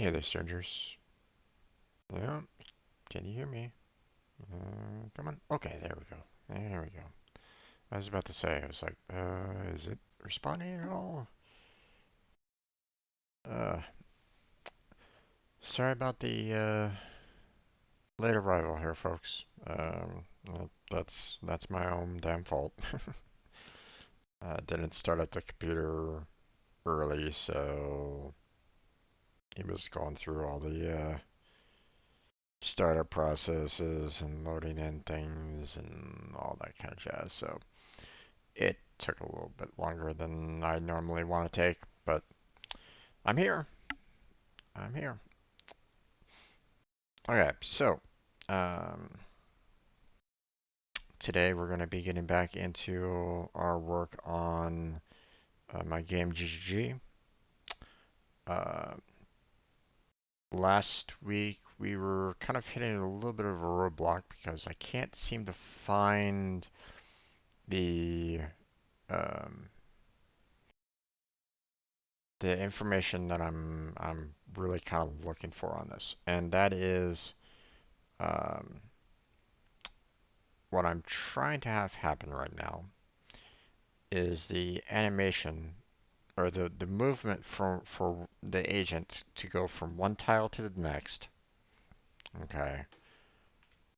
Hey there, strangers. Yeah, can you hear me? Come on. Okay, there we go. There we go. I was about to say, I was like, is it responding at all? Uh, Sorry about the late arrival here, folks. That's my own damn fault. Didn't start up the computer early, so it was going through all the startup processes and loading in things and all that kind of jazz. So it took a little bit longer than I normally want to take, but I'm here. I'm here. Okay, so um, today we're going to be getting back into our work on my game GGG. Uh, Last week we were kind of hitting a little bit of a roadblock because I can't seem to find the um, the information that I'm really kind of looking for on this, and that is um, what I'm trying to have happen right now is the animation or the movement for the agent to go from one tile to the next, okay,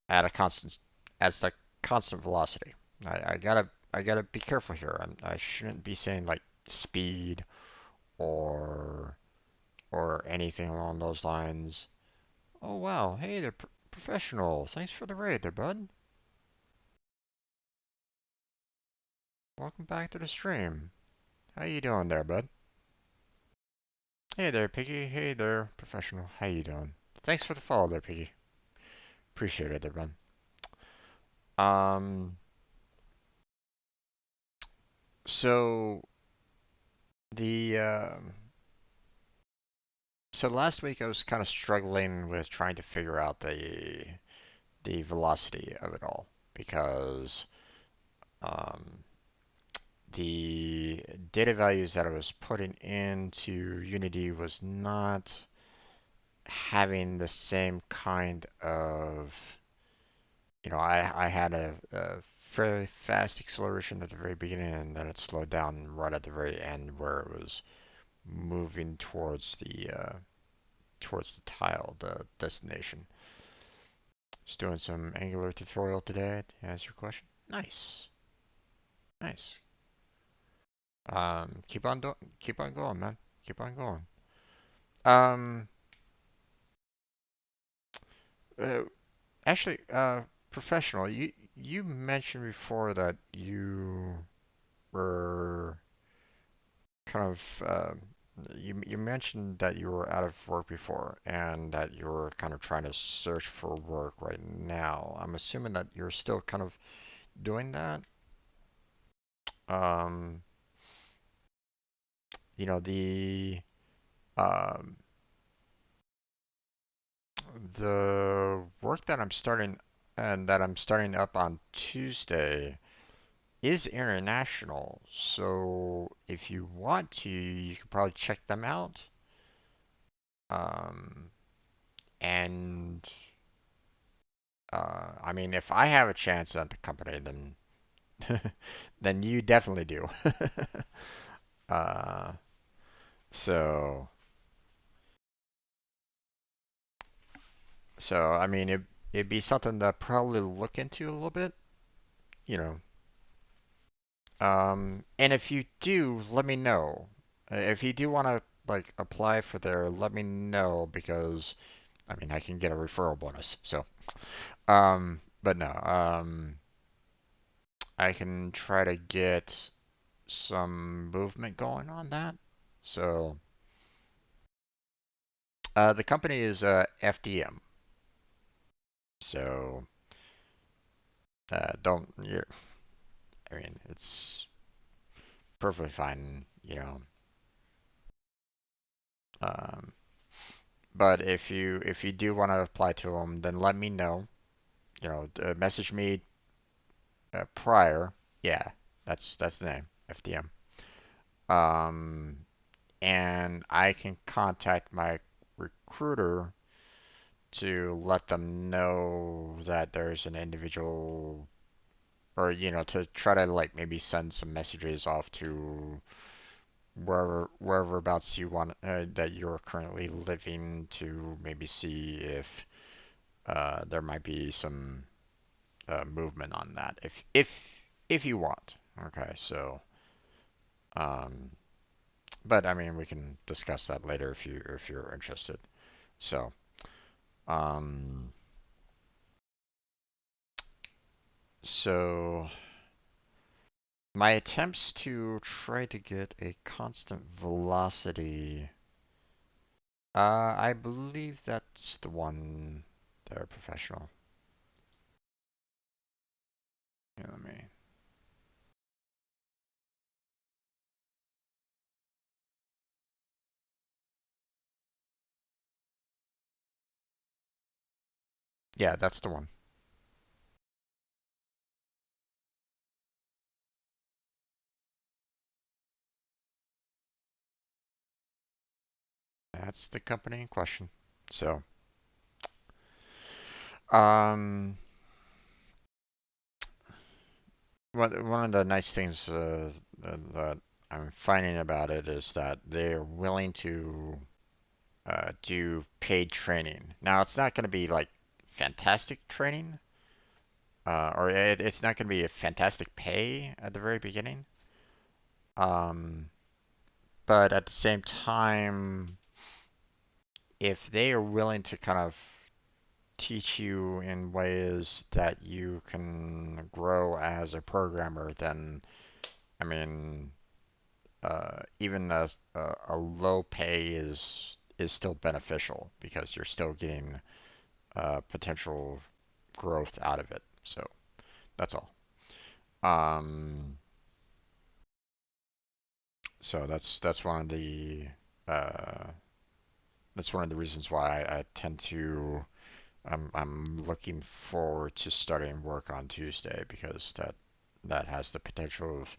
at a constant at like constant velocity. I gotta be careful here. I shouldn't be saying like speed or anything along those lines. Oh wow, hey, they're professional. Thanks for the raid there, bud. Welcome back to the stream. How you doing there, bud? Hey there, Piggy. Hey there, professional. How you doing? Thanks for the follow there, Piggy. Appreciate it there, bud. Um, so the so last week I was kind of struggling with trying to figure out the velocity of it all because um the data values that I was putting into Unity was not having the same kind of, I had a fairly fast acceleration at the very beginning and then it slowed down right at the very end where it was moving towards the tile, the destination. Just doing some Angular tutorial today to answer your question. Nice, nice. Keep on going, man. Keep on going. Um, uh, Actually, professional, you mentioned before that you were kind of you mentioned that you were out of work before and that you were kind of trying to search for work right now. I'm assuming that you're still kind of doing that. Um, you know, um, the work that I'm starting and that I'm starting up on Tuesday is international. So if you want to, you can probably check them out. Um, and I mean, if I have a chance at the company, then then you definitely do. uh, so I mean, it'd be something to probably look into a little bit, you know. And if you do, let me know. If you do want to like apply for there, let me know because I mean I can get a referral bonus. So, but no, I can try to get some movement going on that. So, the company is FDM. So, don't you? I mean, it's perfectly fine, you know. Um, but if you do want to apply to them, then let me know. You know, message me prior. Yeah, that's the name, FDM. Um, and I can contact my recruiter to let them know that there's an individual, or to try to like maybe send some messages off to wherever abouts you want that you're currently living, to maybe see if there might be some movement on that, if you want. Okay, so um, but I mean we can discuss that later if you're interested. So um, so my attempts to try to get a constant velocity. I believe that's the one. They're professional. Yeah, let me. Yeah, that's the one. That's the company in question. So, um, one of the nice things that I'm finding about it is that they're willing to do paid training. Now, it's not going to be like fantastic training, or it's not going to be a fantastic pay at the very beginning. Um, but at the same time, if they are willing to kind of teach you in ways that you can grow as a programmer, then I mean, even a low pay is still beneficial because you're still getting potential growth out of it. So that's all. Um, so uh, that's one of the reasons why I tend to I'm looking forward to starting work on Tuesday because that has the potential of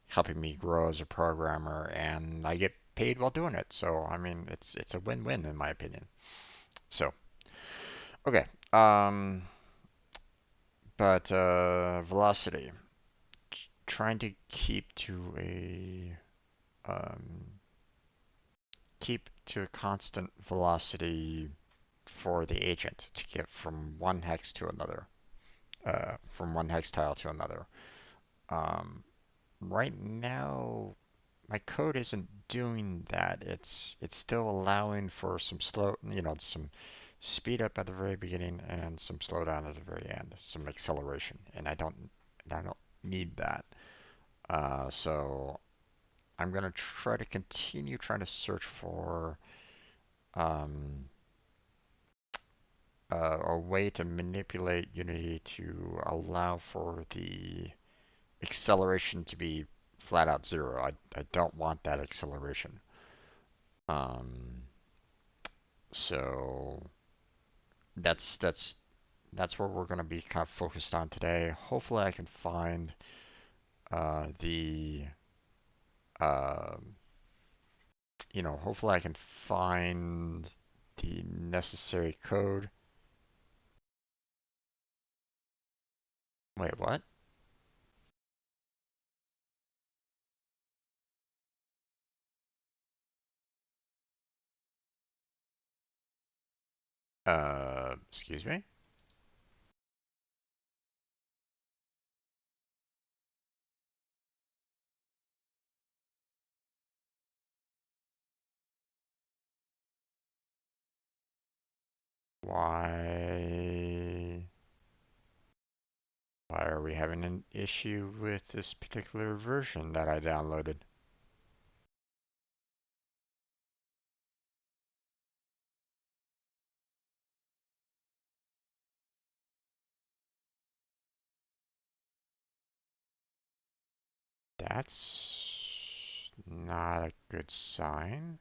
helping me grow as a programmer, and I get paid while doing it. So I mean, it's a win-win in my opinion. So okay, but velocity, trying to um, keep to a constant velocity for the agent to get from one hex to another, from one hex tile to another. Um, right now, my code isn't doing that. It's still allowing for some some speed up at the very beginning and some slowdown at the very end, some acceleration, and I don't need that. So I'm gonna try to continue trying to search for um, a way to manipulate Unity to allow for the acceleration to be flat out zero. I don't want that acceleration. Um, so that's that's that's what we're going to be kind of focused on today. Hopefully, I can find the uh, hopefully I can find the necessary code. Wait, what? Excuse me? Why? Why are we having an issue with this particular version that I downloaded? That's not a good sign.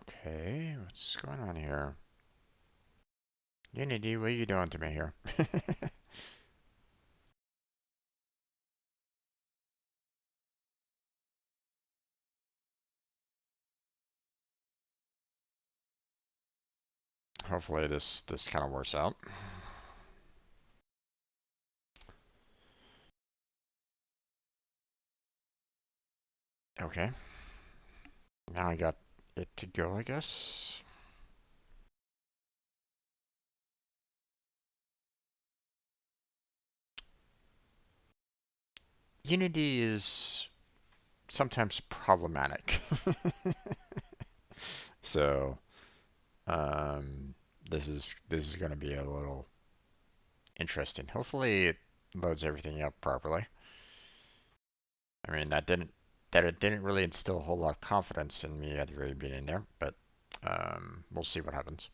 Okay, what's going on here? Unity, what are you doing to me here? hopefully this kind of works out. Okay, now I got it to go, I guess. Unity is sometimes problematic. So, um, this is going to be a little interesting. Hopefully, it loads everything up properly. I mean, that it didn't really instill a whole lot of confidence in me at the very beginning there, but we'll see what happens.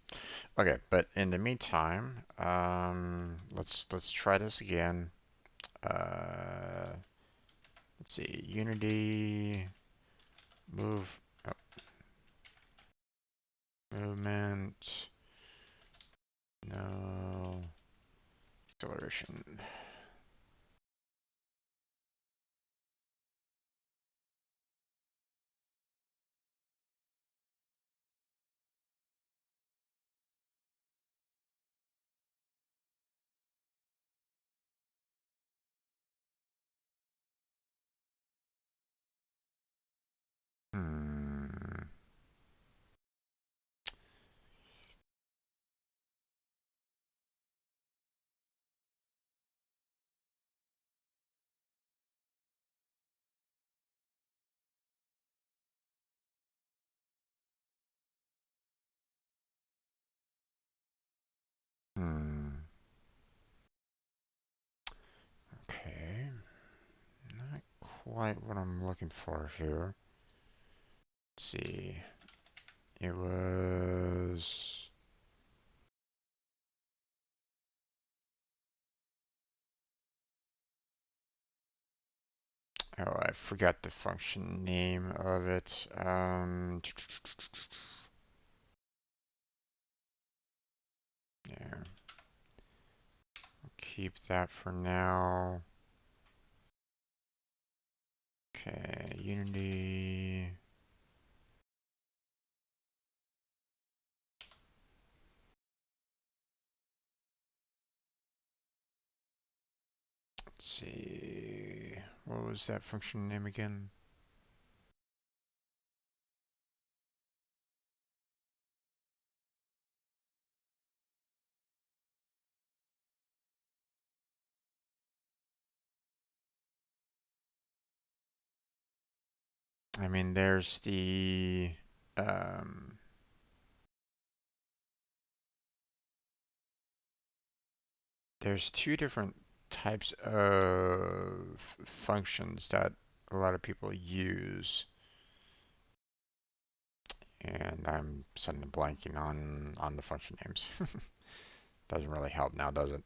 Okay, but in the meantime, let's try this again. Uh, let's see, Unity move oh, movement, no acceleration. Hmm. Hmm. Okay, not quite what I'm looking for here. Let's see. It was. Oh, I forgot the function name of it. Yeah, keep that for now. Okay, Unity. Let's see. What was that function name again? I mean, there's the um, there's two different types of functions that a lot of people use, and I'm suddenly blanking on the function names. Doesn't really help now, does it?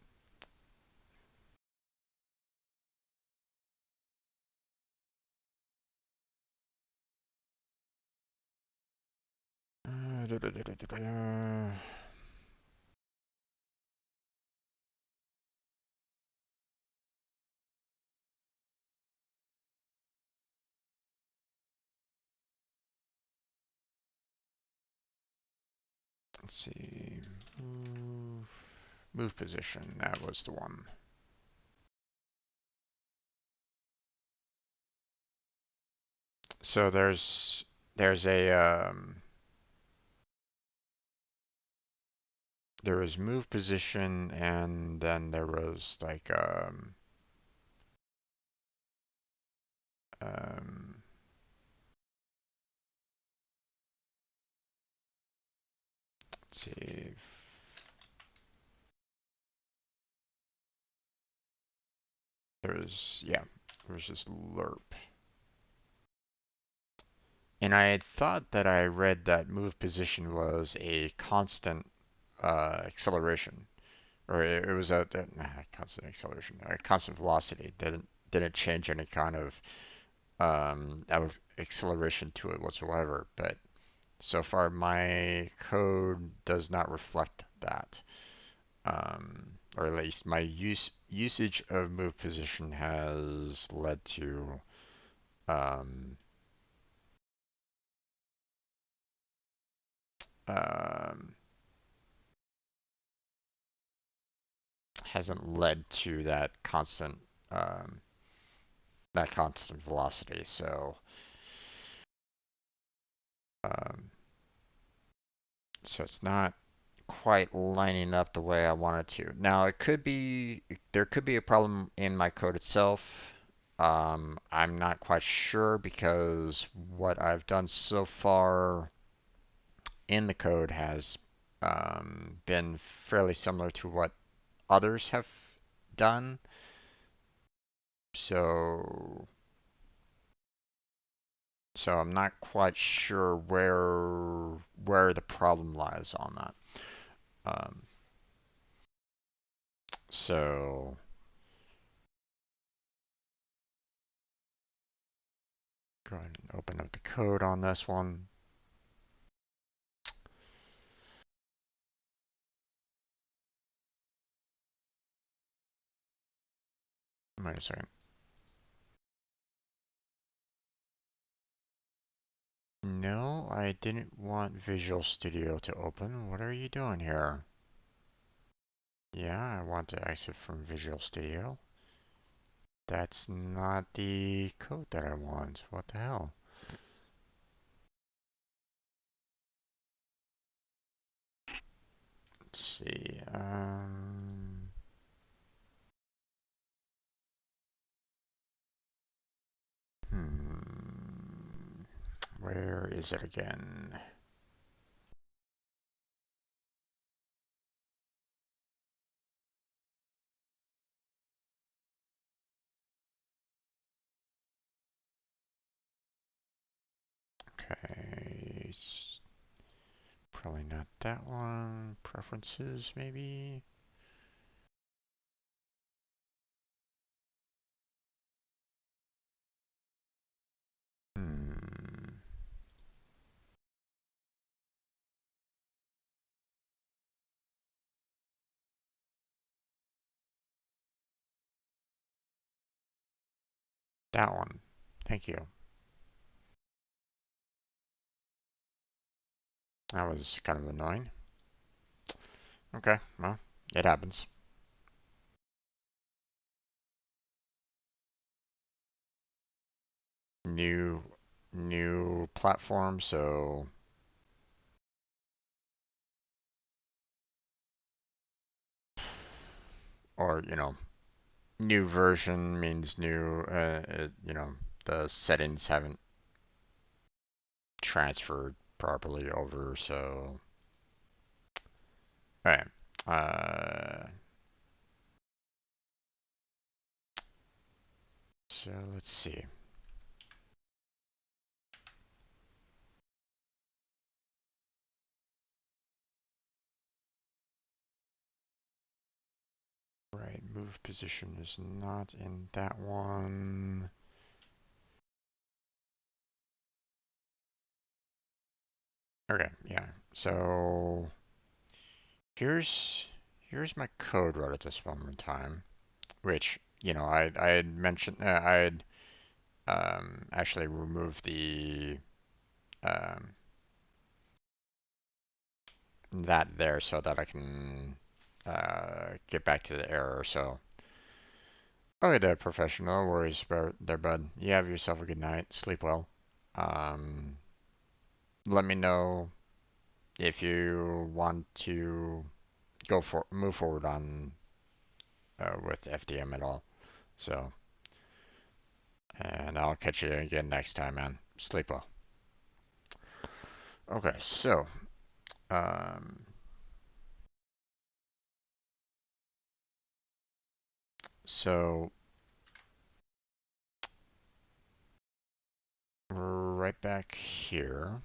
Let's see. Move, move position. That was the one. So there's a there was move position, and then there was like um let's see. There was just lerp. And I had thought that I read that move position was a constant acceleration, or it was a constant acceleration, a constant velocity. Didn't change any kind of acceleration to it whatsoever. But so far, my code does not reflect that, or at least my usage of move position has led to um, um, hasn't led to um, that constant velocity. Um, so it's not quite lining up the way I want it to. Now there could be a problem in my code itself. I'm not quite sure because what I've done so far in the code has been fairly similar to what others have done. So, so I'm not quite sure where the problem lies on that. Um, so go ahead and open up the code on this one. Wait a second. No, I didn't want Visual Studio to open. What are you doing here? Yeah, I want to exit from Visual Studio. That's not the code that I want. What the hell? Let's see. Hmm. Where is it again? Okay. Probably not that one. Preferences, maybe? Hmm. That one. Thank you. That was kind of annoying. Okay, well, it happens. New new platform, so or new version means the settings haven't transferred properly over, so all right. So let's see. Right, move position is not in that one. Okay, yeah. So here's here's my code right at this moment in time, which I had mentioned I had actually removed the um, that there so that I can get back to the error. So okay, there, professional. No worries about there, bud. You have yourself a good night. Sleep well. Um, Let me know if you want to move forward on with FDM at all. So, and I'll catch you again next time, man. Sleep well. Okay, um, so right back here,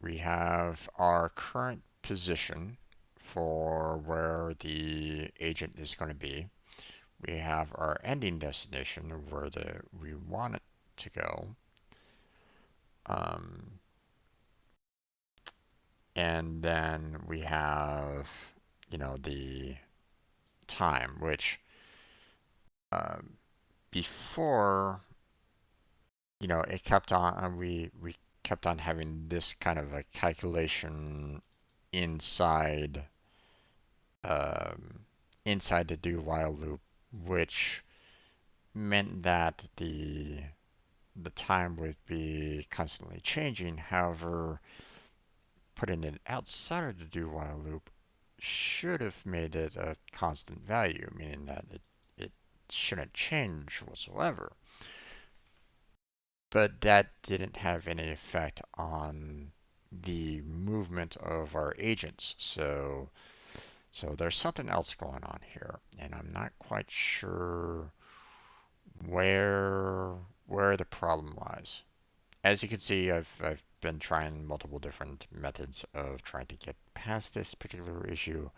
we have our current position for where the agent is going to be. We have our ending destination where we want it to go. Um, and then we have, the time, which um, before, it kept on, we kept on having this kind of a calculation inside um, inside the do while loop, which meant that the time would be constantly changing. However, putting it outside of the do while loop should have made it a constant value, meaning that it shouldn't change whatsoever. But that didn't have any effect on the movement of our agents. So there's something else going on here, and I'm not quite sure where where the problem lies. As you can see, I've been trying multiple different methods of trying to get past this particular issue,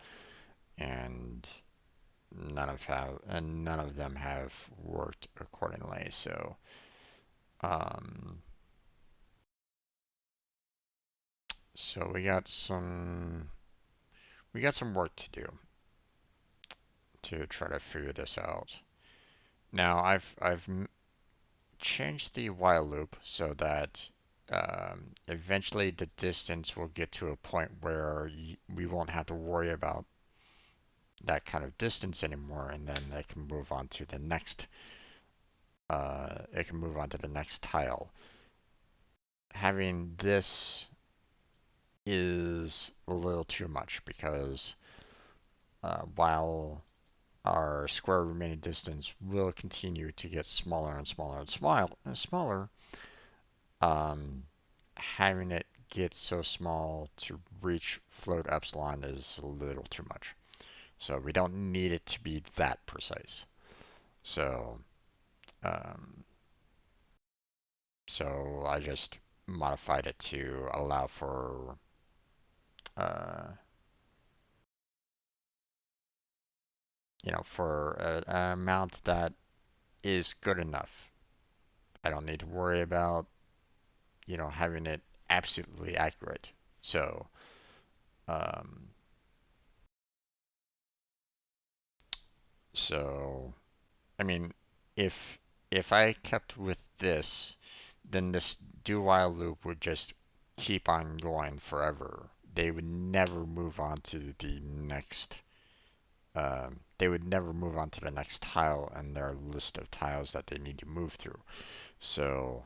and none of them have worked accordingly. Um, so we got some work to do to try to figure this out. Now I've changed the while loop so that eventually the distance will get to a point where we won't have to worry about that kind of distance anymore, and then it can move on to the next. It can move on to the next tile. Having this is a little too much because while our square remaining distance will continue to get smaller and smaller and smaller, um, having it get so small to reach float epsilon is a little too much. So we don't need it to be that precise. So, um, so I just modified it to allow for uh, for an amount that is good enough. I don't need to worry about, having it absolutely accurate. So, um, so I mean, if if I kept with this, then this do while loop would just keep on going forever. They would never move on to the next. They would never move on to the next tile in their list of tiles that they need to move through. So,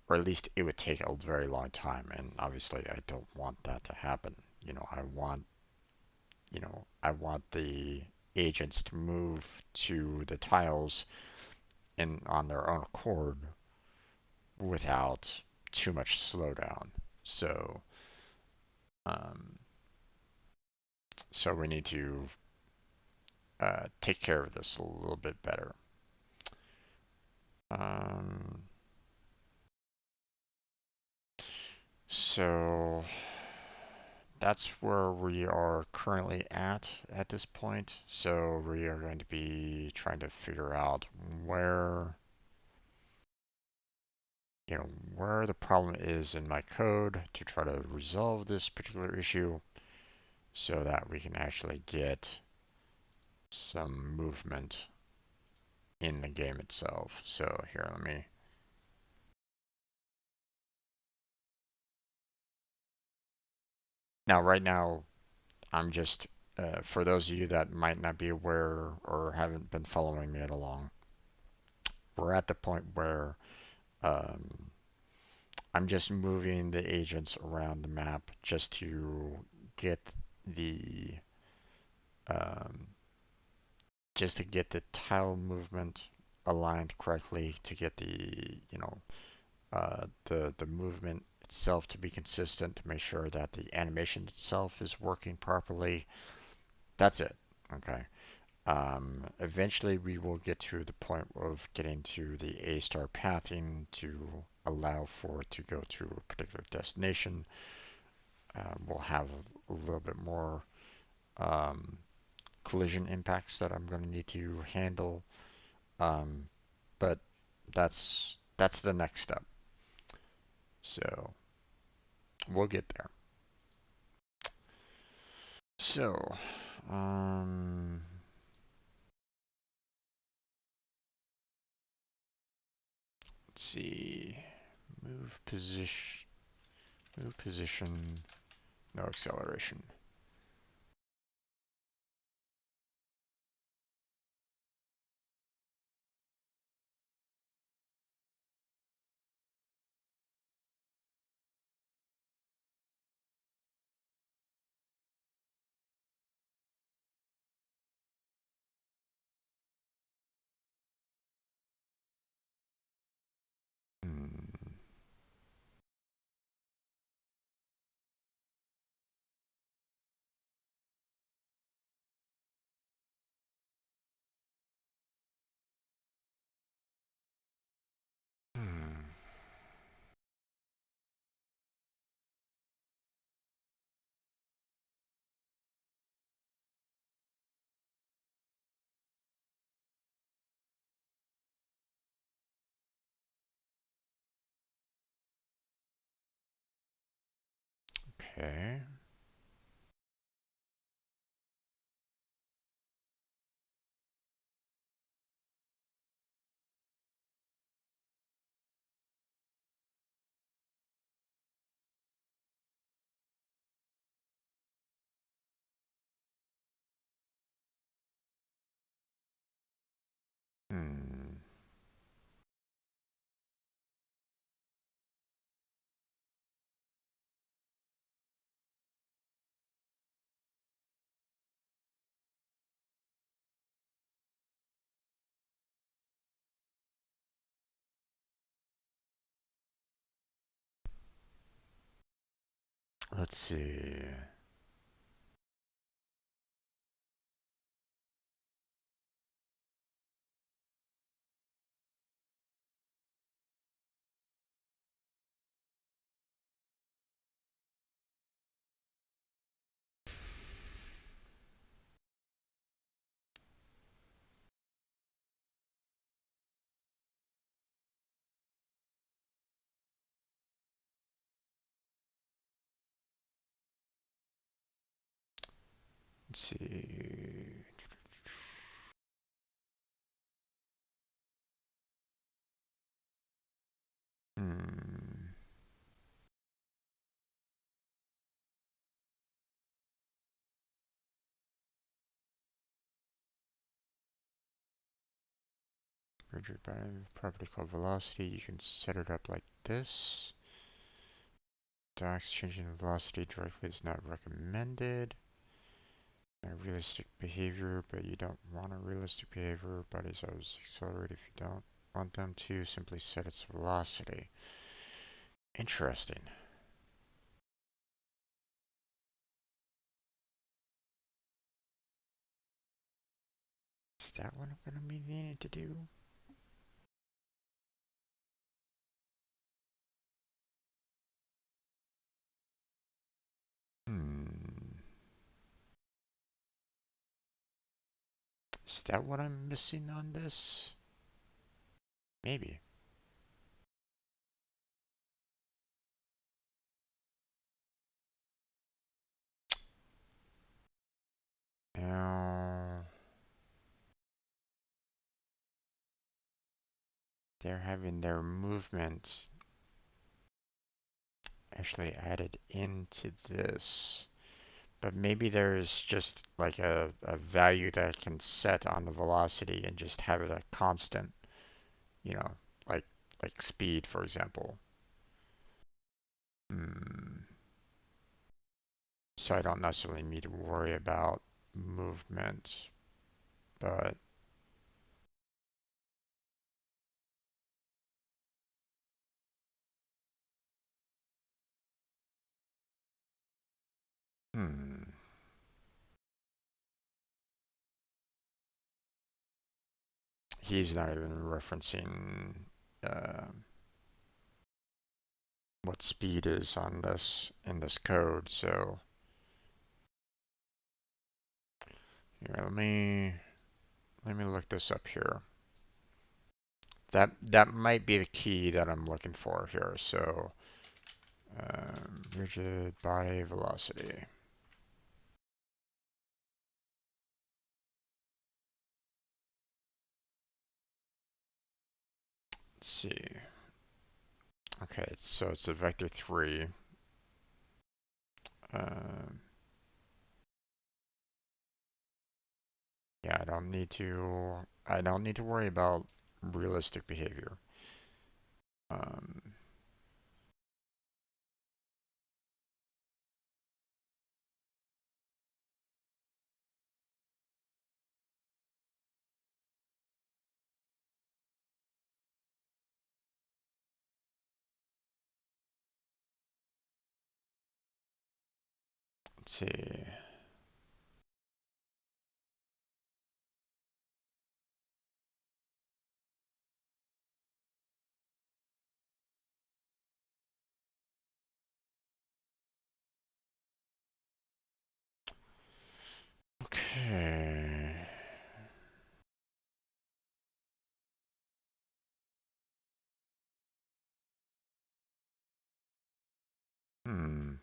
or at least it would take a very long time. And obviously, I don't want that to happen. I want the agents to move to the tiles in on their own accord without too much slowdown. So, um, so we need to take care of this a little bit better. Um, so that's where we are currently at this point. So we are going to be trying to figure out where where the problem is in my code to try to resolve this particular issue so that we can actually get some movement in the game itself. So here, let me. Now, right now, I'm just, for those of you that might not be aware or haven't been following me at along, we're at the point where um, I'm just moving the agents around the map just to get the um, just to get the tile movement aligned correctly, to get the movement itself to be consistent, to make sure that the animation itself is working properly. That's it. Okay. Eventually, we will get to the point of getting to the A star pathing to allow for it to go to a particular destination. We'll have a little bit more um, collision impacts that I'm going to need to handle, um, but that's the next step. So we'll get there. So, um, let's see. Move position. Move position. No acceleration. Okay. Hmm. Let's see. Let's see. Hmm. Rigid property called velocity. You can set it up like this. Docs changing the velocity directly is not recommended. A realistic behavior, but you don't want a realistic behavior. Bodies always accelerate if you don't want them to. Simply set its velocity. Interesting. Is that what I'm gonna be needing to do? Hmm. Is that what I'm missing on this? Maybe. Now they're having their movement actually added into this. But maybe there's just like a value that I can set on the velocity and just have it a constant, you know, like like speed, for example. Hmm. So I don't necessarily need to worry about movement, but hmm. He's not even referencing what speed is on this in this code. So here, let me look this up here. That might be the key that I'm looking for here. So rigid body velocity. Let's see. Okay, so it's a vector 3. Um, yeah, I don't need to worry about realistic behavior. Um, let's see. Okay. Hmm.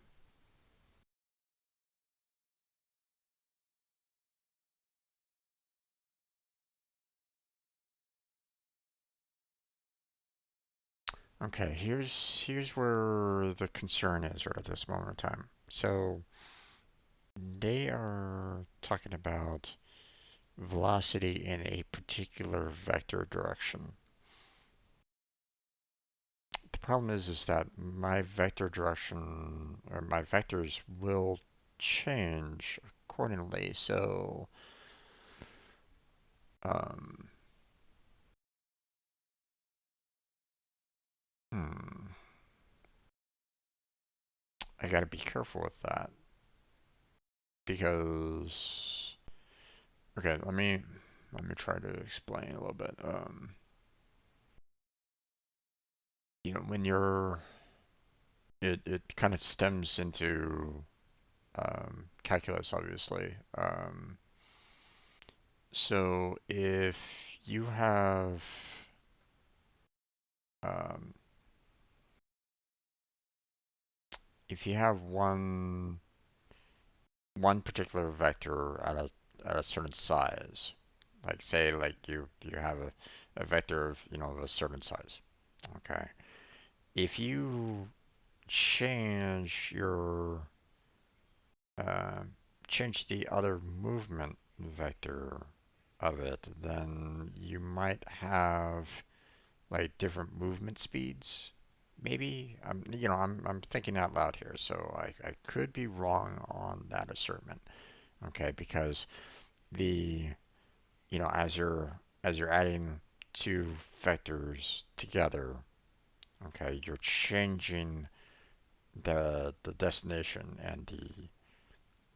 Okay, here's where the concern is right at this moment in time. So they are talking about velocity in a particular vector direction. The problem is that my vector direction or my vectors will change accordingly. So um, hmm, I got to be careful with that because okay, let me try to explain a little bit. When it kind of stems into calculus, obviously. So you have um, if you have one particular vector at a certain size, like say like you have a vector of of a certain size. Okay. If you change your uh, change the other movement vector of it, then you might have like different movement speeds. Maybe I'm thinking out loud here, so I could be wrong on that assertion. Okay, because the as you're adding two vectors together, okay, you're changing the destination and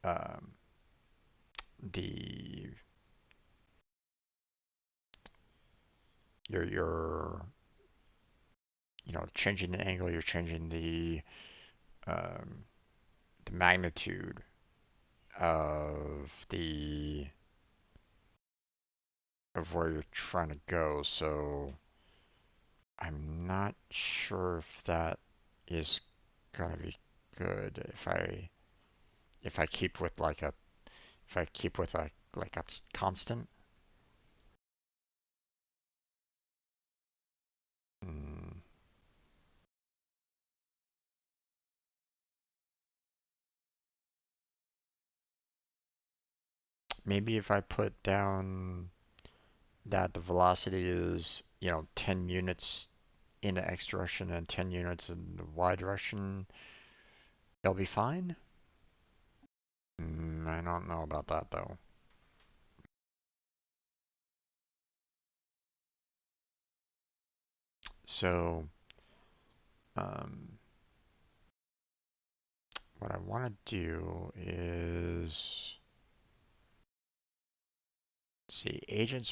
um, the you're changing the angle, you're changing um, the magnitude of the of where you're trying to go. So I'm not sure if that is gonna be good if I keep with like a if I keep with a constant. Mm, maybe if I put down that the velocity is 10 units in the x direction and 10 units in the y direction, they'll be fine. I don't know about that though. So um, what I want to do is see, agents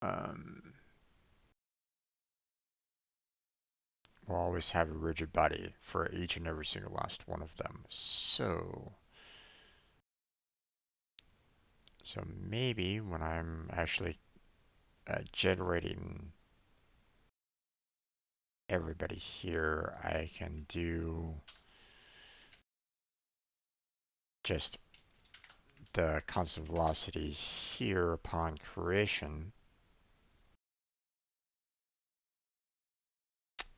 um, will always have a rigid body for each and every single last one of them. So maybe when I'm actually generating everybody here, I can do just the constant velocity here upon creation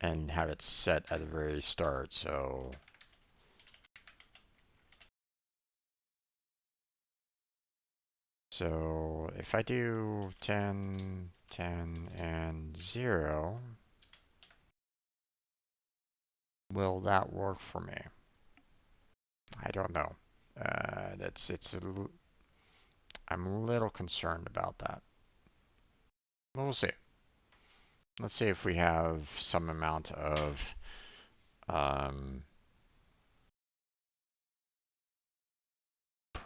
and have it set at the very start. So if I do 10, 10, and 0, will that work for me? I don't know. I'm a little concerned about that. We'll see. Let's see if we have some amount of um,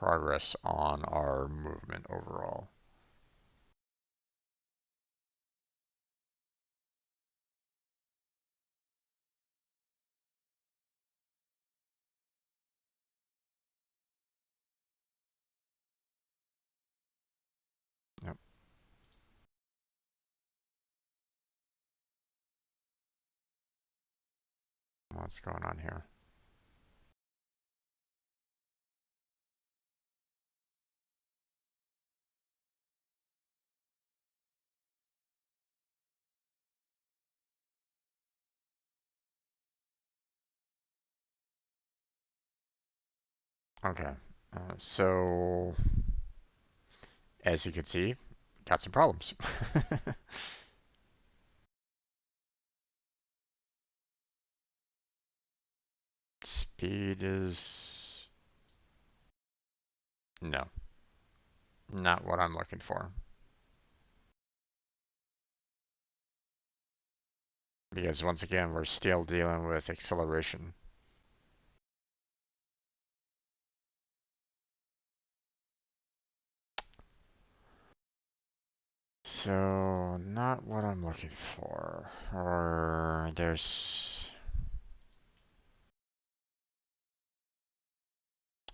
progress on our movement overall. Yep. What's going on here? Okay. So, as you can see, got some problems. Speed is no, not what I'm looking for. Because once again, we're still dealing with acceleration. So, not what I'm looking for. Or there's.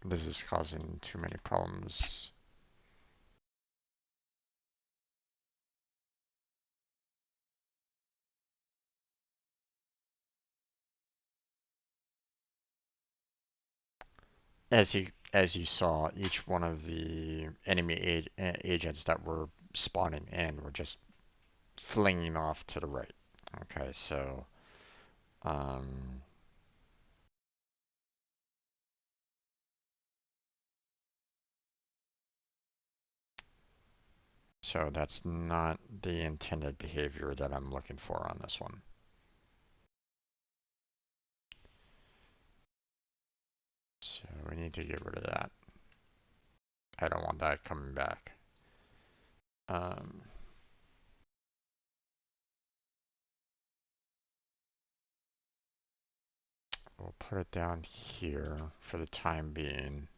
This is causing too many problems. As you saw, each one of the enemy agents that were spawning in were just flinging off to the right. Okay, um, so that's not the intended behavior that I'm looking for on this one. So we need to get rid of that. I don't want that coming back. Um, we'll put it down here for the time being.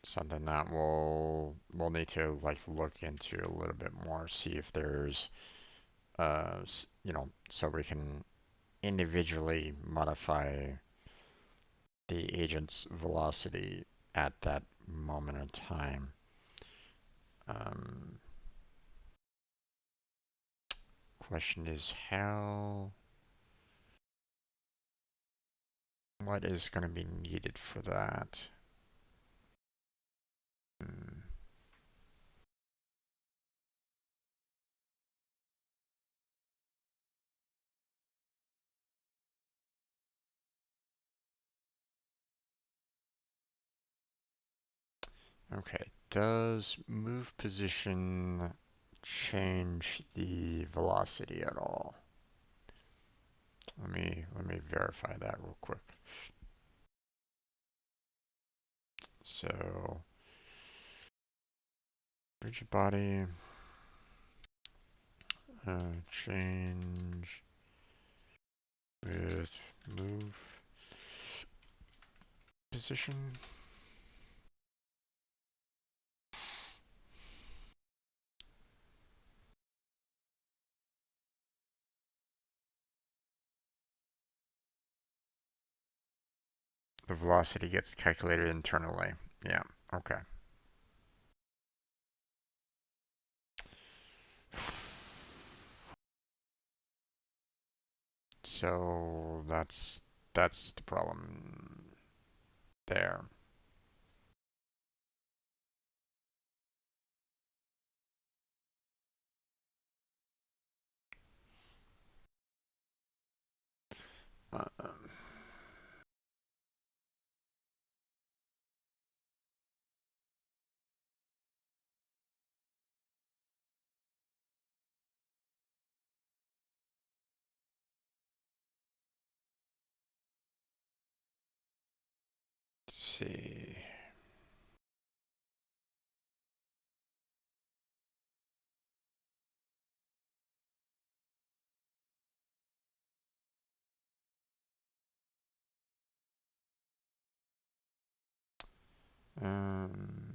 Something that we'll need to like look into a little bit more, see if there's so we can individually modify the agent's velocity at that moment in time. Um, question is what is going to be needed for that? Hmm. Okay, does move position change the velocity at all? Let me verify that real quick. So rigid body change with move position. The velocity gets calculated internally. Yeah, okay. So that's the problem there. Um, let's see. Um,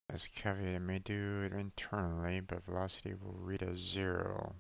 as a caveat, it may do it internally, but velocity will read as 0.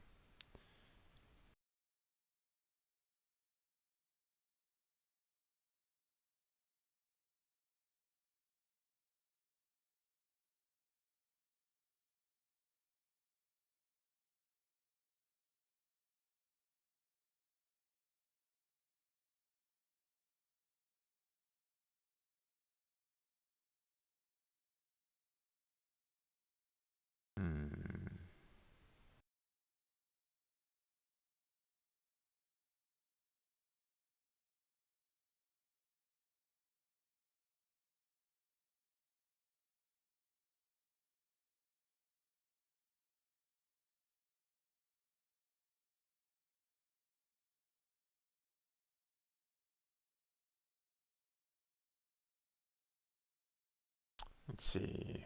Let's see.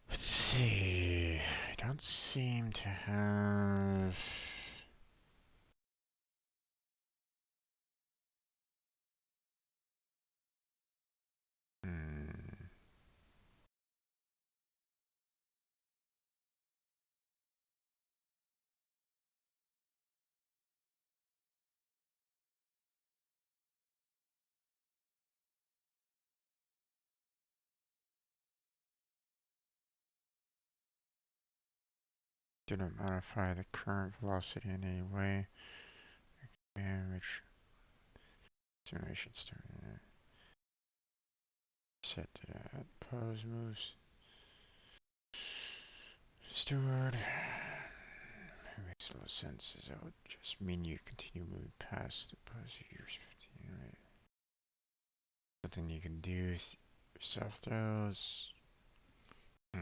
Let's see. I don't seem to have. Hmm. Do not modify the current velocity in any way. Which simulation start set to that. Pose moves. Steward. It makes a lot of sense. That would just mean you continue moving past the pose years 15, right? Nothing you can do. Self throws. Hmm.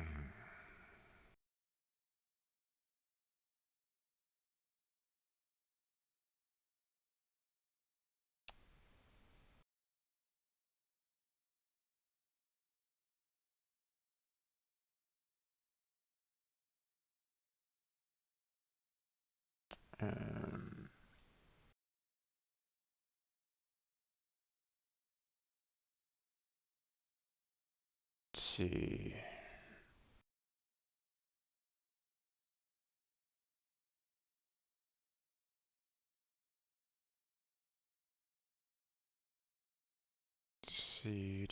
Um, let's see. Let's see.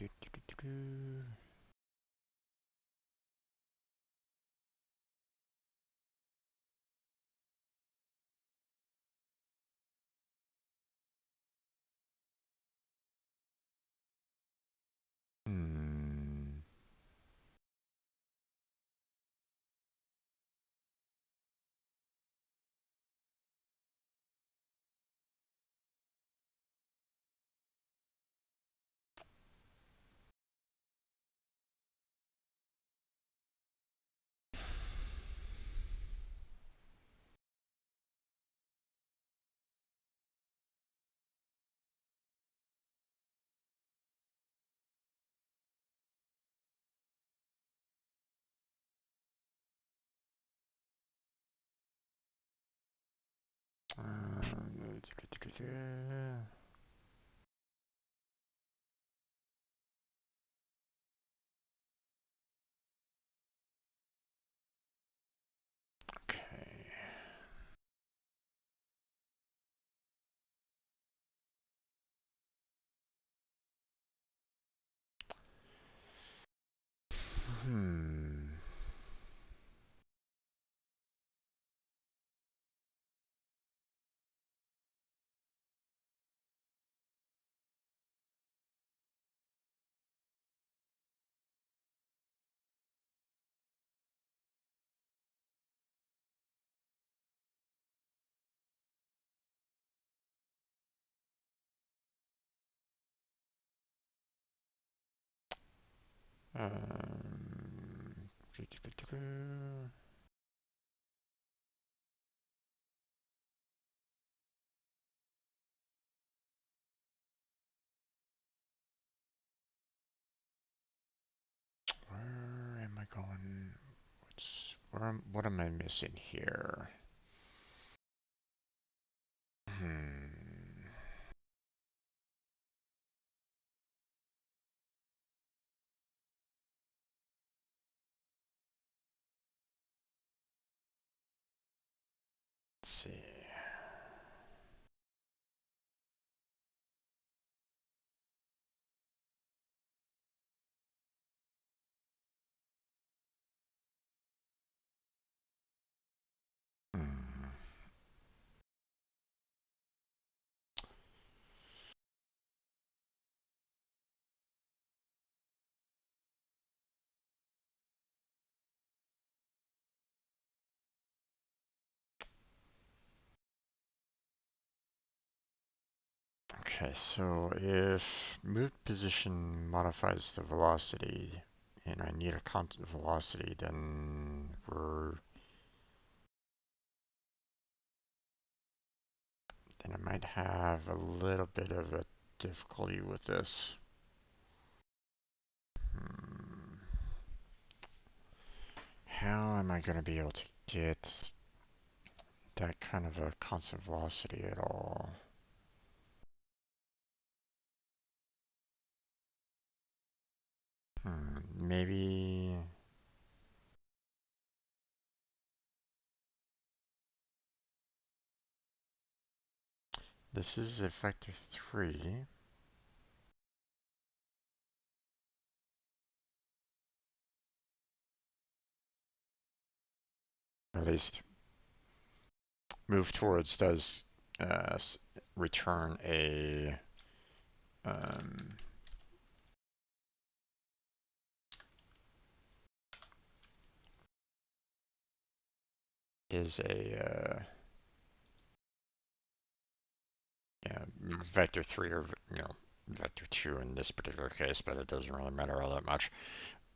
Hmm. Um, okay. Hmm. Um, where am I going? What am I missing here? Hmm. Let's see. Hmm. Okay, so if moved position modifies the velocity, and I need a constant velocity, then I might have a little bit of a difficulty with this. Hmm. How am I going to be able to get that kind of a constant velocity at all? Maybe this is a vector 3. At least move towards does uh, return a um, is a yeah, vector 3 or vector 2 in this particular case, but it doesn't really matter all that much.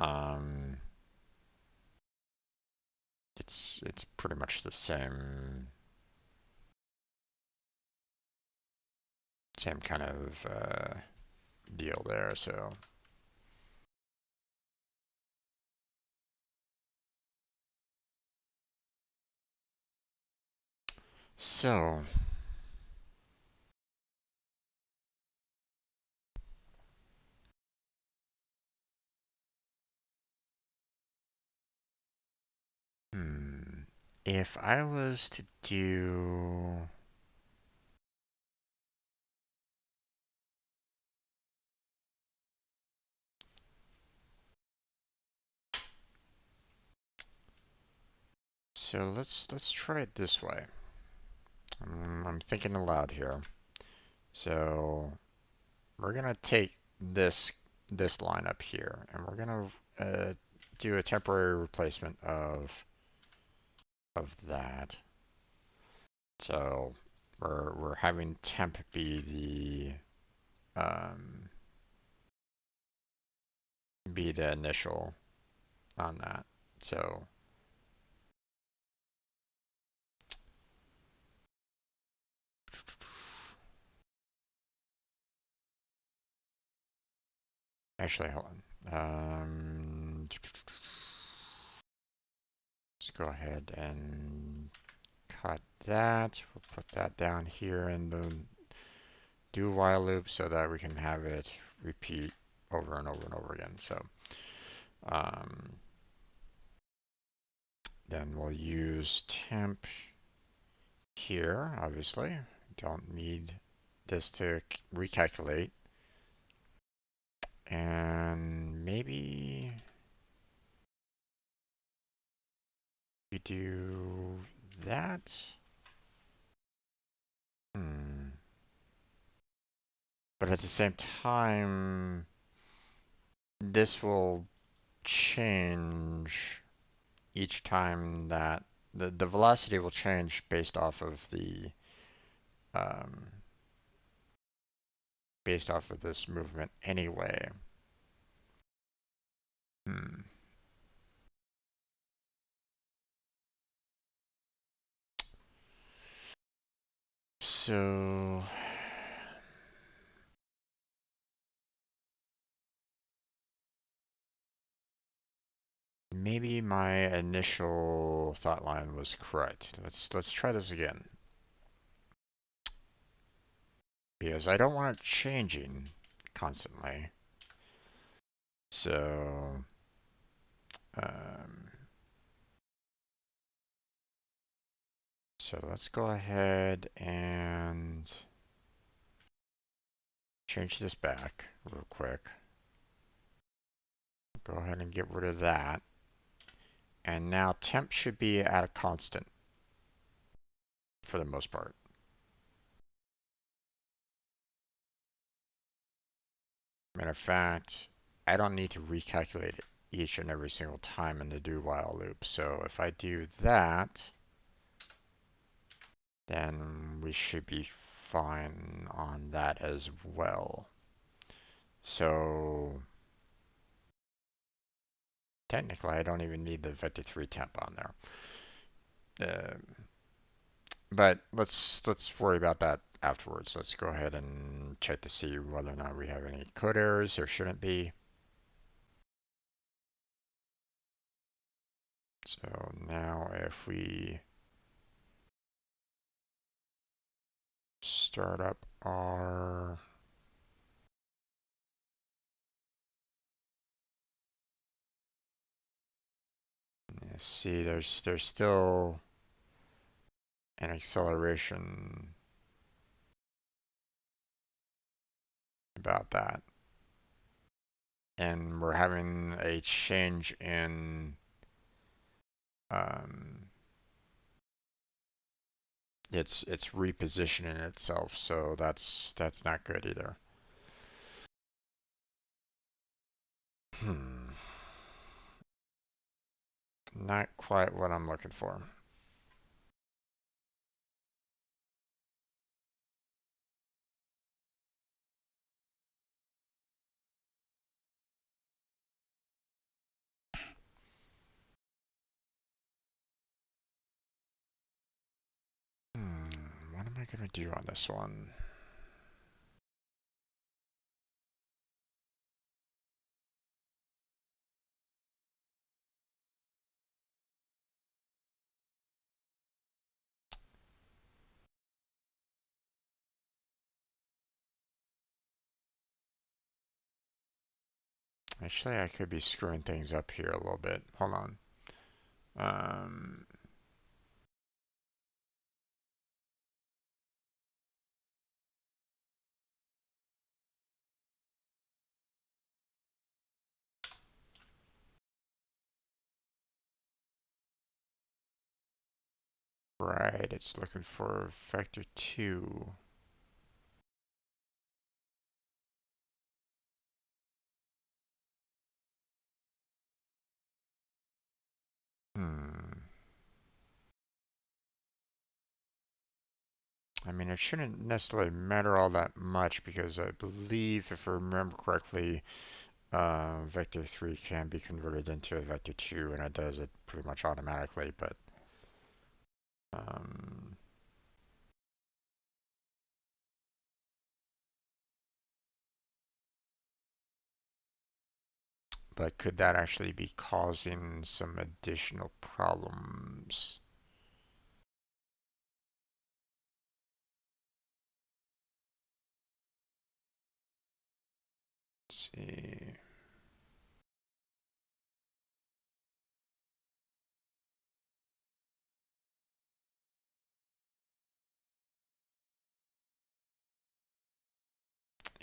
Um, it's pretty much the same kind of deal there. So if I was to do so let's try it this way. I'm thinking aloud here. So we're gonna take this line up here, and we're gonna do a temporary replacement of that. So we're having temp be the initial on that. So actually, hold on. Let's go ahead and cut that. We'll put that down here in the do while loop so that we can have it repeat over and over and over again. So um, then we'll use temp here, obviously. Don't need this to recalculate. And maybe we do that. But at the same time, this will change each time that the velocity will change um, based off of this movement anyway. Hmm. So maybe my initial thought line was correct. Let's try this again. Because I don't want it changing constantly. So um, so let's go ahead and change this back real quick. Go ahead and get rid of that. And now temp should be at a constant for the most part. Matter of fact, I don't need to recalculate it each and every single time in the do while loop. So if I do that, then we should be fine on that as well. So technically, I don't even need the vector3 temp on there. But let's worry about that afterwards. Let's go ahead and check to see whether or not we have any code errors. There shouldn't be. So now if we start up our see there's still an acceleration about that. And we're having a change in um, it's repositioning itself, so that's not good either. Hmm. Not quite what I'm looking for. What am I gonna do on this one? Actually, I could be screwing things up here a little bit. Hold on. Um, right, it's looking for vector 2. Hmm. I mean, it shouldn't necessarily matter all that much because I believe, if I remember correctly, vector 3 can be converted into a vector 2, and it does it pretty much automatically, um, but could that actually be causing some additional problems? Let's see.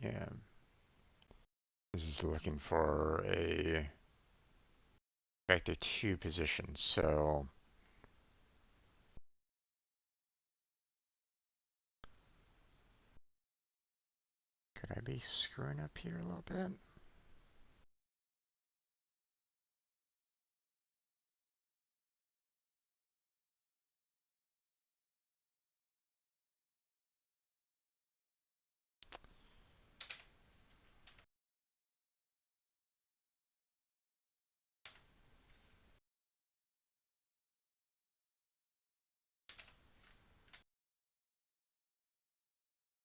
Yeah, this is looking for a vector 2 position, so could I be screwing up here a little bit?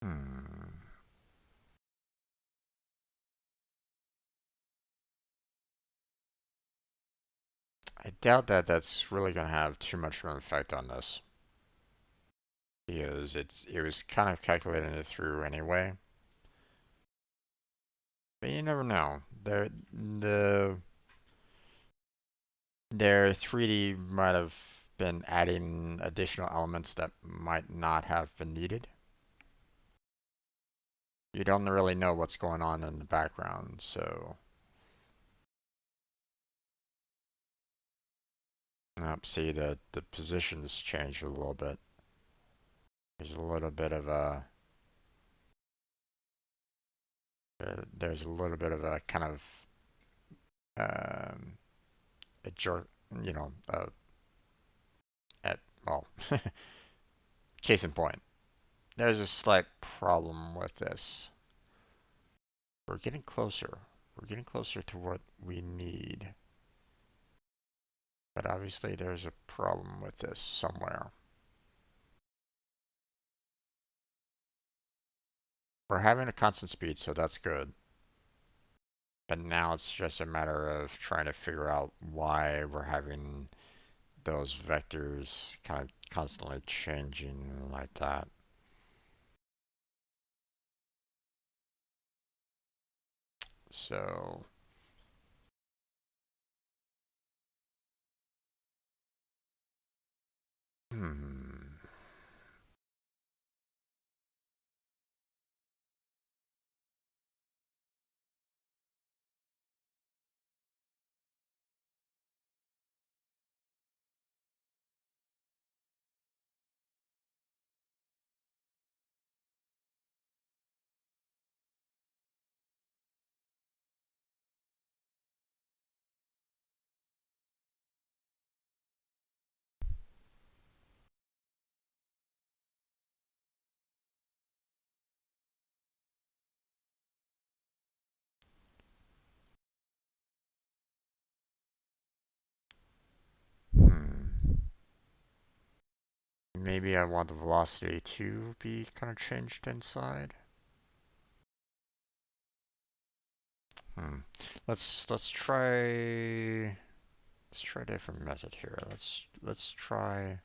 Hmm. I doubt that that's really going to have too much of an effect on this because it was kind of calculating it through anyway. But you never know. Their 3D might have been adding additional elements that might not have been needed. You don't really know what's going on in the background, so see the positions changed a little bit. There's a little bit of a there's a little bit of a kind of um, a jerk, you know, at well, case in point. There's a slight problem with this. We're getting closer. We're getting closer to what we need. But obviously there's a problem with this somewhere. We're having a constant speed, so that's good. But now it's just a matter of trying to figure out why we're having those vectors kind of constantly changing like that. So, hmm. Hmm. Maybe I want the velocity to be kind of changed inside. Hmm. Let's try a different method here. Let's try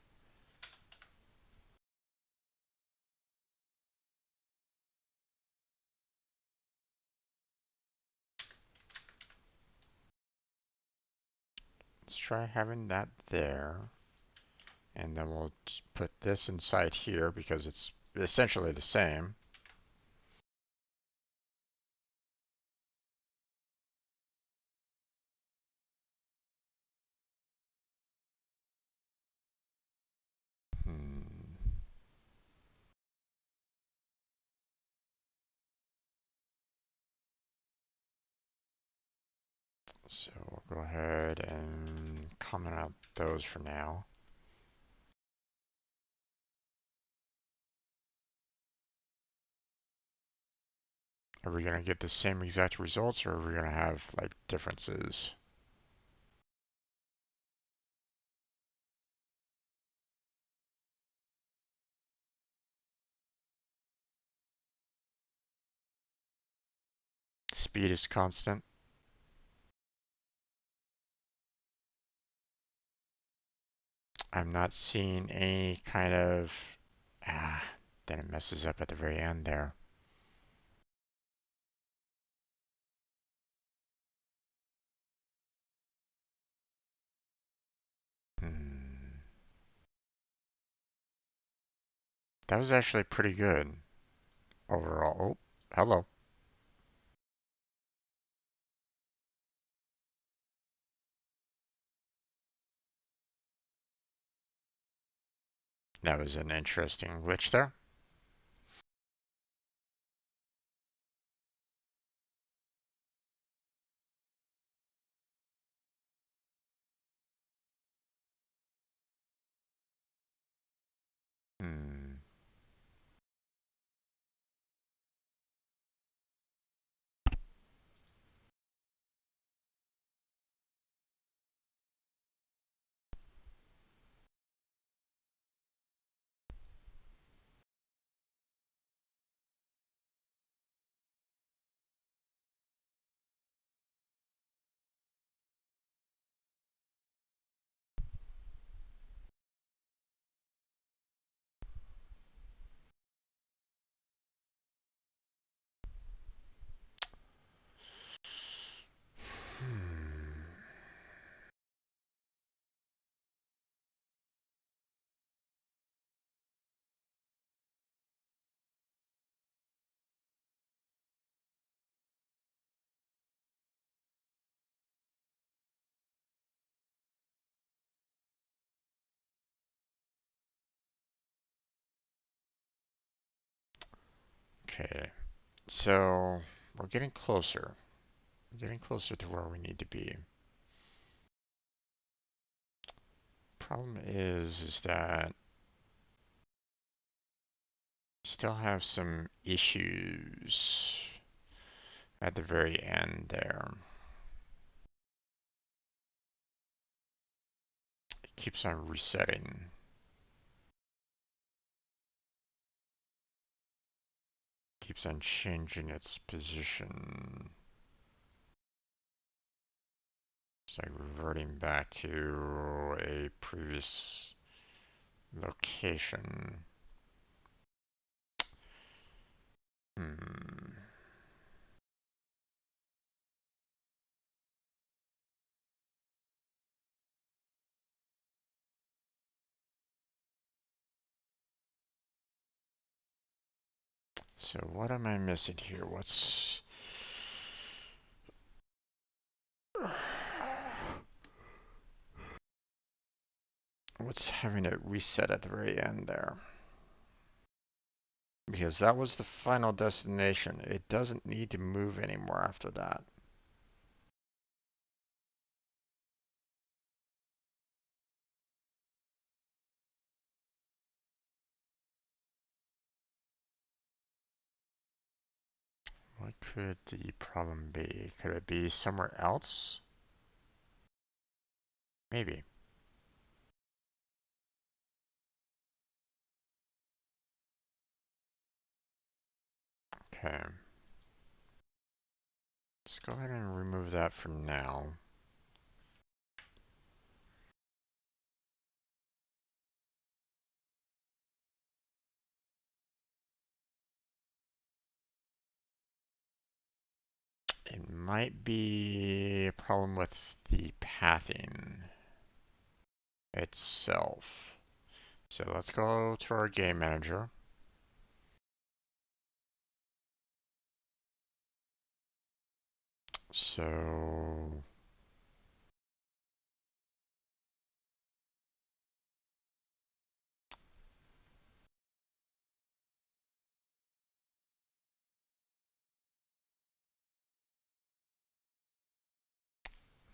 having that there, and then we'll put this inside here because it's essentially the same. Hmm. So we'll go ahead and comment out those for now. Are we going to get the same exact results, or are we going to have like differences? Speed is constant. I'm not seeing any kind of... Ah, then it messes up at the very end there. Hmm. That was actually pretty good overall. Oh, hello. That was an interesting glitch there. Hmm. Hmm. Okay, so we're getting closer. We're getting closer to where we need to be. Problem is that still have some issues at the very end there. It keeps on resetting. Keeps on changing its position. It's like reverting back to a previous location. Hmm. So what am I missing here? What's having it reset at the very end there? Because that was the final destination. It doesn't need to move anymore after that. What could the problem be? Could it be somewhere else? Maybe. Okay. Let's go ahead and remove that for now. It might be a problem with the pathing itself. So let's go to our game manager. So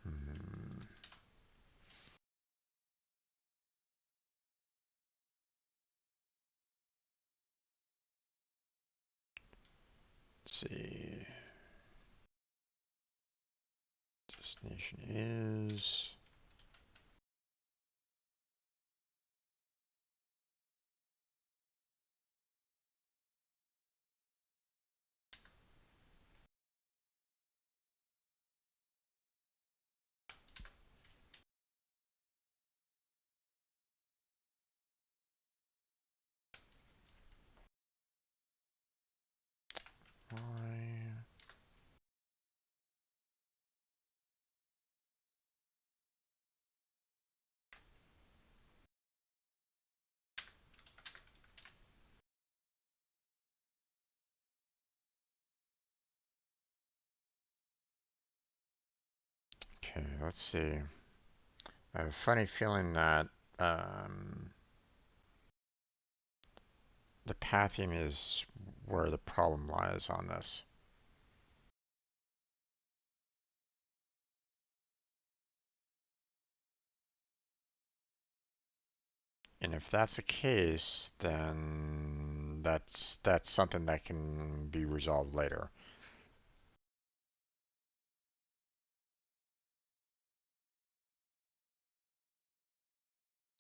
hmm, let's see. Destination is Y. Okay, let's see. I have a funny feeling that um, the pathing is where the problem lies on this. And if that's the case, then that's something that can be resolved later.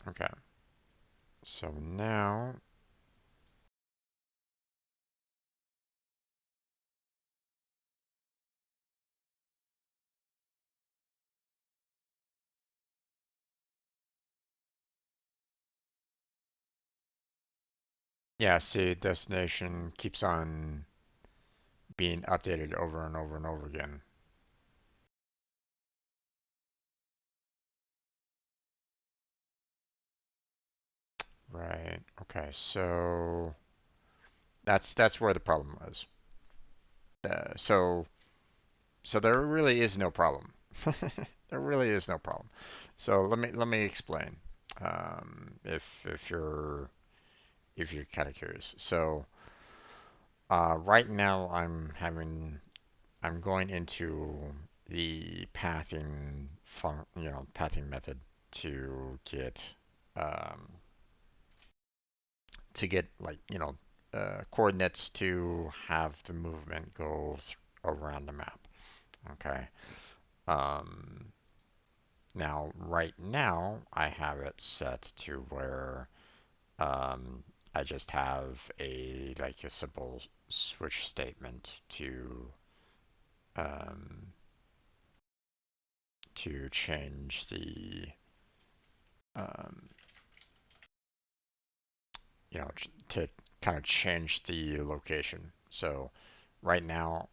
Okay. So now, yeah, see, destination keeps on being updated over and over and over again. Right. Okay. So that's where the problem was. So there really is no problem. There really is no problem. So let me explain. If you're kind of curious. So right now I'm going into the pathing method to get um, like coordinates to have the movement go around the map. Okay. Um, Now, right now, I have it set to where I just have a like a simple switch statement um, to change the um, to kind of change the location. So right now,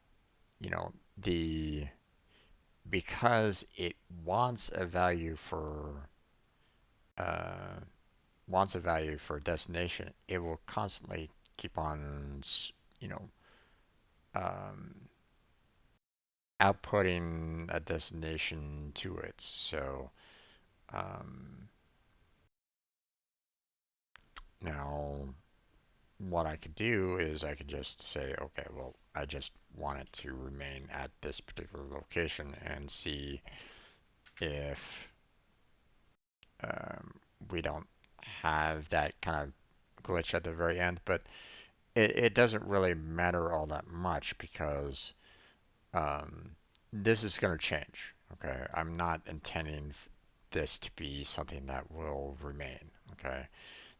you know, the because it wants a value for uh, destination, it will constantly keep on, you know, um, outputting a destination to it. So um, now what I could do is I could just say, okay, well, I just want it to remain at this particular location and see if um, we don't have that kind of glitch at the very end. But it doesn't really matter all that much because um, this is going to change. Okay, I'm not intending this to be something that will remain. Okay,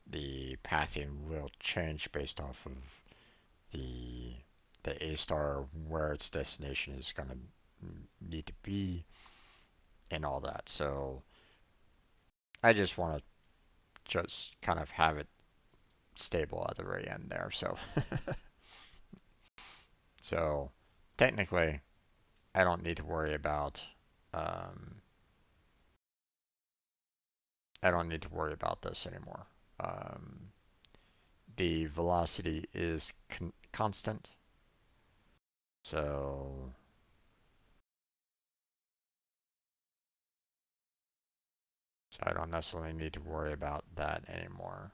the pathing will change based off of the A star where its destination is going to need to be and all that. So I just want to just kind of have it stable at the very end there. So so technically I don't need to worry about um, this anymore. Um, the velocity is constant, so I don't necessarily need to worry about that anymore.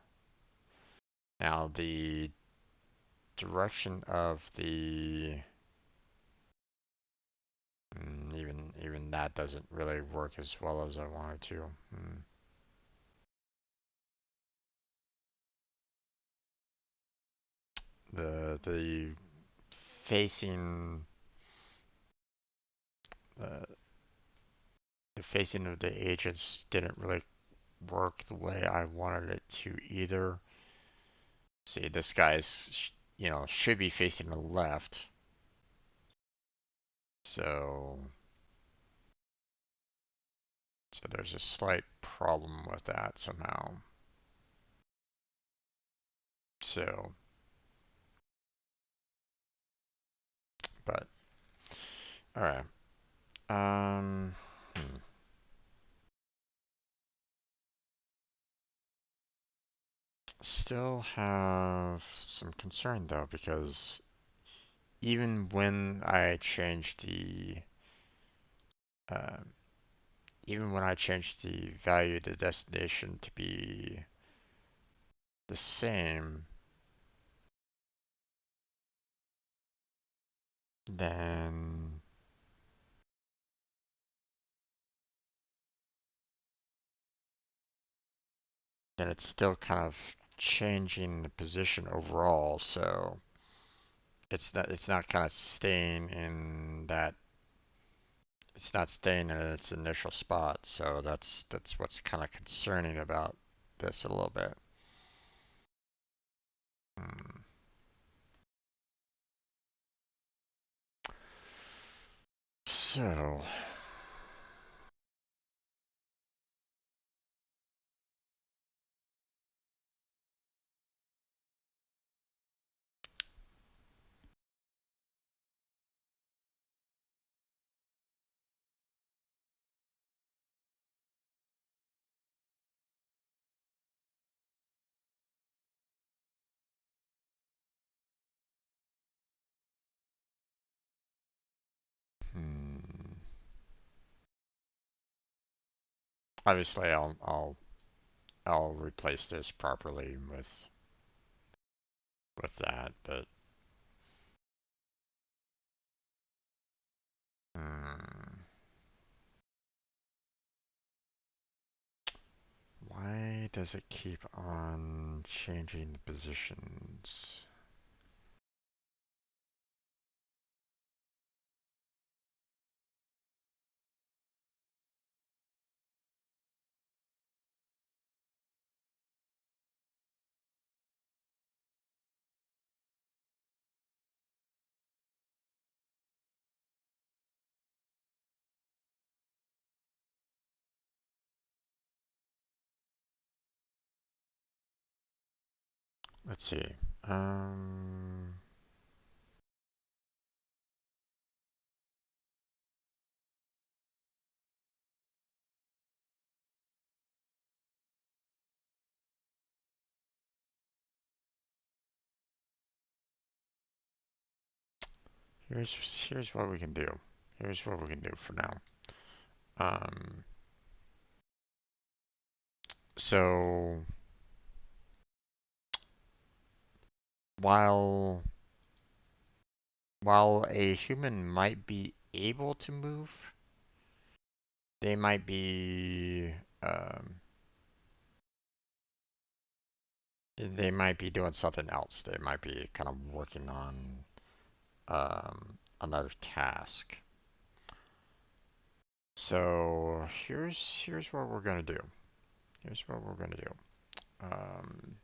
Now the direction of the even that doesn't really work as well as I wanted to. The facing uh, the facing of the agents didn't really work the way I wanted it to either. See, this guy's should be facing the left, so there's a slight problem with that somehow. So, but all right. Um, hmm. Still have some concern though because even when I change um, the value of the destination to be the same, then it's still kind of changing the position overall. So it's not kind of staying in that it's not staying in its initial spot. So that's what's kind of concerning about this a little bit. Hmm. So, hmm. Obviously, I'll replace this properly with that, but hmm, why does it keep on changing the positions? let's see. Um, here's what we can do. Here's what we can do for now. Um, so while while a human might be able to move, they might be um, they might be doing something else. They might be kind of working on another task. So here's what we're gonna do. Here's what we're gonna do. Um,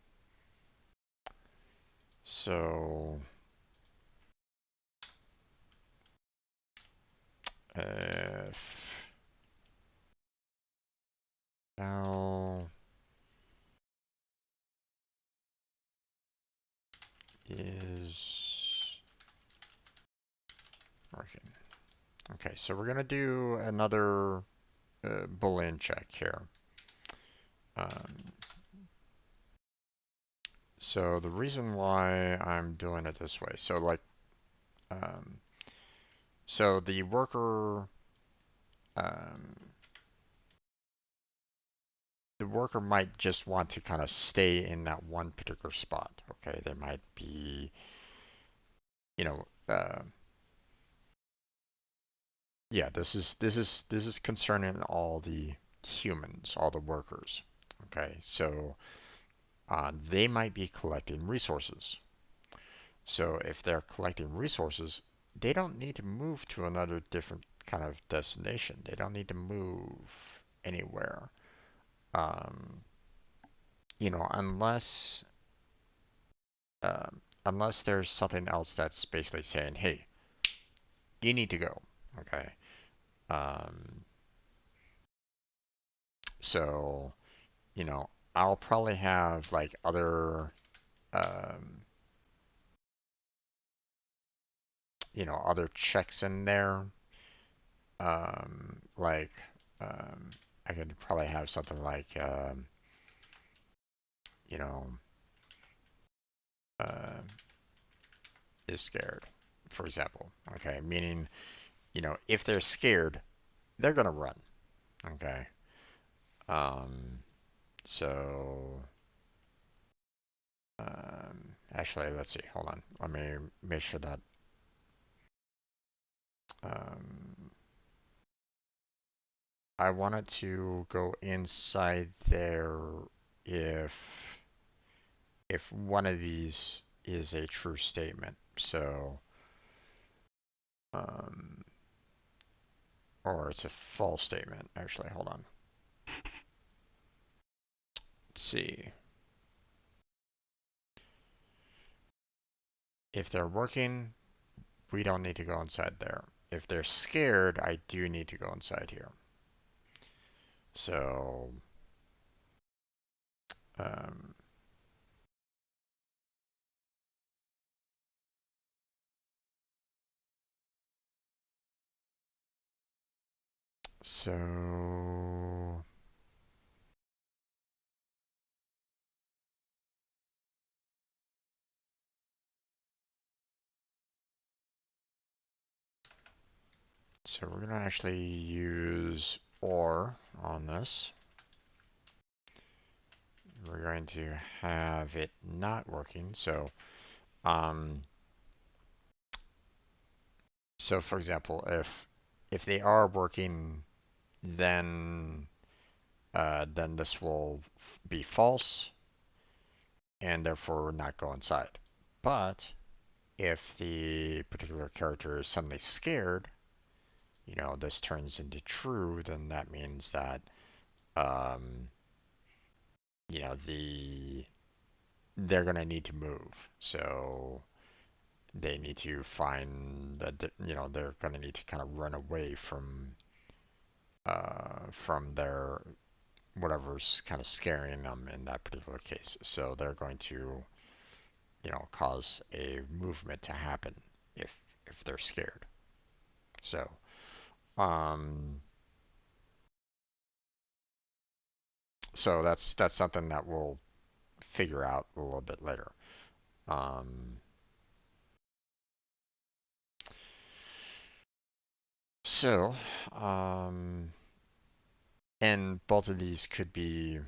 so if Val is working. Okay, so we're gonna do another Boolean check here. Um, so the reason why I'm doing it this way, so like, um, so um, the worker might just want to kind of stay in that one particular spot. Okay, they might be, you know, yeah, this is concerning all the humans, all the workers. Okay, so they might be collecting resources. So if they're collecting resources, they don't need to move to another different kind of destination. They don't need to move anywhere. Um, unless unless there's something else that's basically saying, "Hey, you need to go." Okay. Um, so I'll probably have like um, other checks in there. Like, um, I could probably have something like, you know, uh, is scared, for example. Okay, meaning, if they're scared, they're gonna run. Okay. Um, so, actually, let's see. Hold on. Let me make sure that, um, I wanted to go inside there if one of these is a true statement. So, um, or it's a false statement. Actually, hold on. Let's see. If they're working, we don't need to go inside there. If they're scared, I do need to go inside here. So, um, so, so we're gonna actually use or on this. We're going to have it not working. Um, so for example, if they are working, then then this will be false and therefore not go inside. But if the particular character is suddenly scared, this turns into true, then that means that um, they're gonna need to move. So they need to find that they're gonna need to kind of run away from their whatever's kind of scaring them in that particular case. So they're going to cause a movement to happen if they're scared. So, um, that's something that we'll figure out a little bit later. Um, so, um, and both of these could be,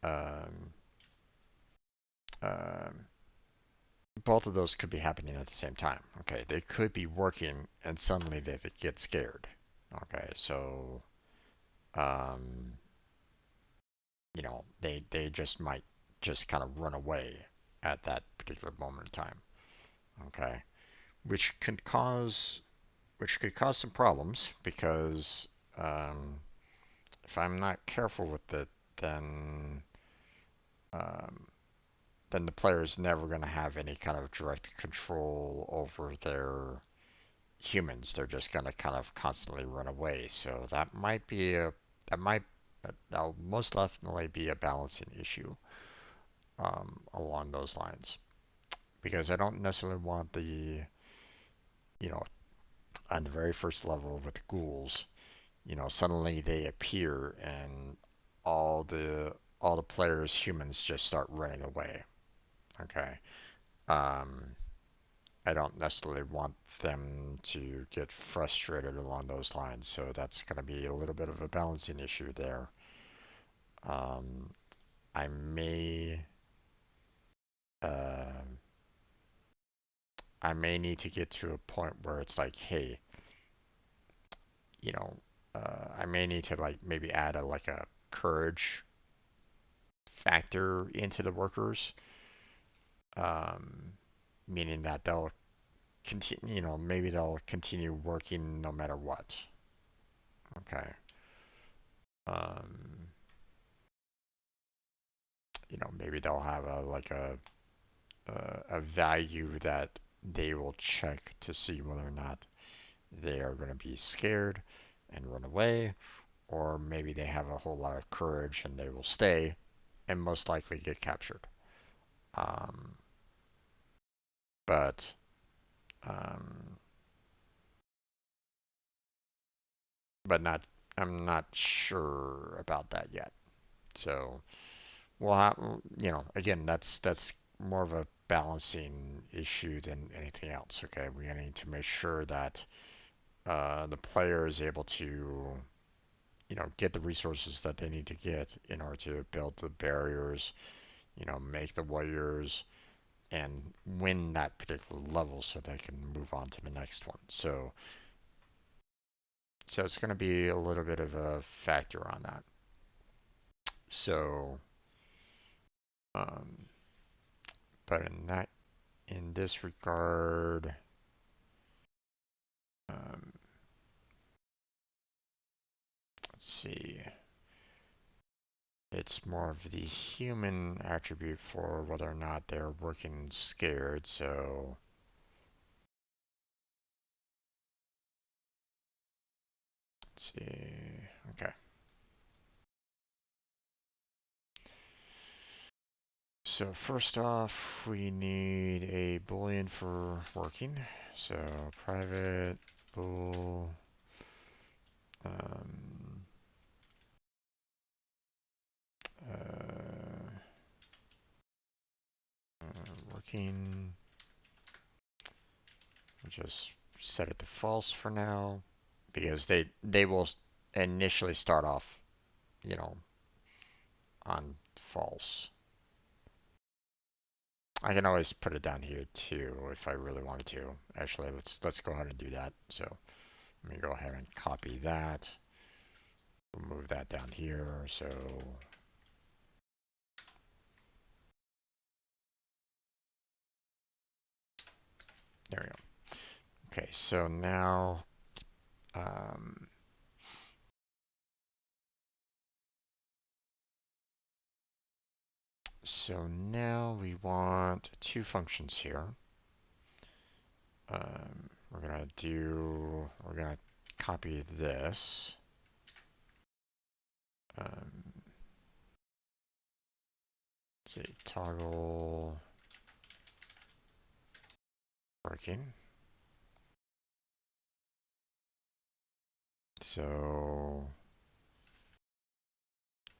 um, um, both of those could be happening at the same time. Okay, they could be working and suddenly they get scared. Okay, so um, they just might just kind of run away at that particular moment in time. Okay, which could cause some problems because um, if I'm not careful with it, then um, then the player is never going to have any kind of direct control over their humans. They're just going to kind of constantly run away. So that might that'll most definitely be a balancing issue along those lines because I don't necessarily want you know on the very first level with the ghouls, suddenly they appear and all the players humans just start running away. Okay. Um, I don't necessarily want them to get frustrated along those lines, so that's going to be a little bit of a balancing issue there. Um, I may uh, I may need to get to a point where it's like, hey, you know, I may need to like maybe add a courage factor into the workers, um, meaning that they'll continue, maybe they'll continue working no matter what. Okay. Um, maybe they'll have a value that they will check to see whether or not they are going to be scared and run away, or maybe they have a whole lot of courage and they will stay and most likely get captured. Um, but um, not I'm not sure about that yet. So we'll have, again, that's more of a balancing issue than anything else. Okay, we need to make sure that the player is able to, get the resources that they need to get in order to build the barriers, make the warriors, and win that particular level so they can move on to the next one. So it's going to be a little bit of a factor on that. So, um, but in this regard, um, let's see. It's more of the human attribute for whether or not they're working scared. So let's see. Okay. So first off, we need a boolean for working. So private bool um, uh, working. We'll just set it to false for now because they will initially start off, you know, on false. I can always put it down here too if I really wanted to. Actually, let's go ahead and do that. So let me go ahead and copy that. We'll move that down here. So there we go. Okay, um, so now we want two functions here. We're gonna copy this. Um, let's see, toggle working. So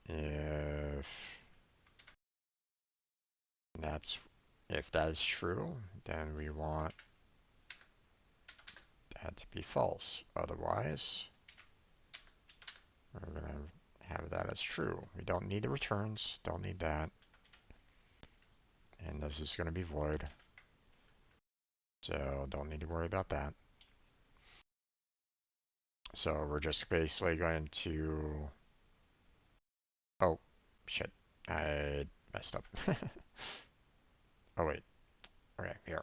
if that's if that is true, then we want that to be false. Otherwise, we're gonna have that as true. We don't need the returns, don't need that. And this is gonna be void. So don't need to worry about that. So we're just basically going to, oh, shit, I messed up. Oh wait, okay, here.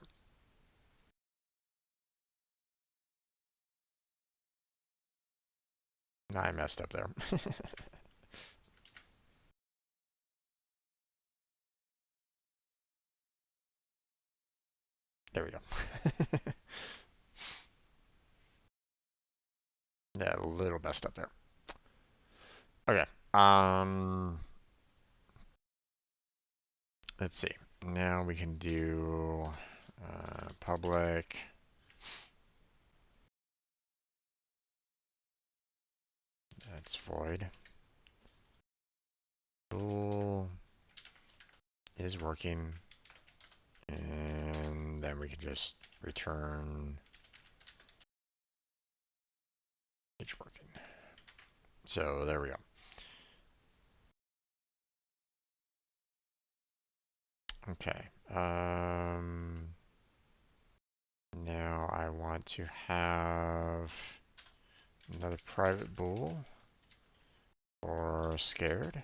I messed up there. There we go. Yeah, a little messed up there. Okay, let's see. Now we can do public. That's void. Bool is working. And then we can just return it's working. So there we go. Okay. Now I want to have another private bool for scared.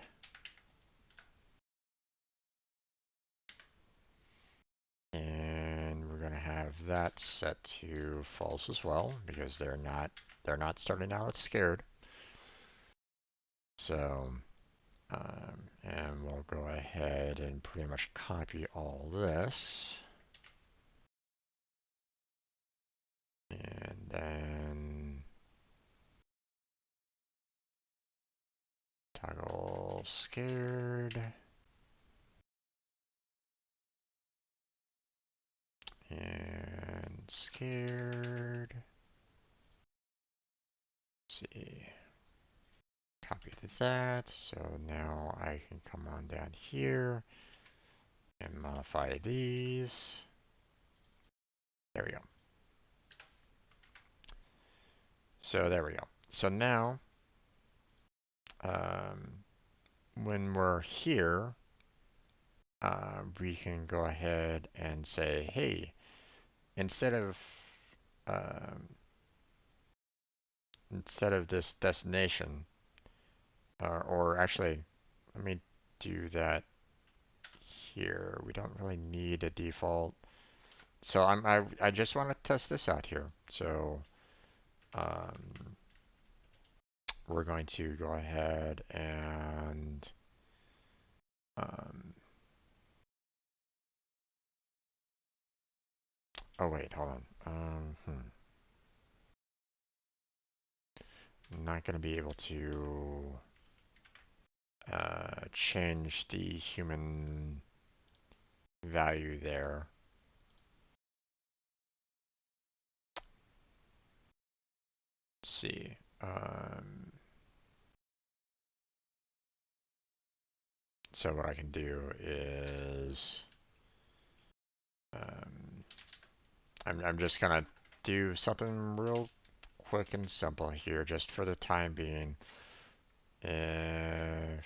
And we're gonna have that set to false as well because they're not starting out scared. So and we'll go ahead and pretty much copy all this. And then toggle scared. And scared. Let's see. Copy that. So now I can come on down here and modify these. There we go. So there we go. So now, when we're here, we can go ahead and say, hey, instead of um, instead of this destination, or actually, let me do that here. We don't really need a default. So I just want to test this out here. So um, we're going to go ahead and um, oh wait, hold on. I'm not going to be able to change the human value there. Let's see. So what I can do is um, I'm just gonna do something real quick and simple here, just for the time being. If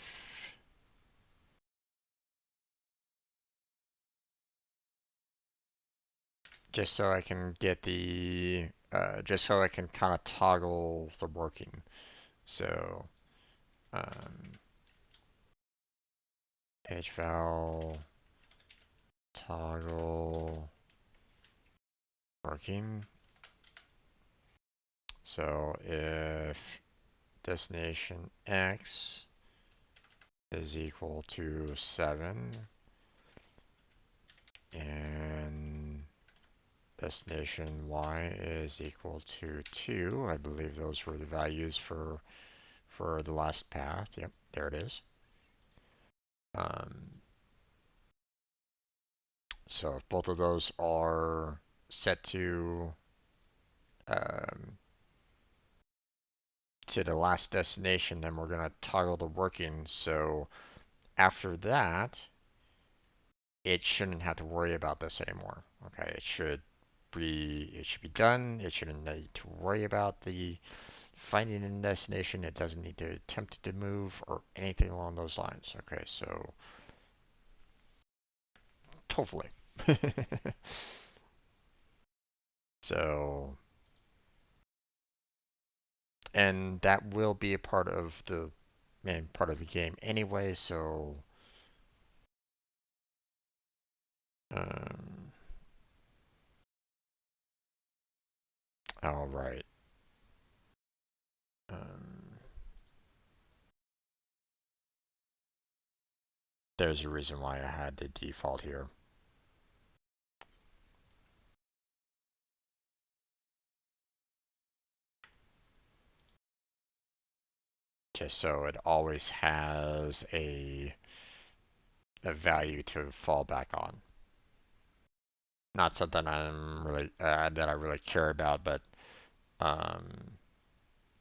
just so I can get the just so I can kind of toggle the working. So um, hval toggle working. So if destination x is equal to 7 and destination y is equal to 2, I believe those were the values for the last path. Yep, there it is. So if both of those are set um, to the last destination, then we're going to toggle the working. So after that, it shouldn't have to worry about this anymore. Okay, it should be done. It shouldn't need to worry about the finding a destination. It doesn't need to attempt to move or anything along those lines. Okay, so totally. So, and that will be a part of the main part of the game anyway. So, um, all right. Um, there's a reason why I had the default here. Just so it always has a value to fall back on. Not something that I really care about, um,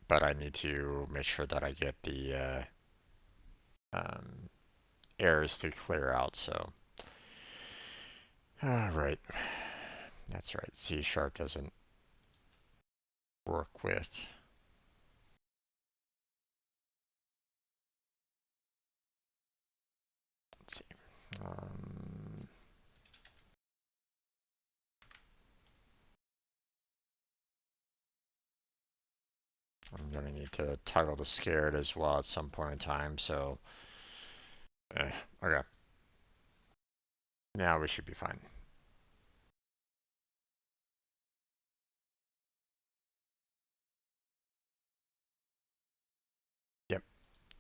but I need to make sure that I get the um, errors to clear out. So, all right, that's right. C sharp doesn't work with. Let's see. Um, I'm gonna need to toggle the scared as well at some point in time. So, eh, okay. Now we should be fine. Yep.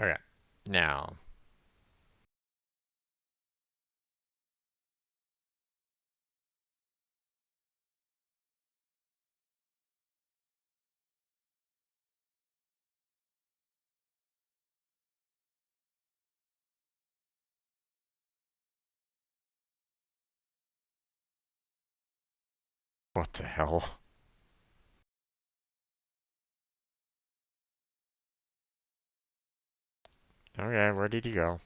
Okay. Now, what the hell? Okay, where did he go?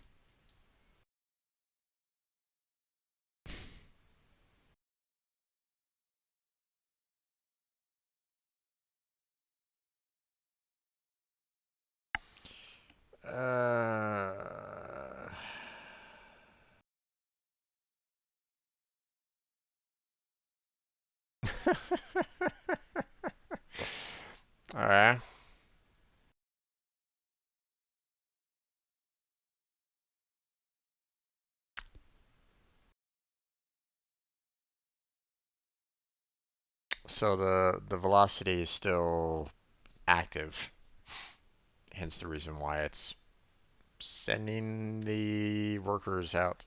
Uh. All right. So the velocity is still active, hence the reason why it's sending the workers out.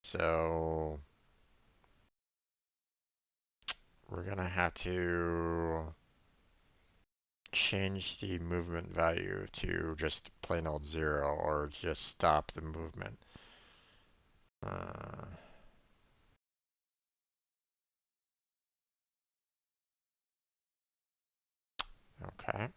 So we're gonna have to change the movement value to just plain old 0 or just stop the movement. Uh, okay.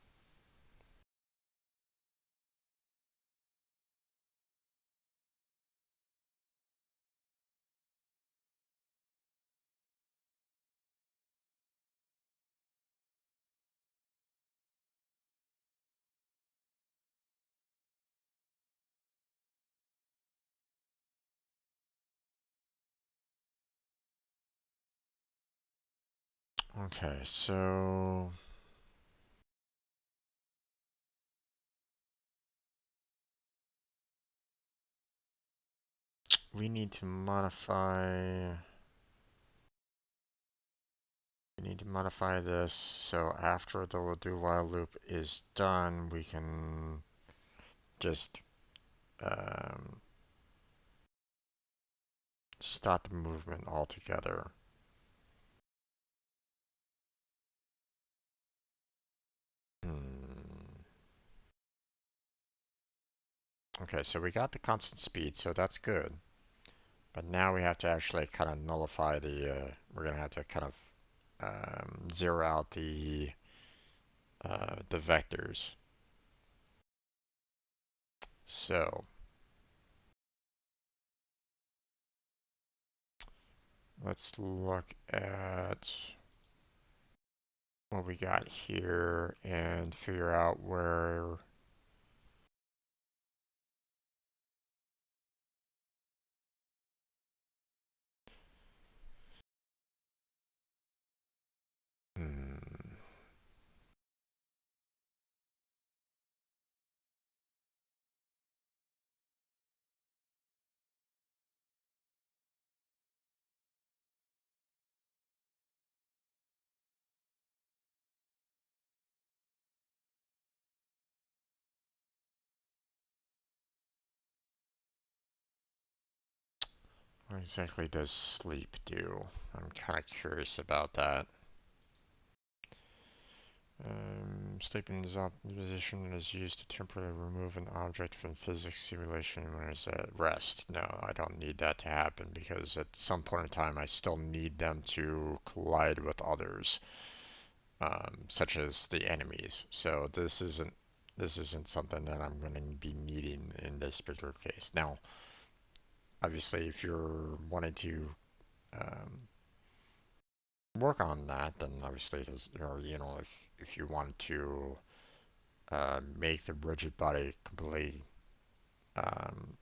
Okay, so we need to modify this so after the do while loop is done, we can just um, stop the movement altogether. Hmm. Okay, so we got the constant speed, so that's good. But now we have to actually kind of nullify we're going to have to kind of zero out the vectors. So let's look at what we got here and figure out where. Hmm. What exactly does sleep do? I'm kind of curious about that. Sleeping is position is used to temporarily remove an object from physics simulation when it's at rest. No, I don't need that to happen because at some point in time I still need them to collide with others, such as the enemies. So this isn't something that I'm going to be needing in this particular case. Now, obviously, if you're wanting to um, work on that, then obviously, or if you want to make the rigid body completely um,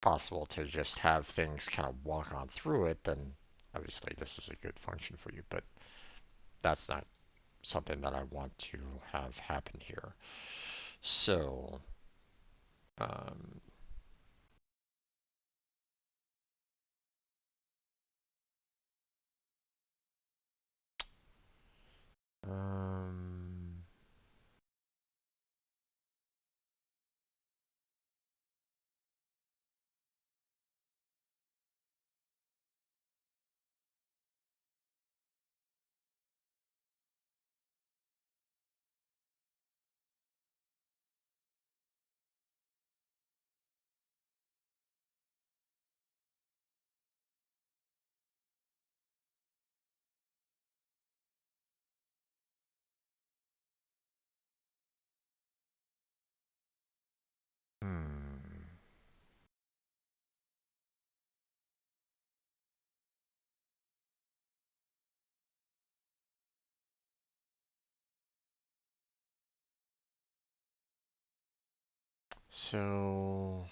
possible to just have things kind of walk on through it, then obviously this is a good function for you. But that's not something that I want to have happen here. So, um, um, hmm. So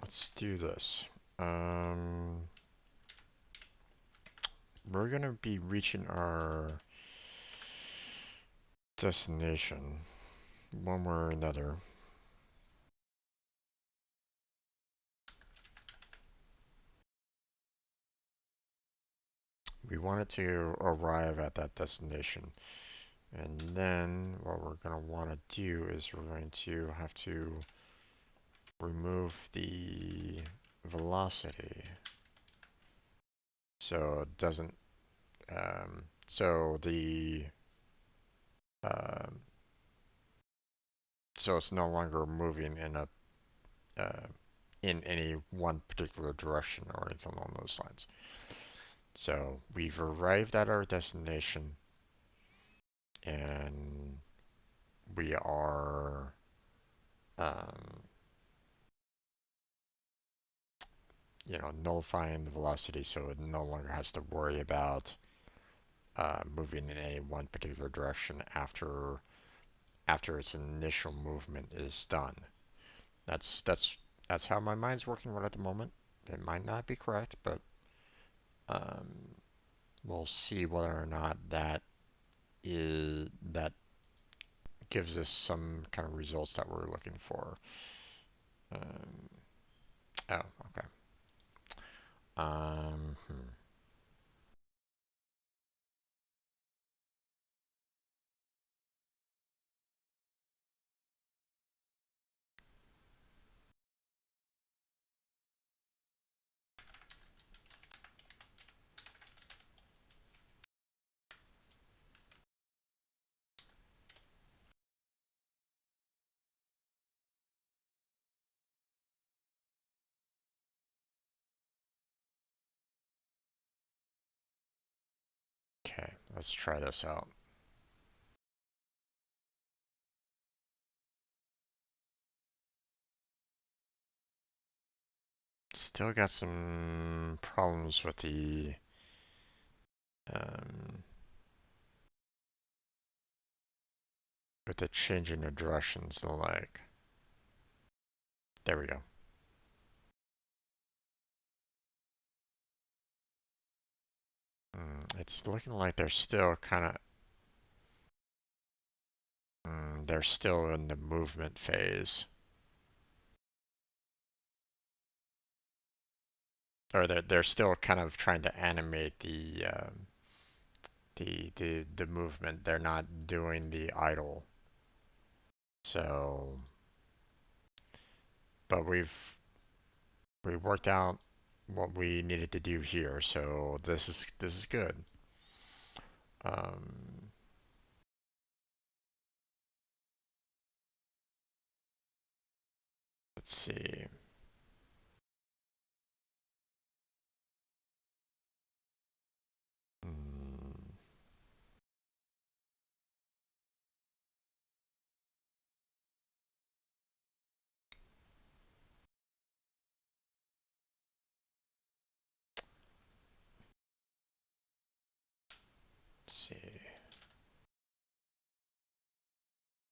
let's do this. Um, we're gonna be reaching our destination one way or another. We wanted to arrive at that destination. And then what we're going to want to do is we're going to have to remove the velocity. So it doesn't, so um, so it's no longer moving uh, in any one particular direction or anything along those lines. So we've arrived at our destination and we are um, nullifying the velocity so it no longer has to worry about moving in any one particular direction after its initial movement is done. That's how my mind's working right at the moment. It might not be correct, but um, we'll see whether or not that gives us some kind of results that we're looking for. Um, oh, okay. Hmm. let's try this out. Still got some problems um, with the changing the directions and the like. There we go. It's looking like they're still kind of, they're still in the movement phase. Or they're still kind of trying to animate the movement. They're not doing the idle. So, but we worked out what we needed to do here. So this is good. Um, let's see. Hmm, let's see.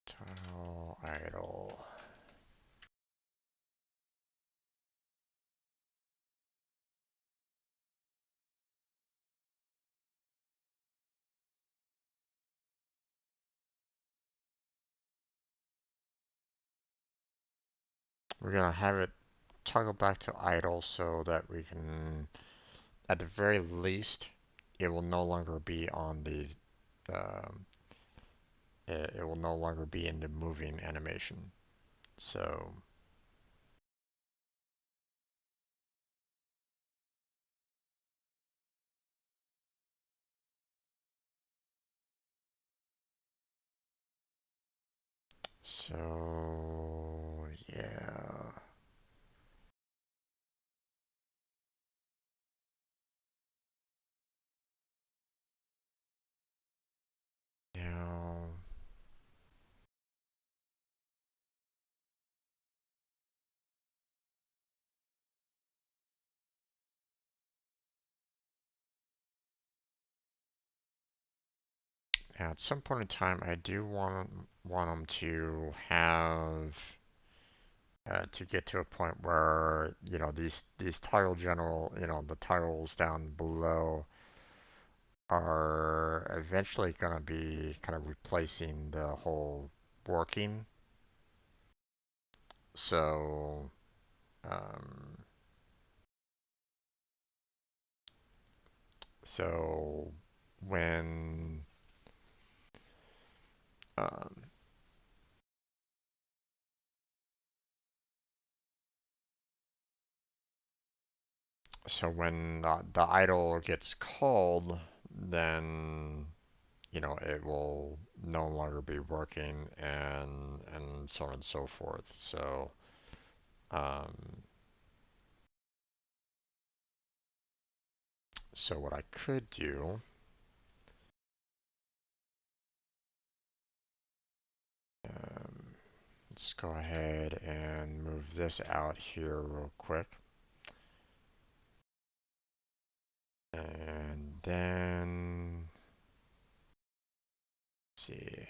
Tile idle. We're gonna have it toggle back to idle so that we can, at the very least, it will no longer be on the, um, it will no longer be in the moving animation. So, so yeah. Now, at some point in time, I do want them to have to get to a point where these tile general, the tiles down below are eventually going to be kind of replacing the whole working. So, um, so when um, when the idle gets called, then it will no longer be working and so on and so forth. So um, what I could do, um, let's go ahead and move this out here real quick. And then, let's see,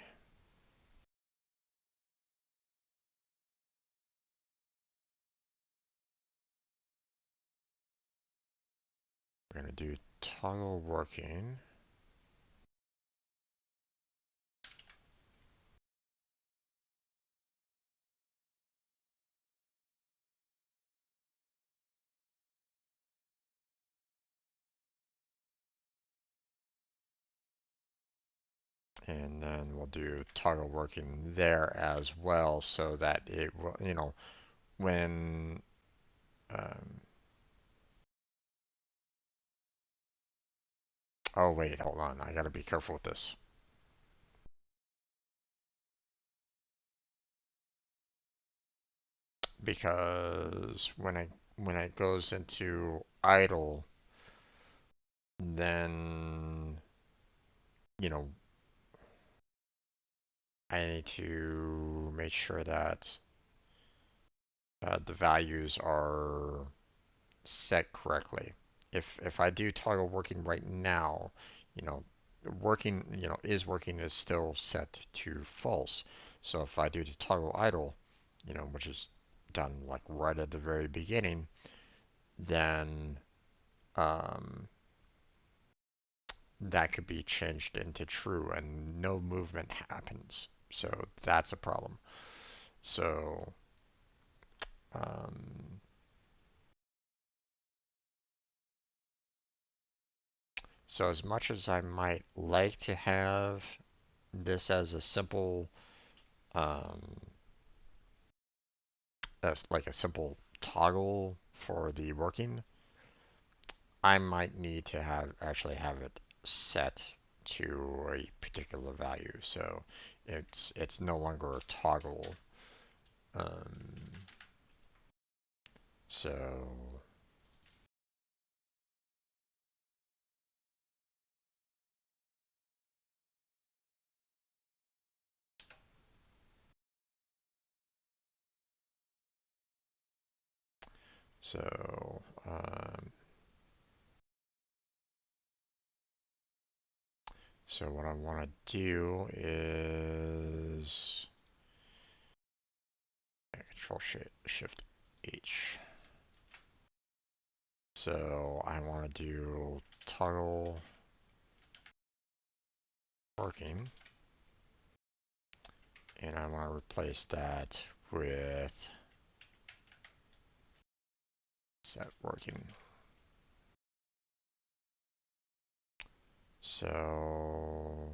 we're going to do toggle working. And then we'll do toggle working there as well so that it will, when, um, oh wait, hold on, I gotta be careful with this. Because when it goes into idle, then you know, I need to make sure that the values are set correctly. If I do toggle working right now, you know, working, is working is still set to false. So if I do the toggle idle, which is done like right at the very beginning, then um, that could be changed into true and no movement happens. So that's a problem. So um, so as much as I might like to have this as a simple um, as like a simple toggle for the working, I might need to actually have it set to a particular value. So it's no longer a toggle. Um, so so so what I want to do is Control Shift H. So I want to do toggle working, and I want to replace that with set working. So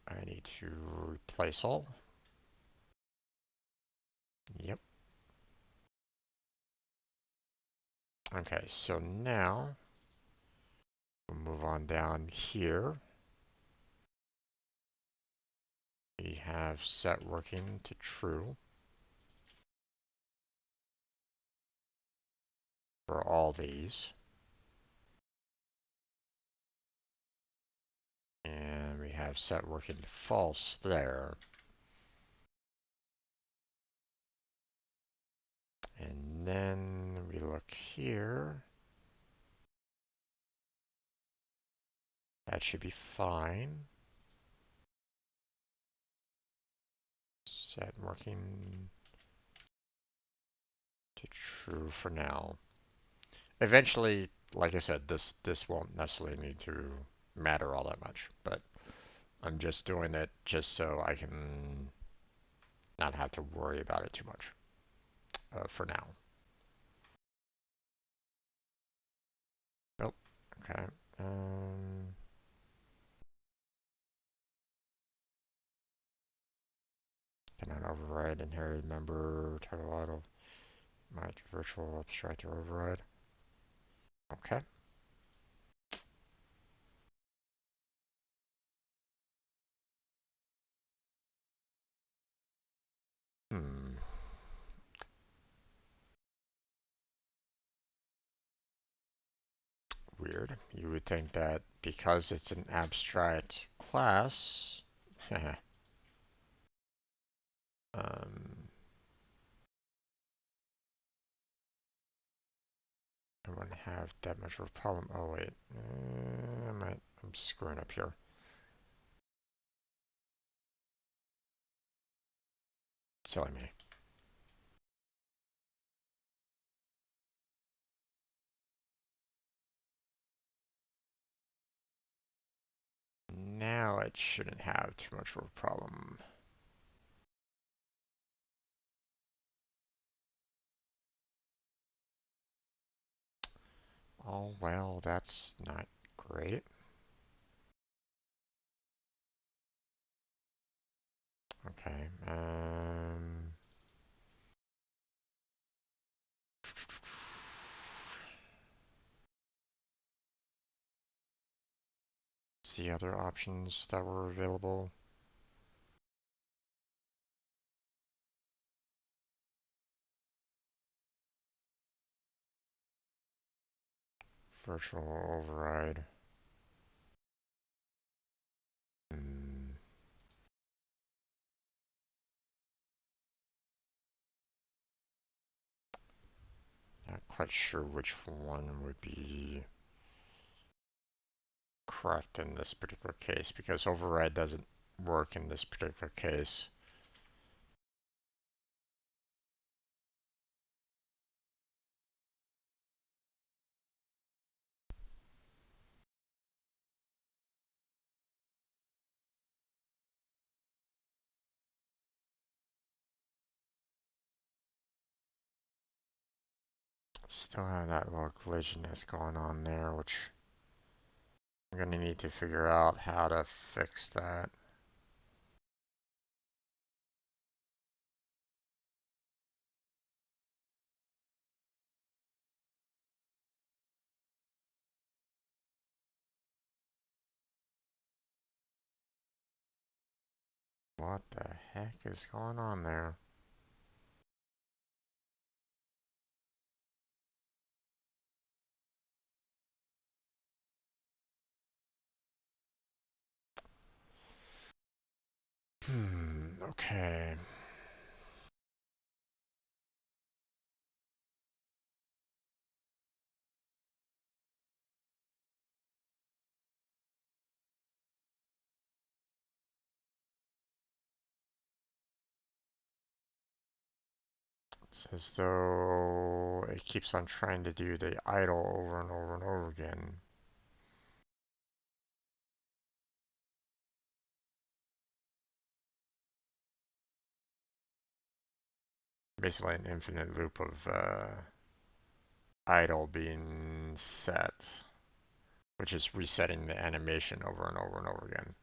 I need to replace all. Yep. Okay, so now we'll move on down here. We have set working to true for all these. And we have set working to false there. And then we look here. That should be fine. Set working to true for now. Eventually, like I said, this won't necessarily need to matter all that much, but I'm just doing it just so I can not have to worry about it too much for now. Nope. Okay. Um, Cannot override inherited member title auto. My virtual abstractor override. Okay. Hmm. Weird. You would think that because it's an abstract class, um, I wouldn't have that much of a problem. Oh wait, I'm screwing up here. Silly me. Now it shouldn't have too much of a problem. Oh well, that's not great. Okay. See other options that were available. Virtual override. quite sure which one would be correct in this particular case because override doesn't work in this particular case. Still have that little glitchiness going on there, which I'm going to need to figure out how to fix that. What the heck is going on there? Okay. It's as though it keeps on trying to do the idle over and over and over again. Basically an infinite loop of idle being set, which is resetting the animation over and over and over again.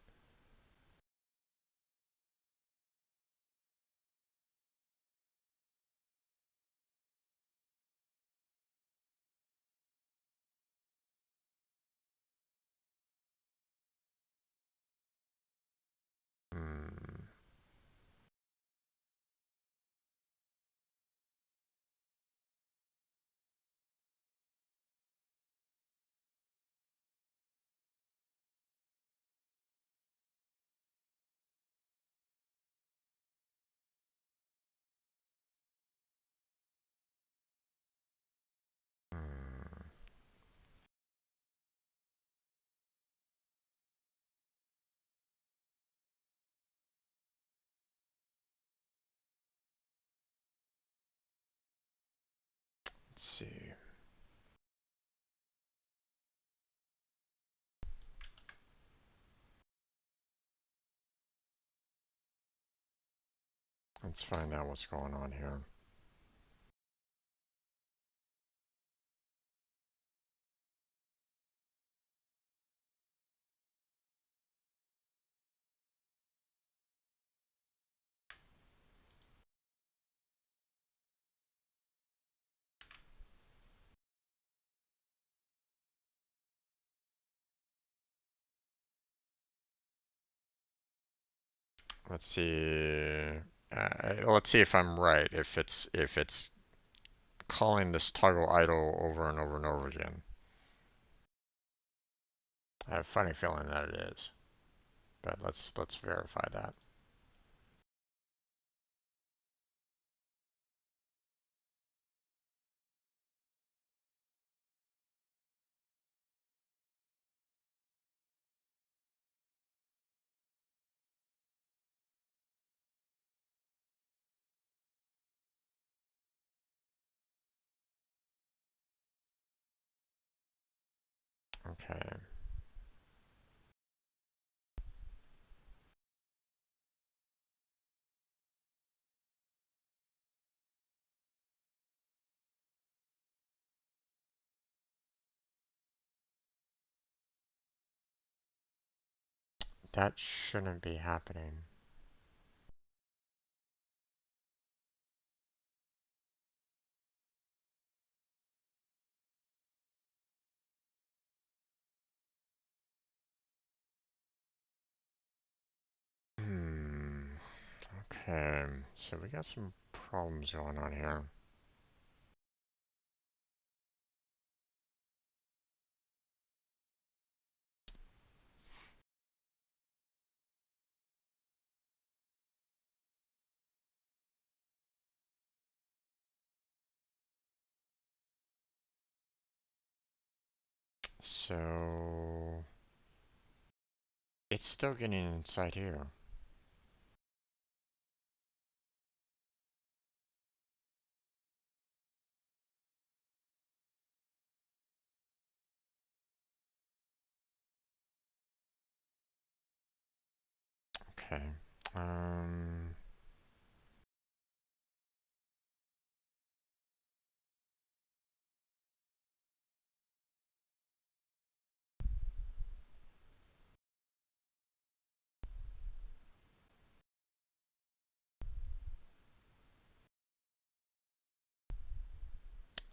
Hmm. Hmm. Let's see. Let's find out what's going on here. Let's see. Let's see if I'm right. If it's calling this toggle idle over and over and over again. I have a funny feeling that it is, but let's verify that. Okay. That shouldn't be happening. Hmm. Okay. So we got some problems going on here. so it's still getting inside here. Okay. Um,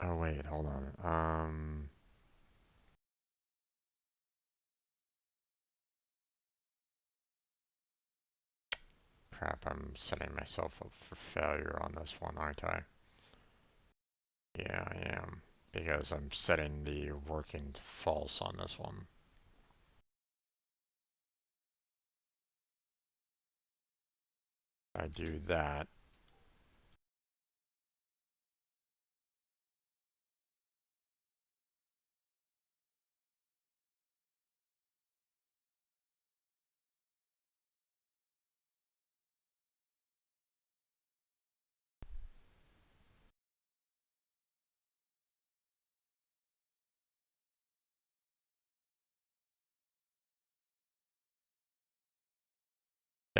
oh wait, hold on. Crap, I'm setting myself up for failure on this one, aren't I? Yeah, I am. Because I'm setting the working to false on this one. I do that.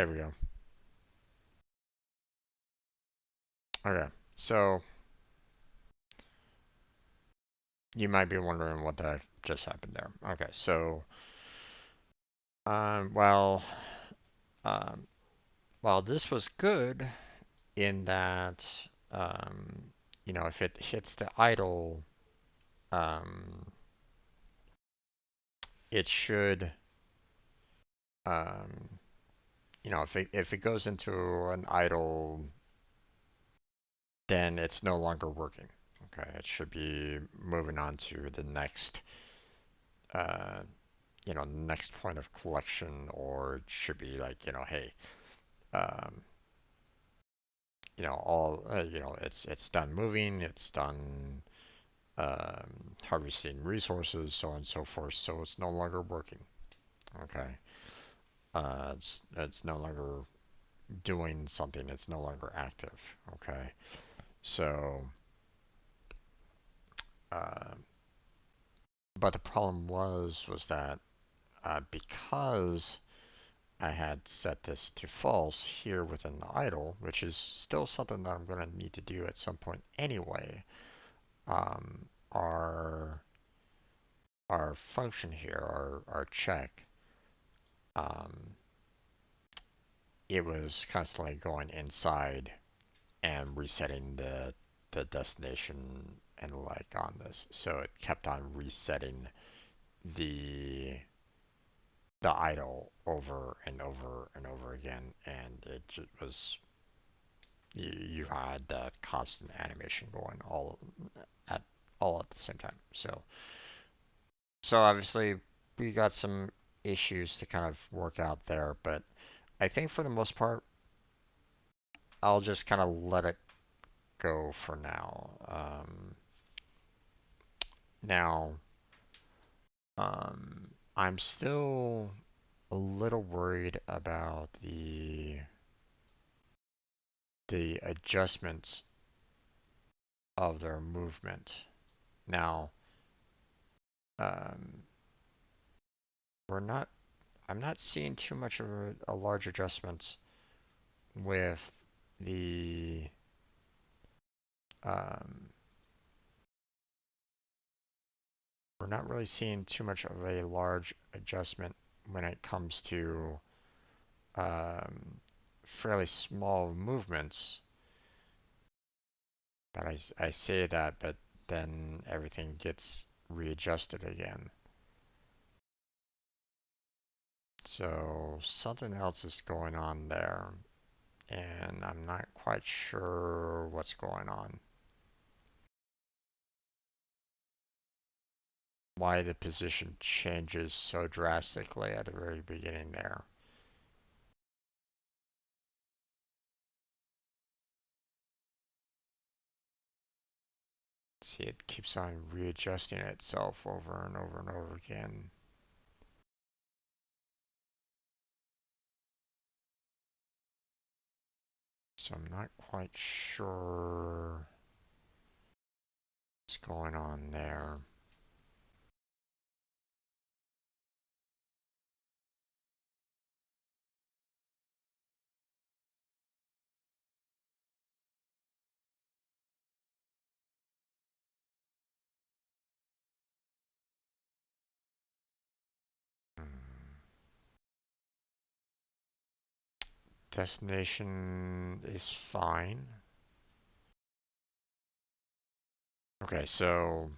There we go. Okay, so you might be wondering what the heck just happened there. Okay, so um, well, um, well, this was good in that um, if it hits the idle, um, it should um, if it goes into an idle, then it's no longer working. Okay, it should be moving on to the next uh, next point of collection, or it should be like, hey, um, all, it's done moving, it's done harvesting resources, so on and so forth. So it's no longer working. Okay, it's no longer doing something. It's no longer active. Okay, so uh, but the problem was that because I had set this to false here within the idle, which is still something that I'm going to need to do at some point anyway. Um, our our function here, our check, um, it was constantly going inside and resetting the destination and the like on this. So it kept on resetting the the idle over and over and over again, and it just was you had that constant animation going at all at the same time. So obviously we got some issues to kind of work out there, but I think for the most part, I'll just kind of let it go for now. Now, I'm still a little worried about the adjustments of their movement. Now, um, we're not. I'm not seeing too much of a large adjustments with the um, we're not really seeing too much of a large adjustment when it comes to um, fairly small movements. But I say that, but then everything gets readjusted again. So something else is going on there, and I'm not quite sure what's going on. Why the position changes so drastically at the very beginning there. See, it keeps on readjusting itself over and over and over again. So I'm not quite sure what's going on there. Hmm. Destination is fine. Okay, so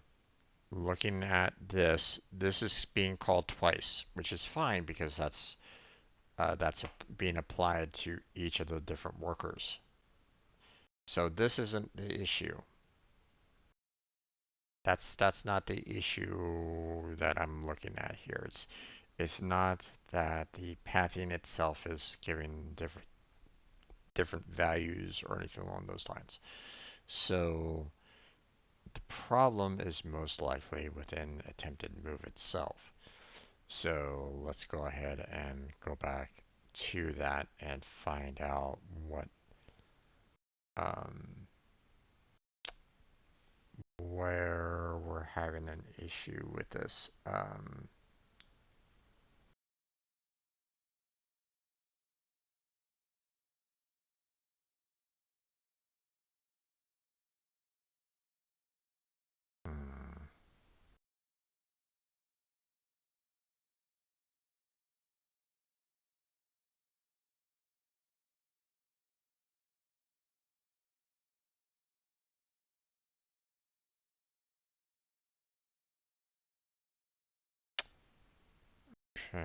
looking at this is being called twice, which is fine because that's being applied to each of the different workers. So this isn't the issue. That's not the issue that I'm looking at here. It's not that the pathing itself is giving different values or anything along those lines. So the problem is most likely within attempted move itself. So let's go ahead and go back to that and find out what um, where we're having an issue with this. Hmm. Okay.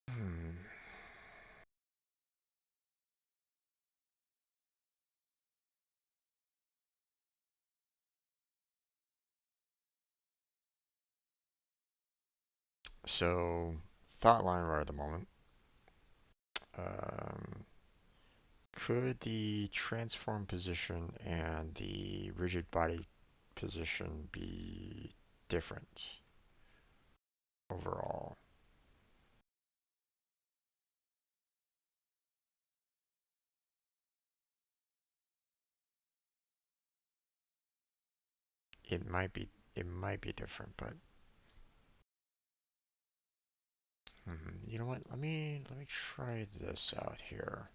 Hmm. So, thought line right at the moment. Um, could the transform position and the rigid body position be different overall? It might be it might be different, but you know what? Let me try this out here.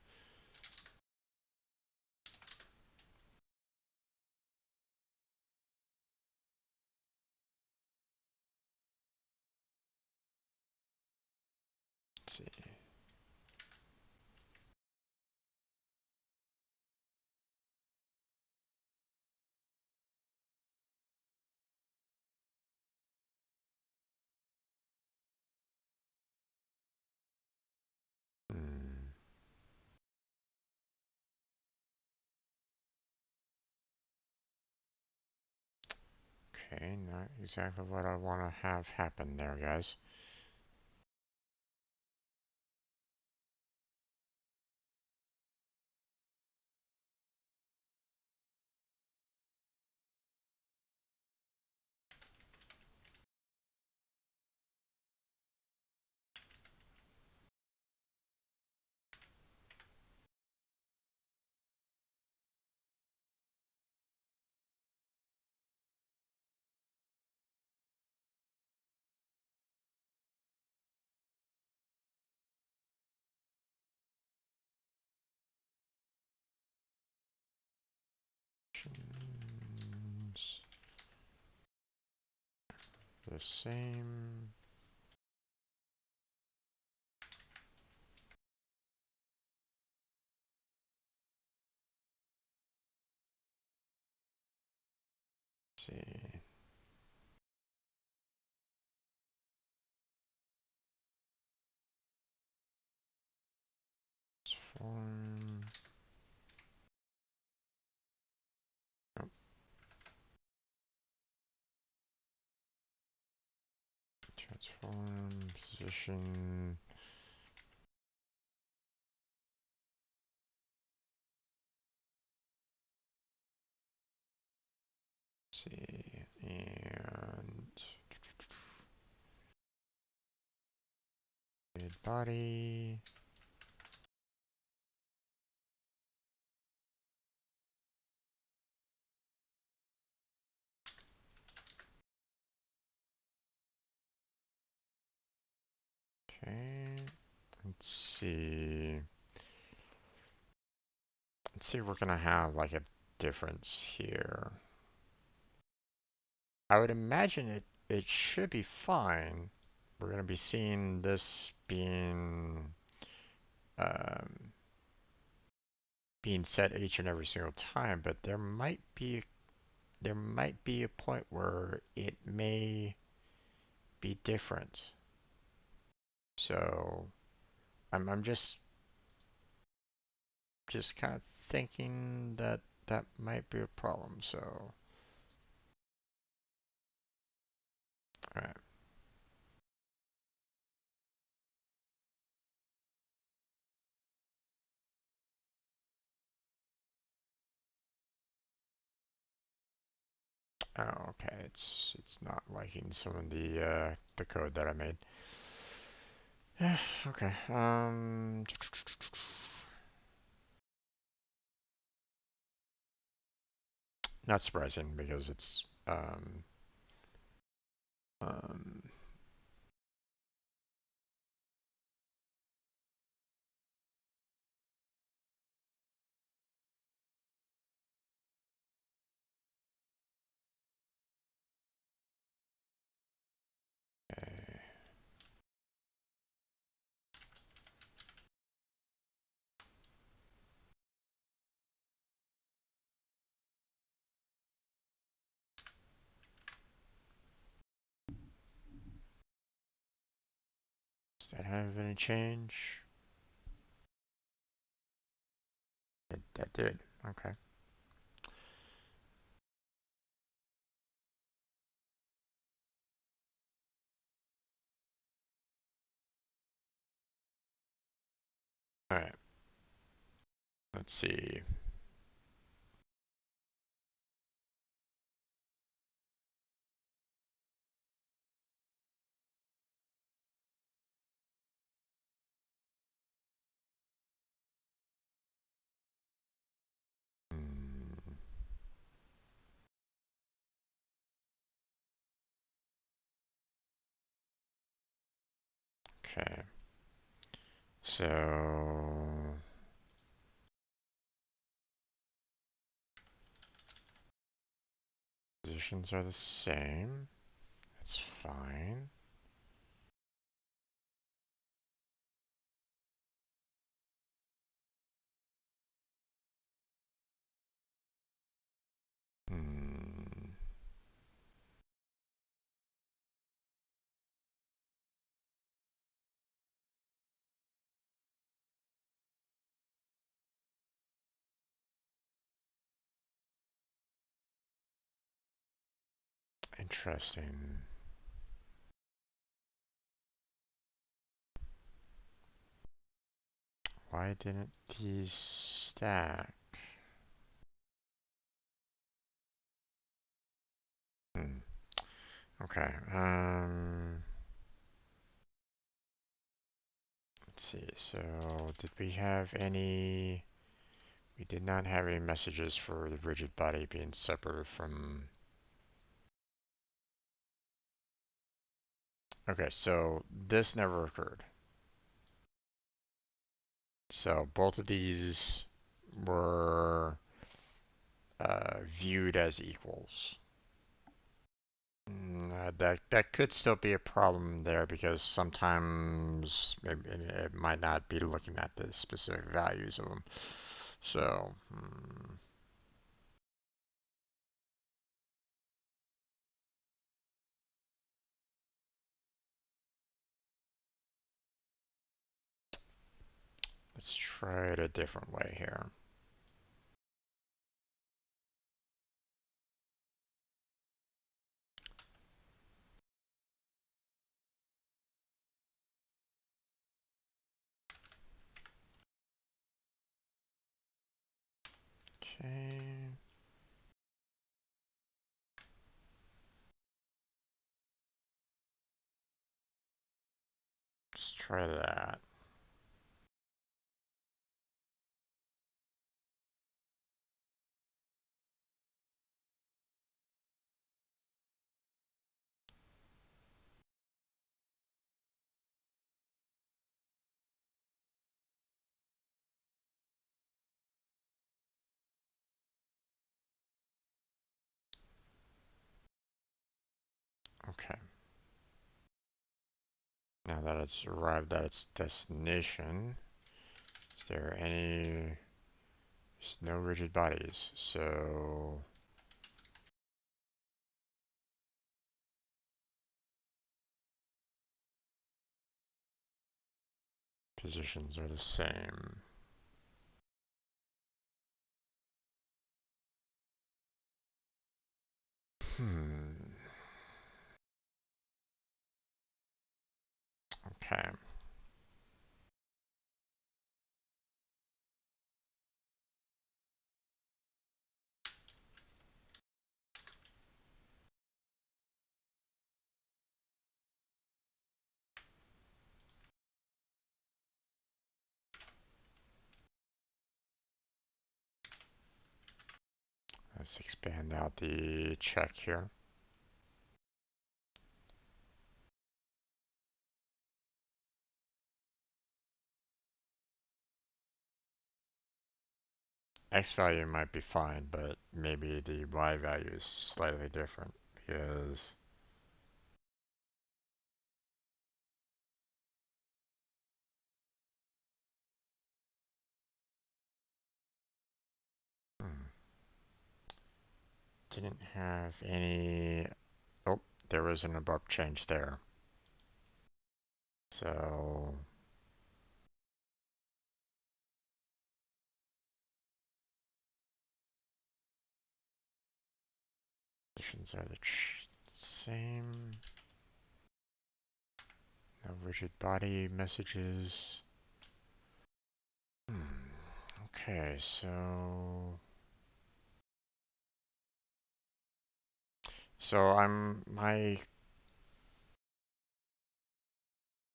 Let's see. Hmm. Okay, not exactly what I want to have happen there, guys. Options the same. Let's see. transform. Nope. Transform position. Let's see, and body. Okay, let's see. Let's see if we're gonna have like a difference here. I would imagine it should be fine. We're gonna be seeing this um, being set each and every single time, but there might be a point where it may be different. So I'm just kind of thinking that that might be a problem. So, all right. Oh, okay. It's not liking some of the code that I made. Yeah, okay. Not surprising because it's um okay. Does that have any change? That did. Okay. All right. Let's see. Hmm, okay. So positions are the same. That's fine. Hmm. Interesting. Why didn't these stack? Hmm. Okay. Let's see. So, did we have any? We did not have any messages for the rigid body being separated from. Okay, so this never occurred. So both of these were viewed as equals. That could still be a problem there because sometimes it might not be looking at the specific values of them. So, let's try it a different way here. Okay. Let's try that. Okay. Now that it's arrived at its destination, is there any... There's no rigid bodies, so... Positions are the same. Hmm. Okay. Let's expand out the check here. X value might be fine, but maybe the Y value is slightly different because hmm, didn't have any. Oh, there was an abrupt change there. So positions are the same. No rigid body messages. Hmm. Okay, so I'm my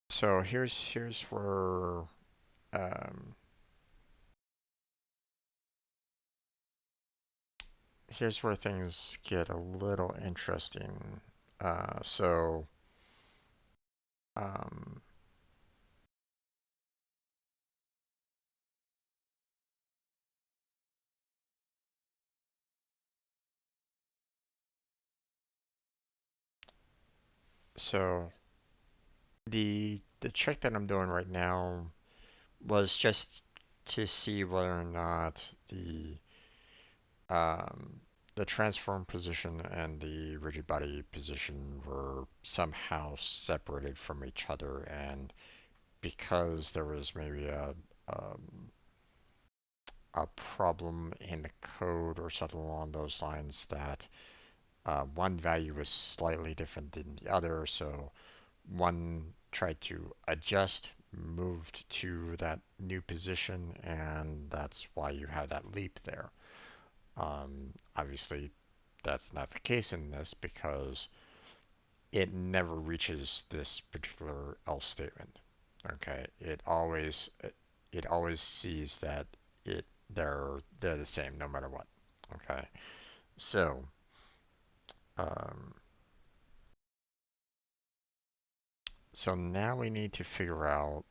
so here's where um here's where things get a little interesting. So um so the check that I'm doing right now was just to see whether or not um the transform position and the rigid body position were somehow separated from each other, and because there was maybe um, a problem in the code or something along those lines that one value was slightly different than the other, so one tried to adjust, moved to that new position, and that's why you have that leap there. Obviously, that's not the case in this because it never reaches this particular else statement. Okay, it always sees that it they're the same no matter what. Okay, so um, so now we need to figure out.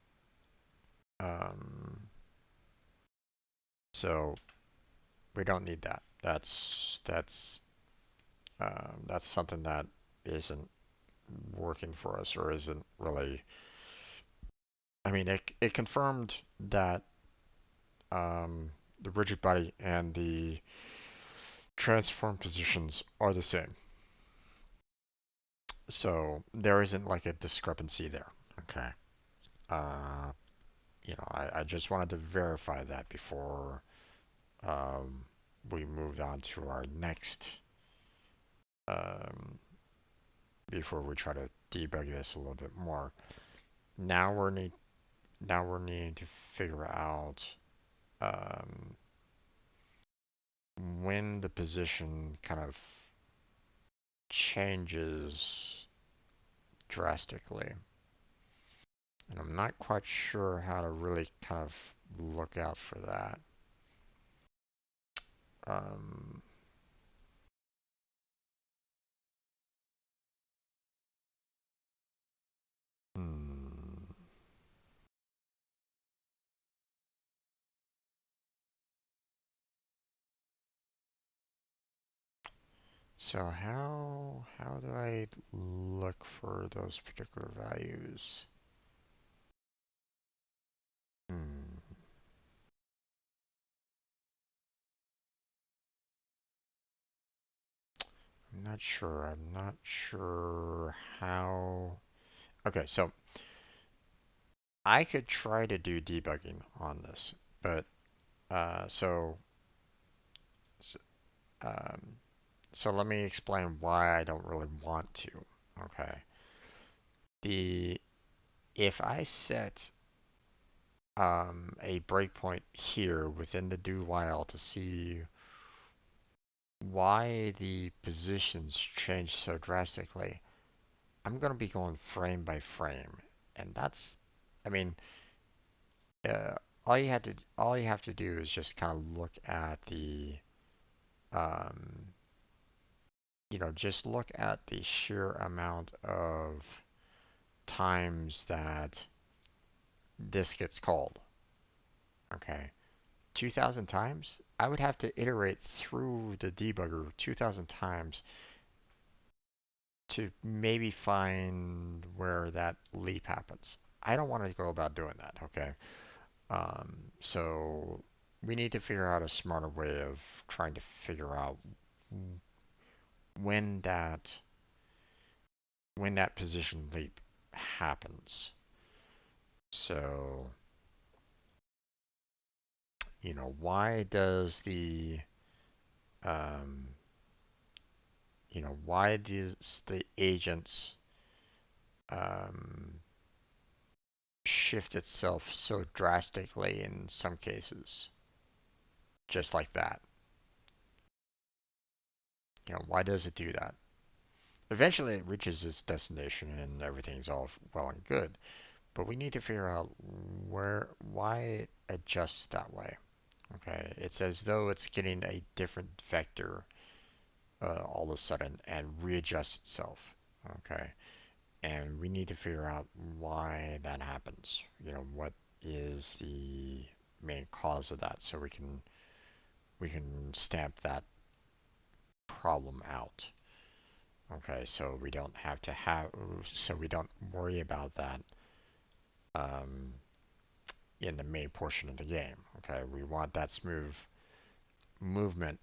Um, so we don't need that. That's something that isn't working for us or isn't really. I mean, it confirmed that the rigid body and the transform positions are the same. So there isn't like a discrepancy there. Okay. Uh, I just wanted to verify that before um, we moved on to our next, um, before we try to debug this a little bit more. Now we're need now we're needing to figure out um, when the position kind of changes drastically. And I'm not quite sure how to really kind of look out for that. Um, hmm. So how do I look for those particular values? Hmm. I'm not sure how. Okay, so I could try to do debugging on this, but uh, so s- um, so let me explain why I don't really want to. Okay, the if I set a breakpoint here within the do while to see why the positions change so drastically, I'm going to be going frame by frame, and that's, I mean, uh, all you have to do is just kind of look at the, um, just look at the sheer amount of times that this gets called. Okay, 2,000 times. I would have to iterate through the debugger 2,000 times to maybe find where that leap happens. I don't want to go about doing that, okay? So we need to figure out a smarter way of trying to figure out when that when that position leap happens. So, why does um, why does the agents um, shift itself so drastically in some cases, just like that? Why does it do that? Eventually, it reaches its destination and everything's all well and good. But we need to figure out why it adjusts that way. Okay, it's as though it's getting a different vector all of a sudden and readjusts itself. Okay, and we need to figure out why that happens. What is the main cause of that, so we can stamp that problem out. Okay, so we don't worry about that um, in the main portion of the game. Okay, we want that smooth movement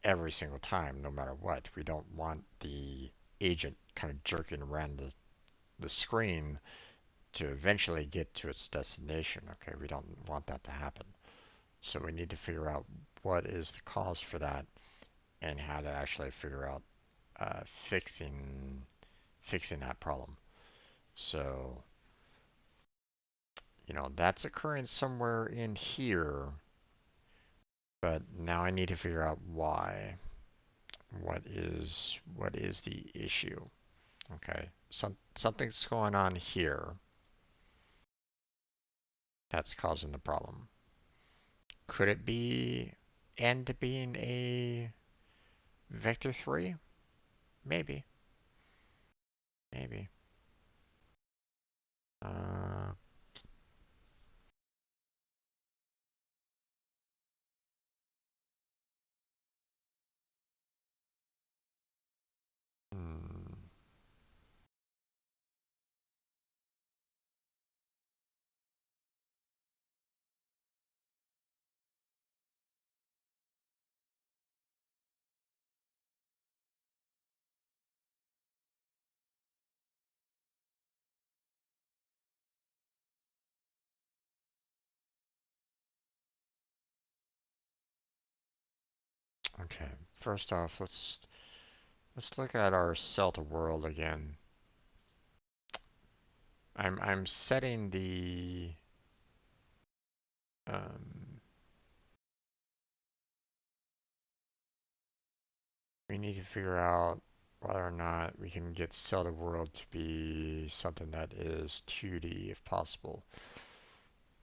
every single time, no matter what. We don't want the agent kind of jerking around the screen to eventually get to its destination. Okay, we don't want that to happen. So we need to figure out what is the cause for that and how to actually figure out fixing that problem. So that's occurring somewhere in here, but now I need to figure out why. What is the issue? Okay, something's going on here that's causing the problem. Could it be end being a vector 3? Maybe, maybe. Uh, hmm. Okay, first off, let's look at our cell to world again. I'm setting the um, we need to figure out whether or not we can get cell to world to be something that is 2D if possible.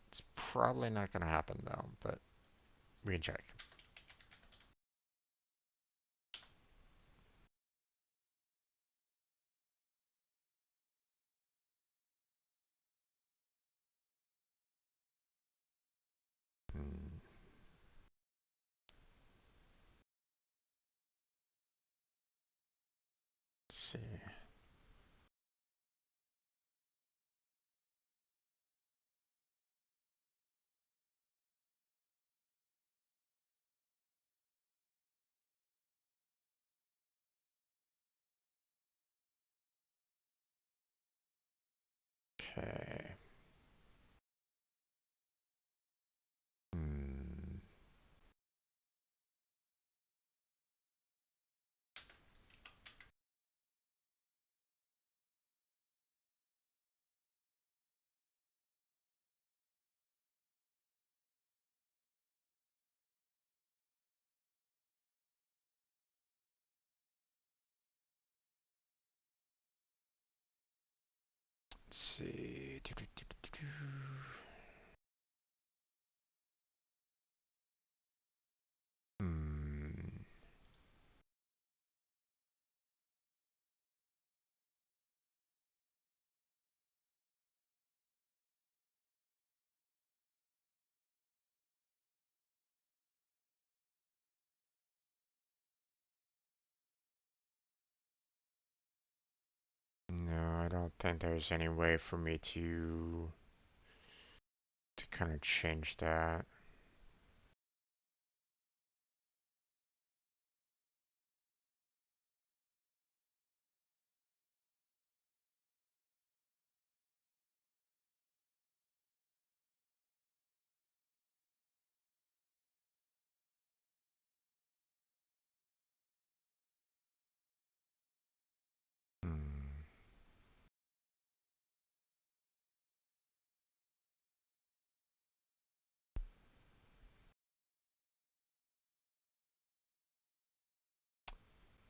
It's probably not going to happen though, but we can check. Hmm, let's see. Okay. Hmm. Let's see. Hmm. No, I don't think there's any way for me to kind of change that. Hmm.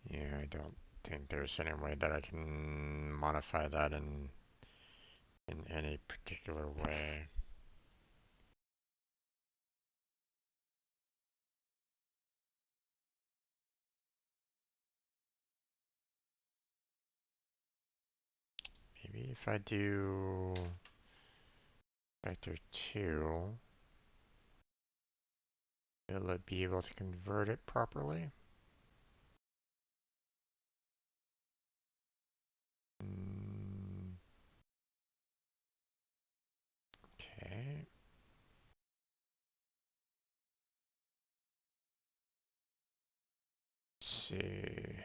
Yeah, I don't think there's any way that I can modify that in any particular way. Maybe if I do vector 2, will it be able to convert it properly? Mm, okay. Let's see.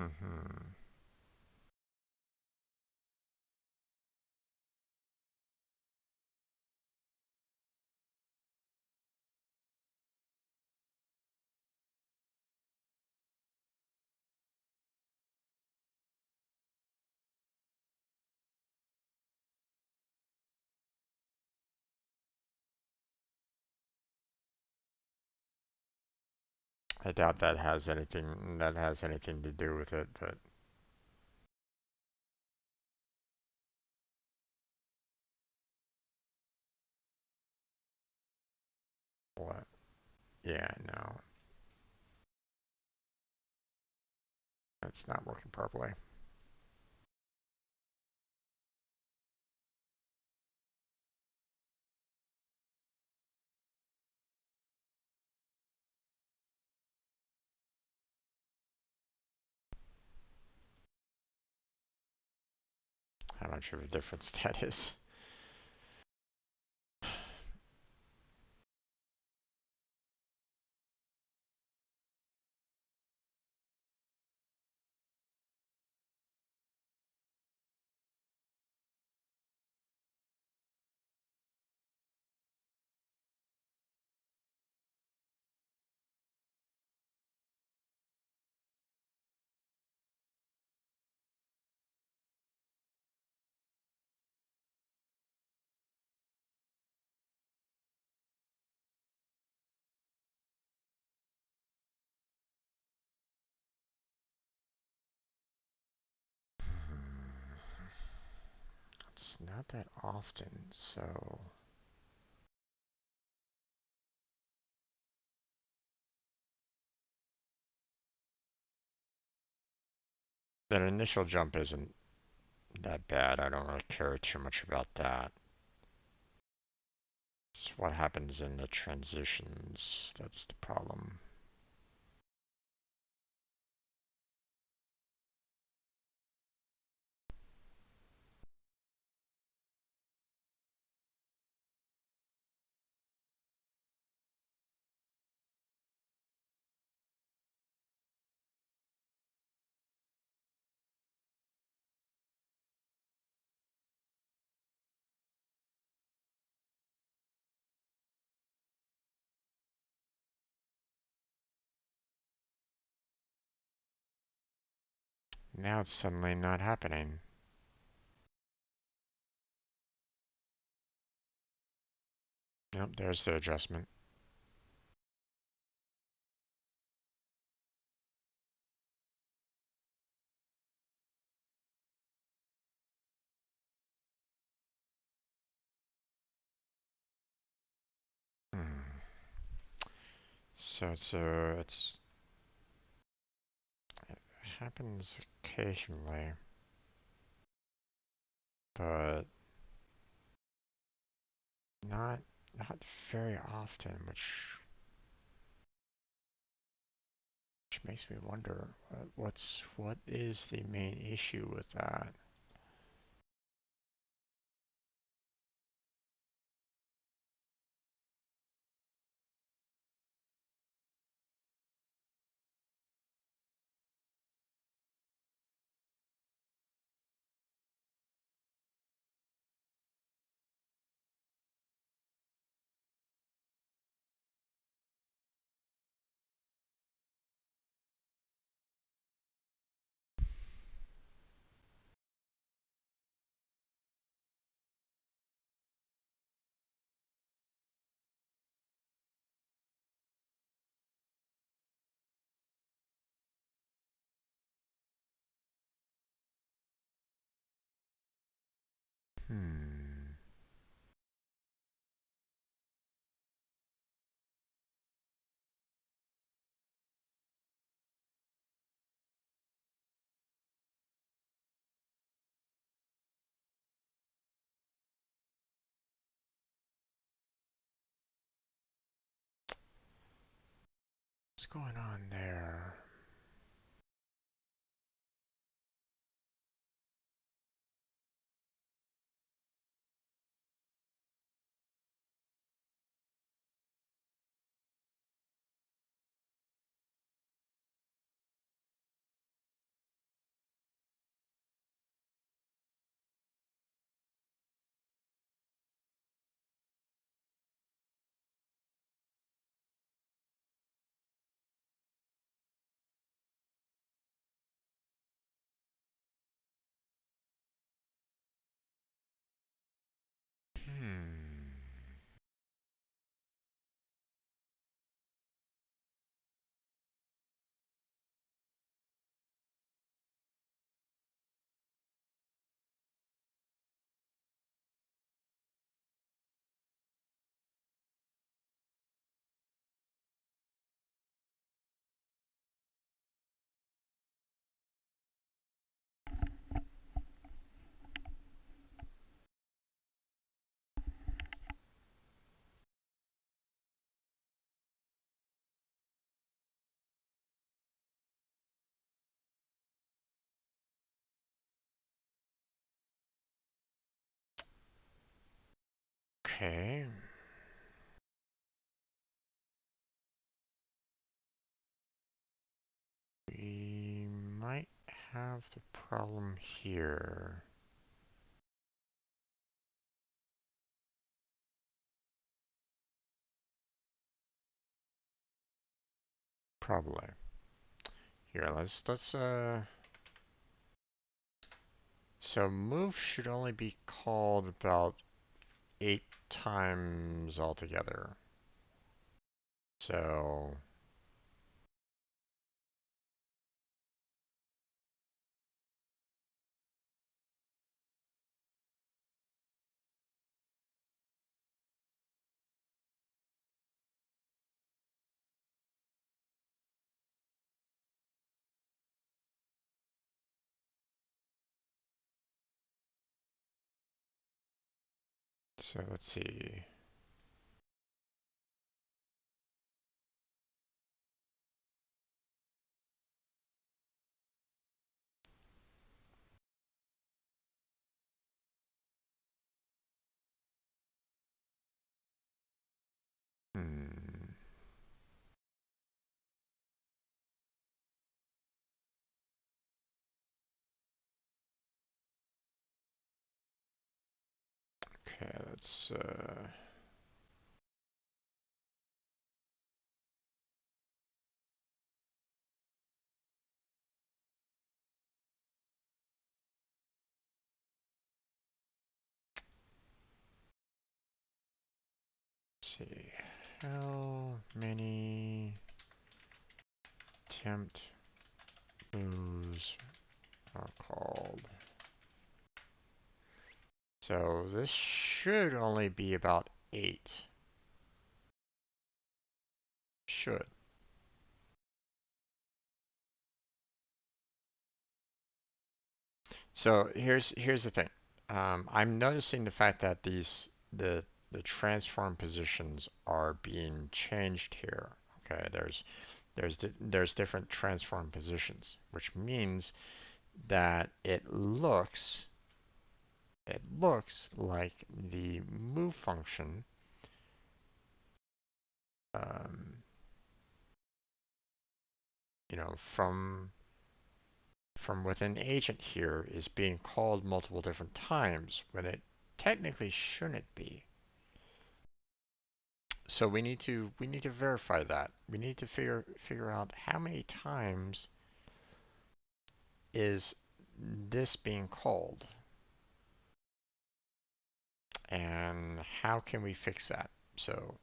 Mm-hmm. I doubt that has anything to do with it, but what? Yeah, no, that's not working properly. How much of a difference that is. not that often, so that initial jump isn't that bad. I don't really care too much about that. It's what happens in the transitions that's the problem. Now it's suddenly not happening. Nope, there's the adjustment. Hmm. So it happens occasionally, but not not very often, which makes me wonder what is the main issue with that? Hmm. What's going on there? Hmm. Okay. We might have the problem here. Probably. Here, let's. So move should only be called about 8 times altogether. So So let's see. Hmm. Okay, let's see. How many tempt moves are called? So this should only be about 8. Should. So here's the thing. I'm noticing the fact that the transform positions are being changed here. Okay, there's different transform positions, which means that it looks like the move function um, from within agent here is being called multiple different times when it technically shouldn't be. So we need to verify that. We need to figure out how many times is this being called and how can we fix that. So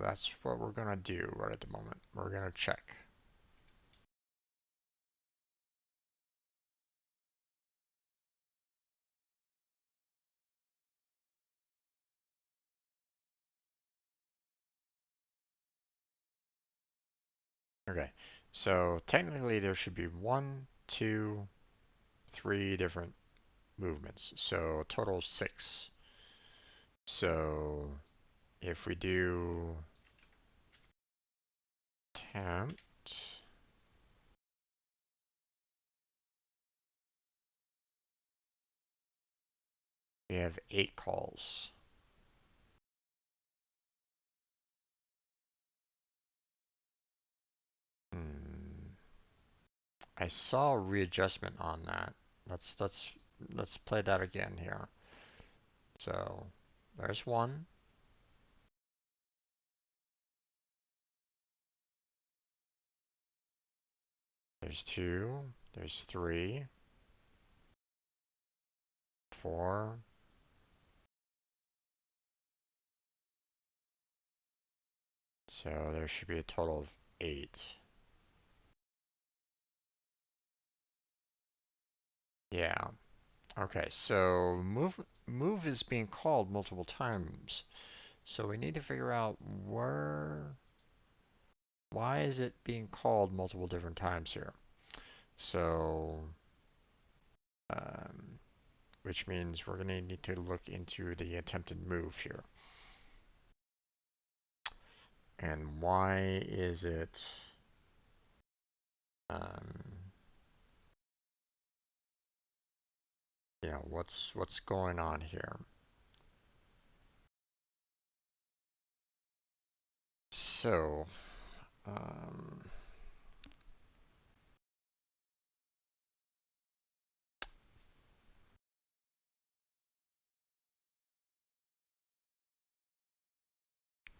that's what we're gonna do right at the moment. We're gonna check. Okay, so technically there should be one, two, three different movements. So total 6. So if we do tempt, we have 8 calls. Hmm. I saw a readjustment on that. Let's play that again here. So there's 1, there's 2, there's 3, 4. So there should be a total of 8. Yeah. Okay, so move is being called multiple times. So we need to figure out why is it being called multiple different times here. So um, which means we're going to need to look into the attempted move here. And why is it um, what's going on here? So um,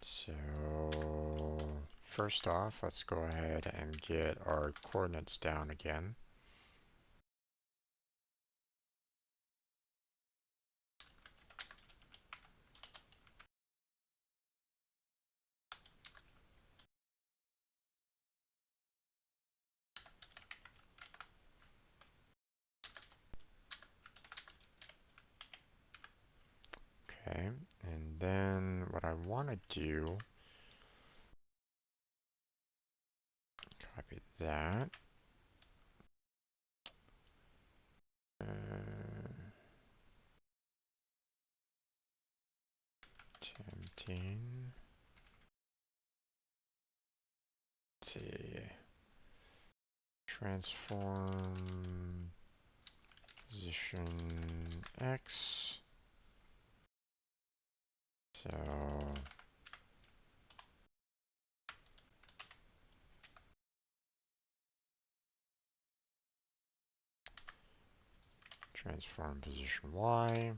so first off, let's go ahead and get our coordinates down again. Okay, and then what I want to do, copy that. Uh, 15. Let's see. Transform position X. So transform position Y.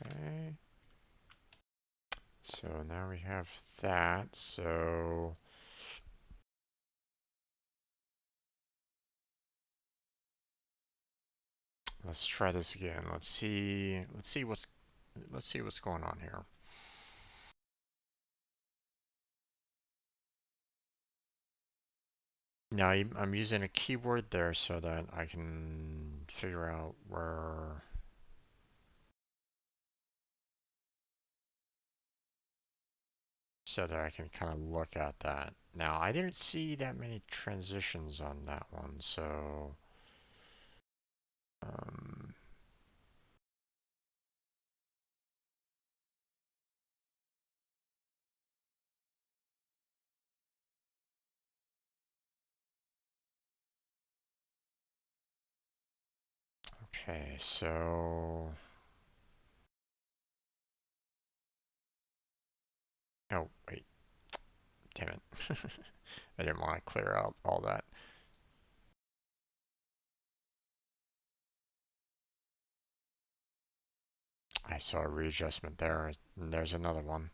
Okay. So now we have that. So let's try this again. Let's see what's going on here. Now I'm using a keyword there so that I can figure out where, so that I can kind of look at that. Now I didn't see that many transitions on that one, so um, okay, so oh wait, damn it. I didn't want to clear out all that. I saw a readjustment there, and there's another one.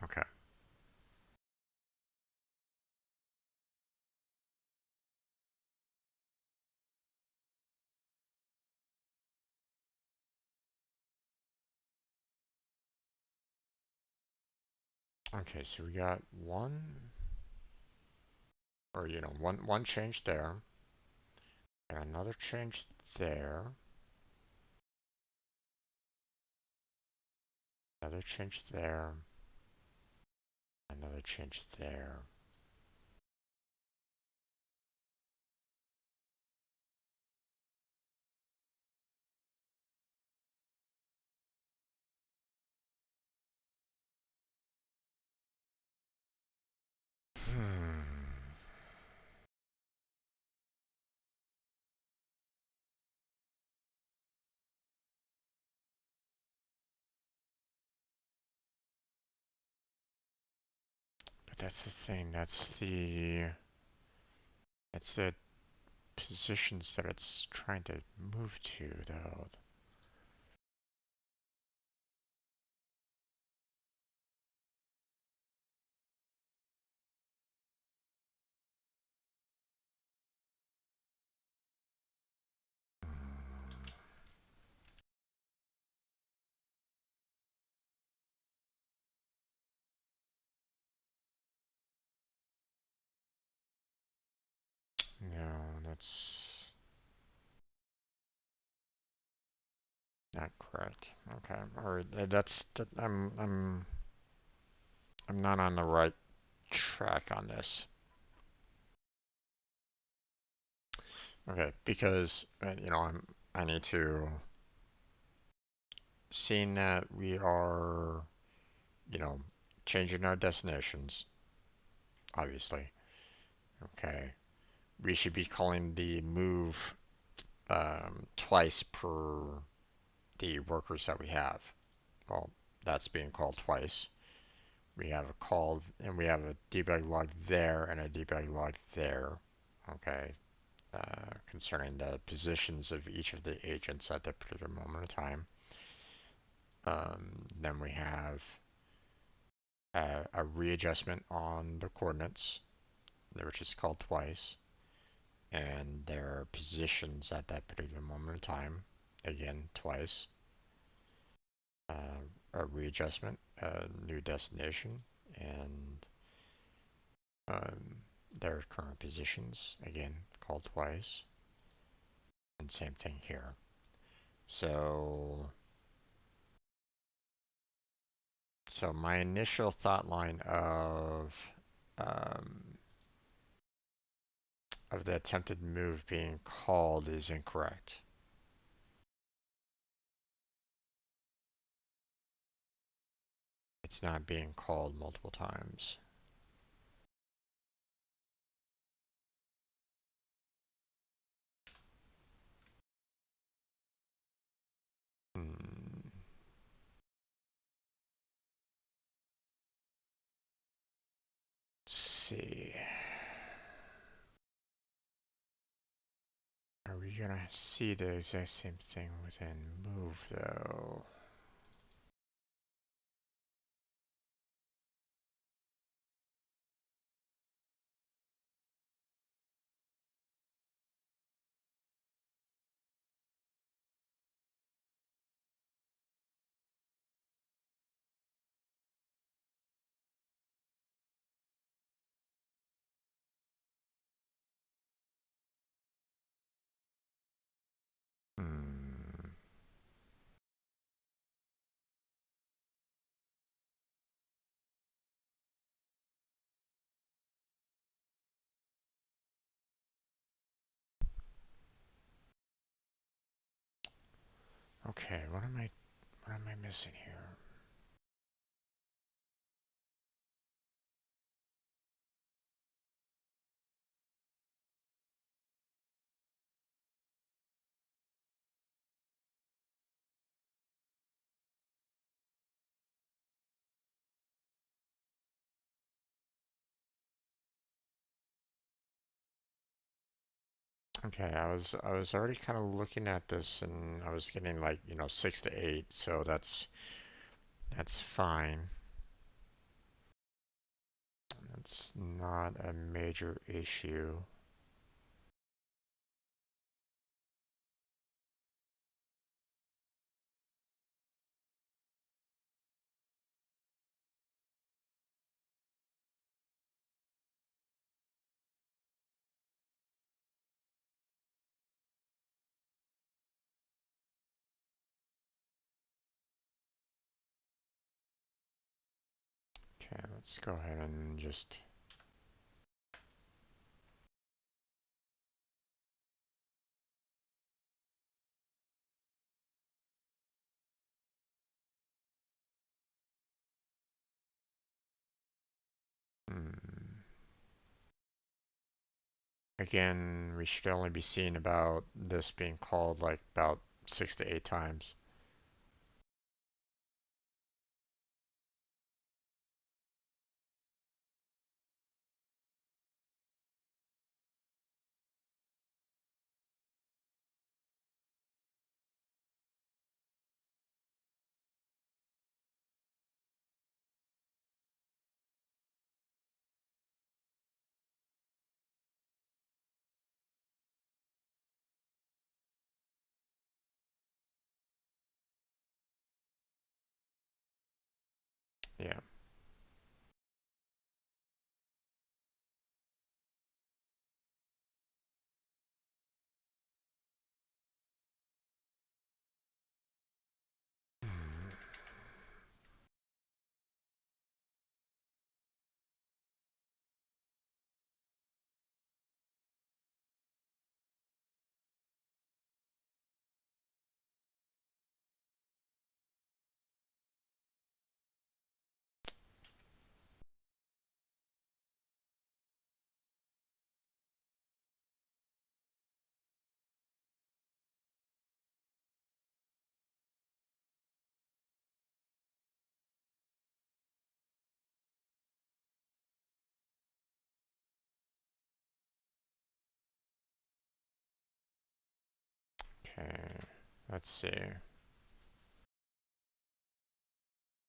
Okay. Okay, so we got one, or one change there, and another change there, another change there, another change there. Hmm. But that's the thing. That's the positions that it's trying to move to, though. No, that's not correct. Okay, or I'm not on the right track on this. Okay, because I need to, seeing that we are, you know, changing our destinations, obviously. Okay, we should be calling the move twice per the workers that we have. Well, that's being called twice. We have a call and we have a debug log there and a debug log there. Okay, concerning the positions of each of the agents at that particular moment of time. Then we have a readjustment on the coordinates, which is called twice, and their positions at that particular moment of time, again twice. A readjustment, a new destination, and their current positions, again called twice. And same thing here. So, so my initial thought line um, of the attempted move being called is incorrect. It's not being called multiple times. Hmm. Let's see. Are we gonna see the exact same thing within move though? Hmm. Okay, what am I missing here? Okay, I was already kind of looking at this and I was getting like, 6 to 8, so that's fine. That's not a major issue. Okay, let's go ahead and just hmm. Again, we should only be seeing about this being called like about 6 to 8 times. Yeah. Okay, let's see.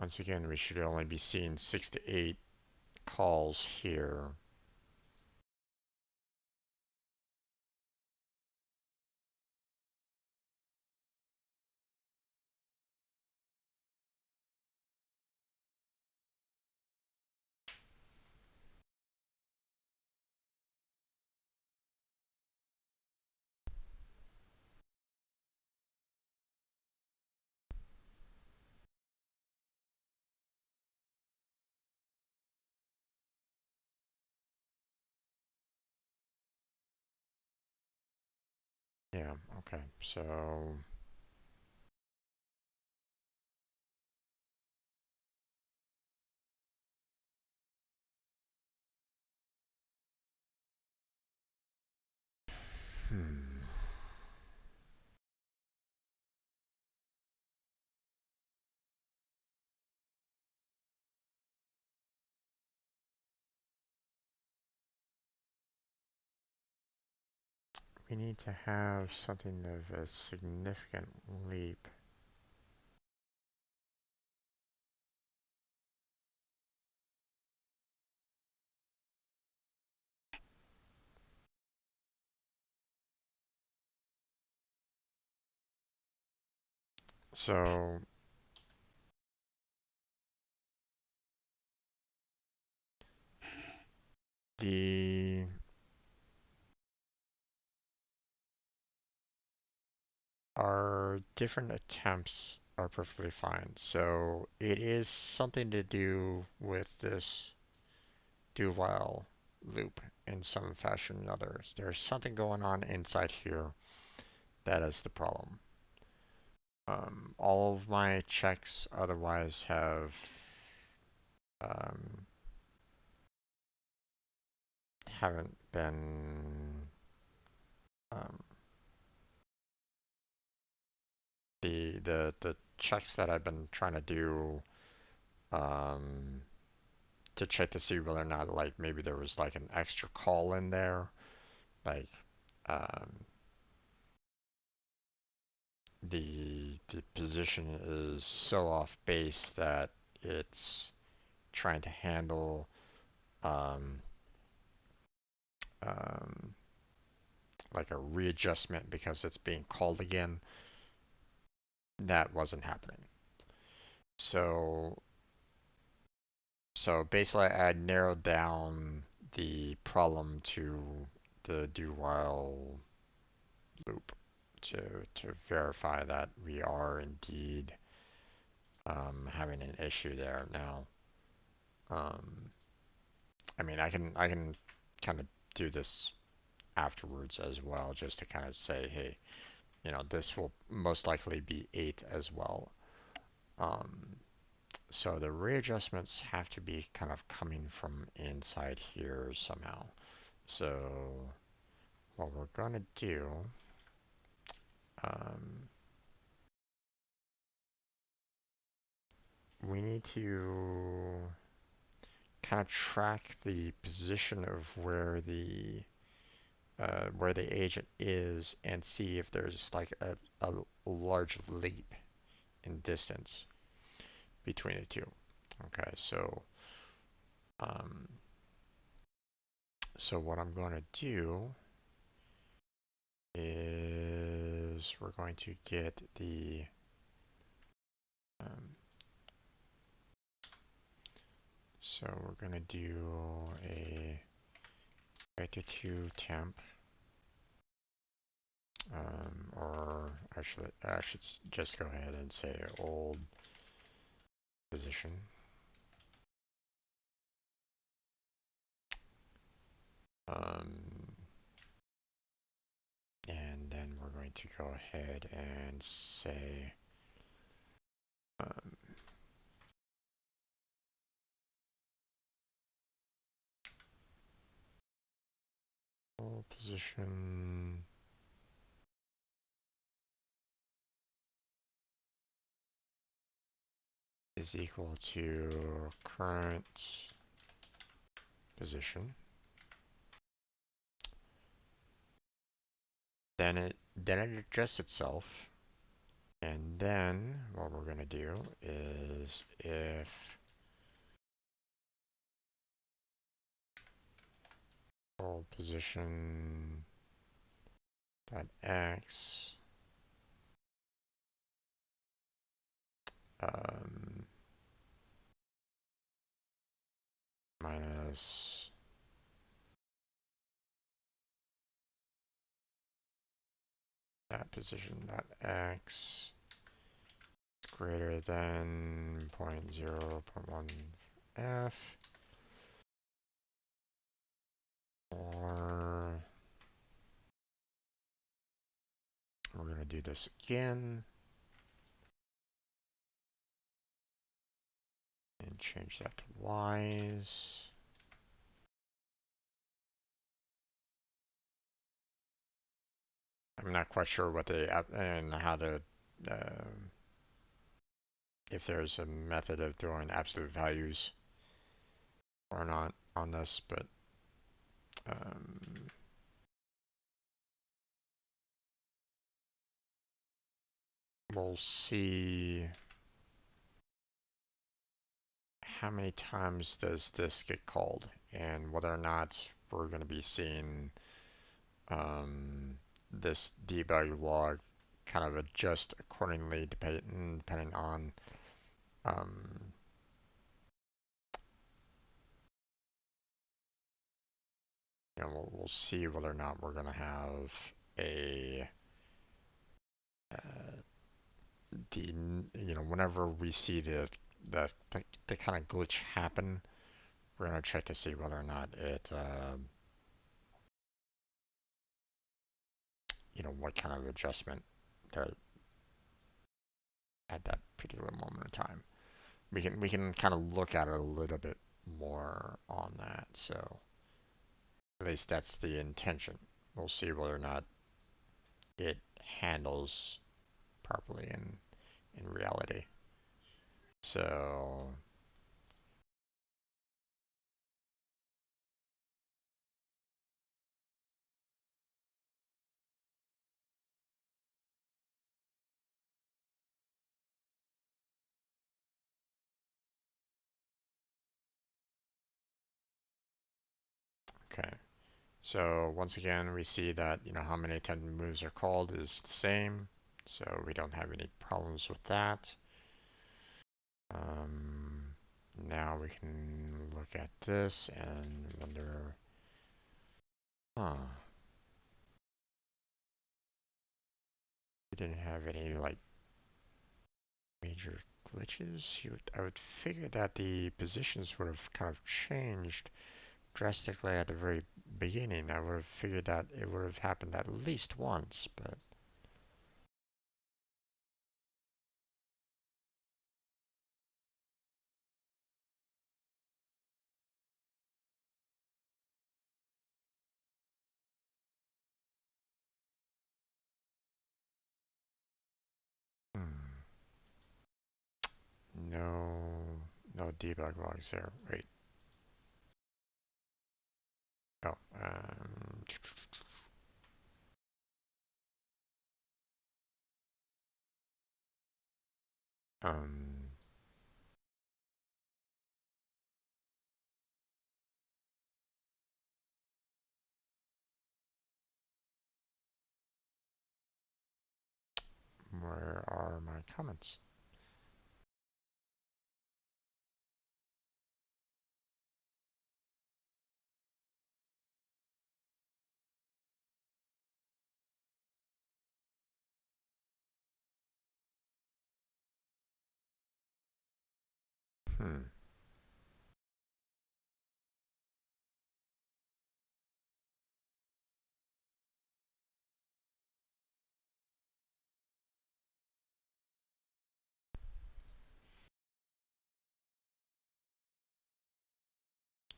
Once again, we should only be seeing 6 to 8 calls here. Okay, so hmm, we need to have something of a significant leap. So the our different attempts are perfectly fine. So it is something to do with this do while loop in some fashion or another. There's something going on inside here that is the problem. All of my checks otherwise have um, haven't been um, the checks that I've been trying to do um, to check to see whether or not like maybe there was like an extra call in there, like um, the position is so off base that it's trying to handle um, um, like a readjustment because it's being called again. That wasn't happening. So so basically, I narrowed down the problem to the do while loop to verify that we are indeed having an issue there. Now, um, I mean, I can kind of do this afterwards as well, just to kind of say, hey, this will most likely be 8 as well. Um, so the readjustments have to be kind of coming from inside here somehow. So what we're going to do, um, we need to kind of track the position of where the agent is and see if there's like a large leap in distance between the two. Okay, um, so what I'm going to do is we're going to get the um, so we're going to do a vector 2 temp, or I should just go ahead and say old position. Um, and then we're going to go ahead and say um, old position is equal to current position. Then it adjusts itself. And then what we're going to do is if old position dot x um, minus that position dot x greater than 0.0.1 f, or We're going to do this again and change that to Y's. I'm not quite sure what the and how to if there's a method of doing absolute values or not on this, but um, we'll see how many times does this get called and whether or not we're going to be seeing this debug log kind of adjust accordingly depending on um, we'll see whether or not we're going to have a uh, the whenever we see the kind of glitch happen, we're going to check to see whether or not it what kind of adjustment there at that particular moment in time. We can kind of look at it a little bit more on that. So at least that's the intention. We'll see whether or not it handles properly in reality. So okay. So once again, we see that how many attempted moves are called is the same. So we don't have any problems with that. Um, Now we can look at this and wonder, huh, we didn't have any like major glitches. I would figure that the positions would have kind of changed drastically at the very beginning. I would have figured that it would have happened at least once, but hmm, no debug logs there. Wait, oh, um, where are my comments? Hmm.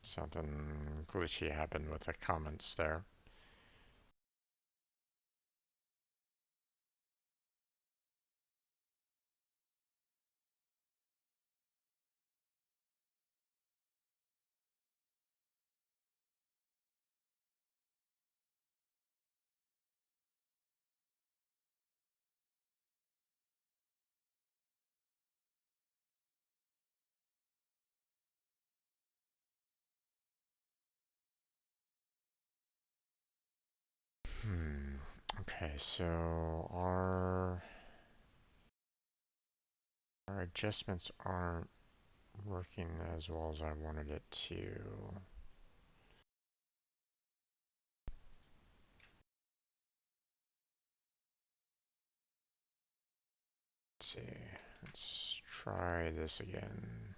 Something glitchy happened with the comments there. Hmm. Okay, so our adjustments aren't working as well as I wanted it to. Let's see. Let's try this again.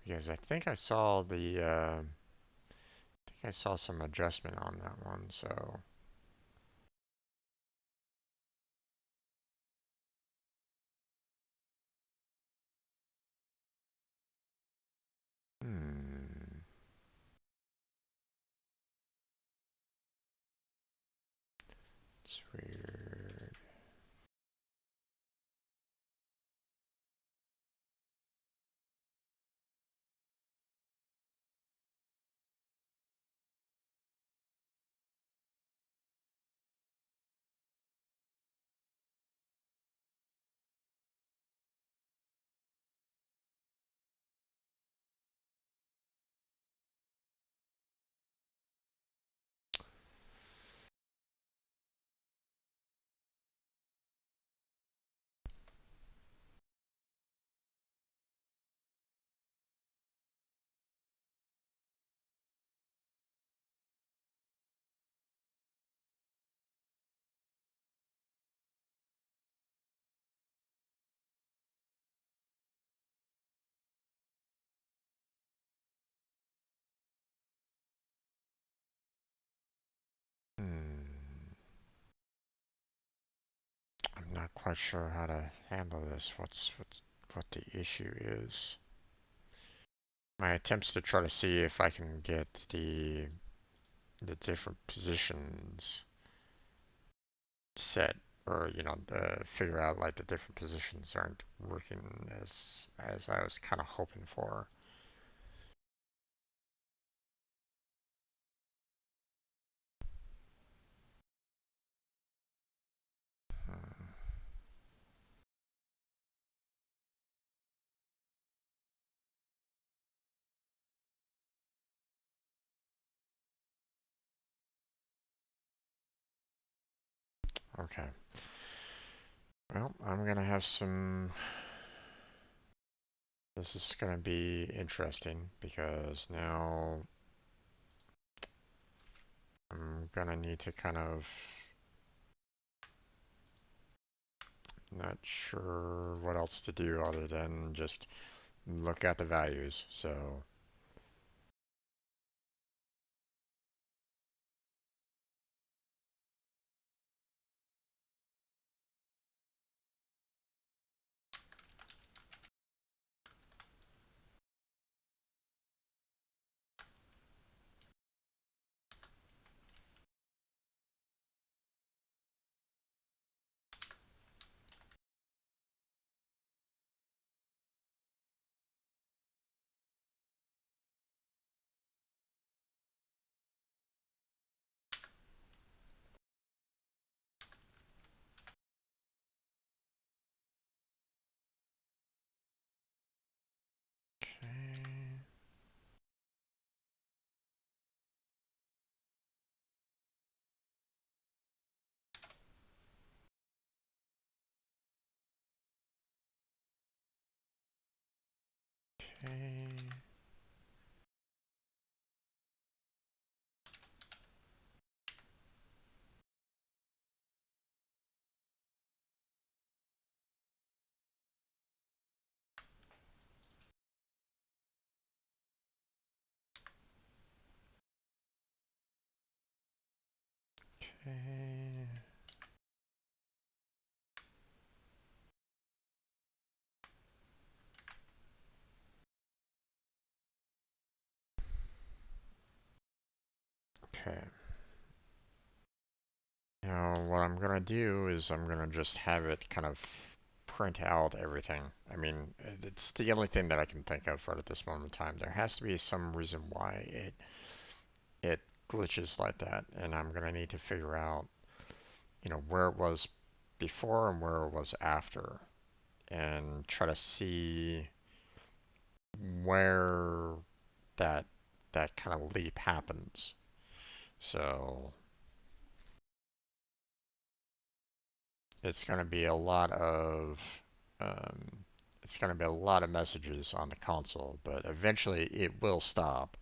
Because I think I saw I saw some adjustment on that one, so. Hmm. It's weird. Hmm. I'm not quite sure how to handle this. What the issue is. My attempts to try to see if I can get the different positions set, or figure out like the different positions aren't working as I was kind of hoping for. Hmm. Okay. Well, I'm gonna have some. This is gonna be interesting because now I'm gonna need to kind of. Not sure what else to do other than just look at the values. So, okay. Okay. Okay. Okay. Now, what I'm gonna do is I'm gonna just have it kind of print out everything. I mean, it's the only thing that I can think of right at this moment in time. There has to be some reason why it glitches like that, and I'm gonna need to figure out, where it was before and where it was after, and try to see where that that kind of leap happens. So it's going to be a lot of um, it's going to be a lot of messages on the console, but eventually it will stop.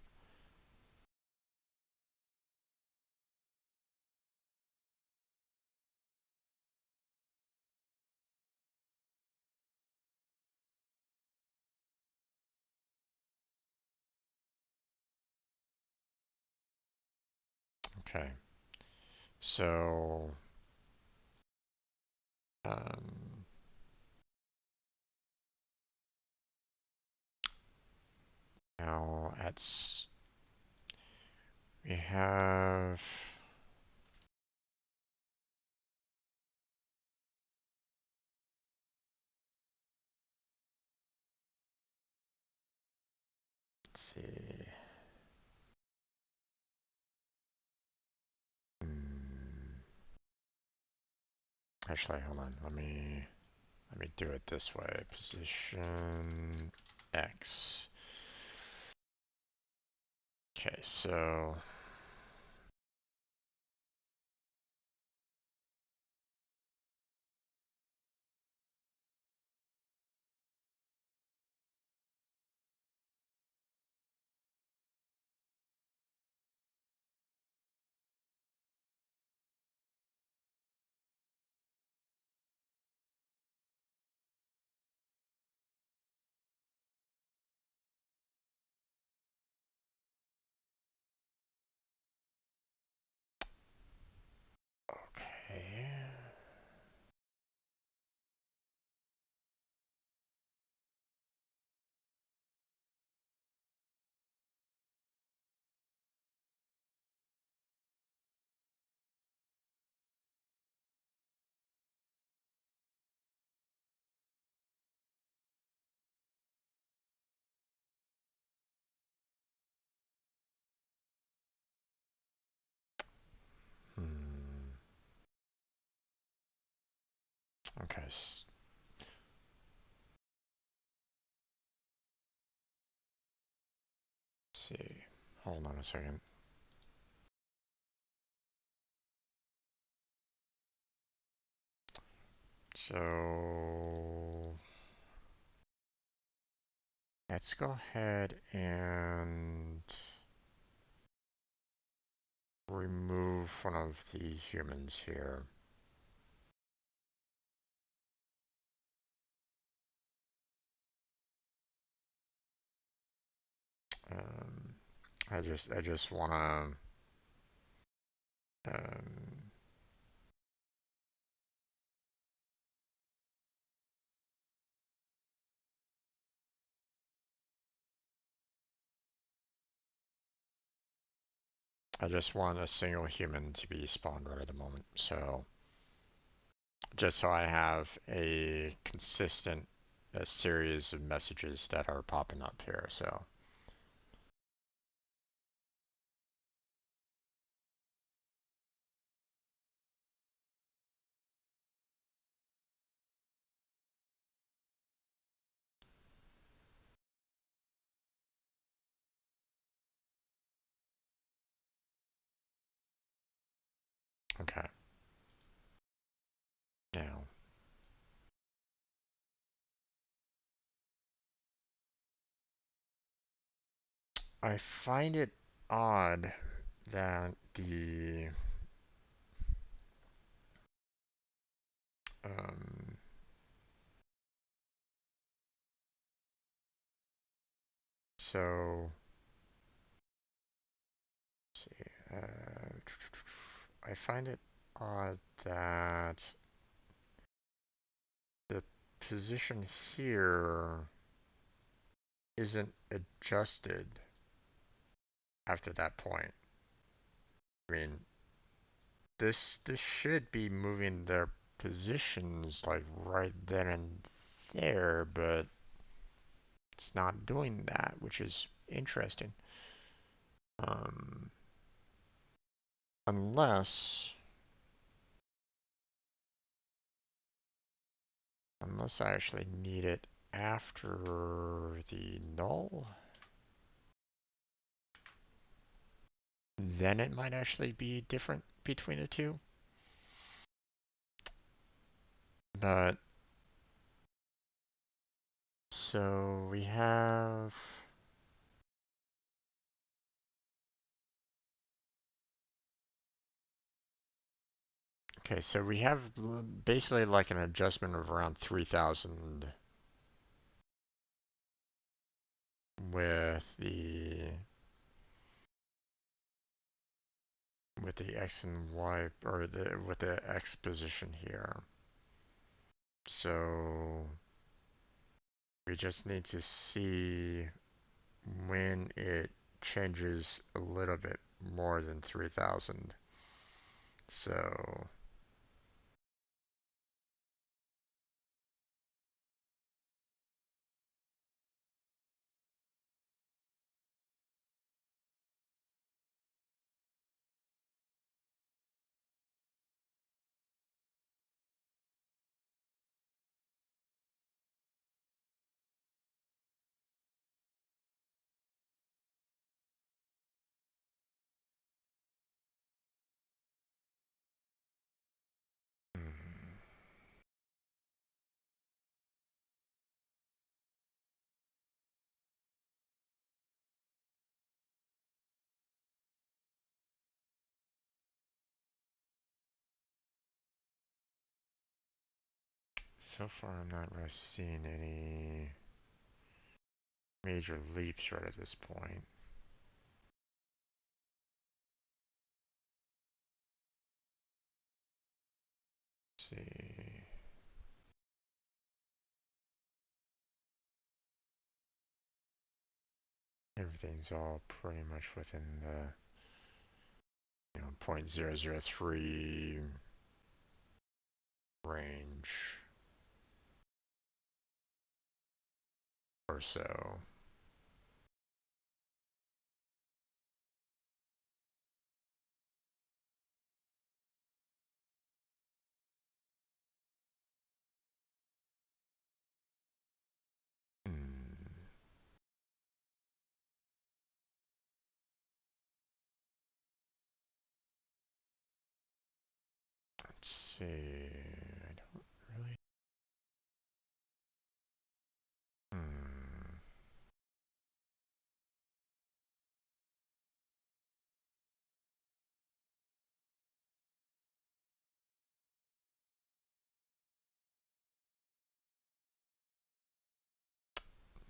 Okay. So, um, now we have, let's see. Hmm. Actually, hold on. Let me do it this way. Position X. Okay, so okay. Hmm. Okay. See. Hold on a second. So let's go ahead and remove one of the humans here. Um, I just wanna, um, I just want a single human to be spawned right at the moment. So just so I have a consistent series of messages that are popping up here. So okay. Now I find it odd that the um, so let's see. I find it odd that the position here isn't adjusted after that point. I mean, this should be moving their positions like right then and there, but it's not doing that, which is interesting. Um, unless unless I actually need it after the null, then it might actually be different between the two. But so we have, okay, so we have basically like an adjustment of around 3,000 with with the X and Y, or with the X position here. So we just need to see when it changes a little bit more than 3,000. So so far I'm not really seeing any major leaps right at this point. Let's see. Everything's all pretty much within the 0.003 range or so. Hmm. Let's see. I don't really. Hmm.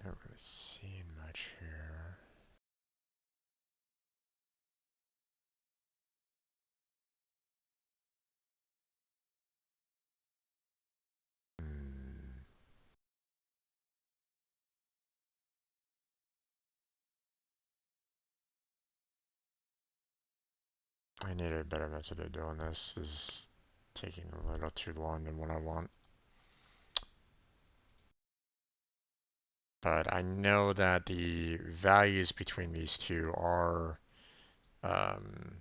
Not really seeing much here. Hmm. I need a better method of doing this. This is taking a little too long than what I want. But I know that the values between these two are um,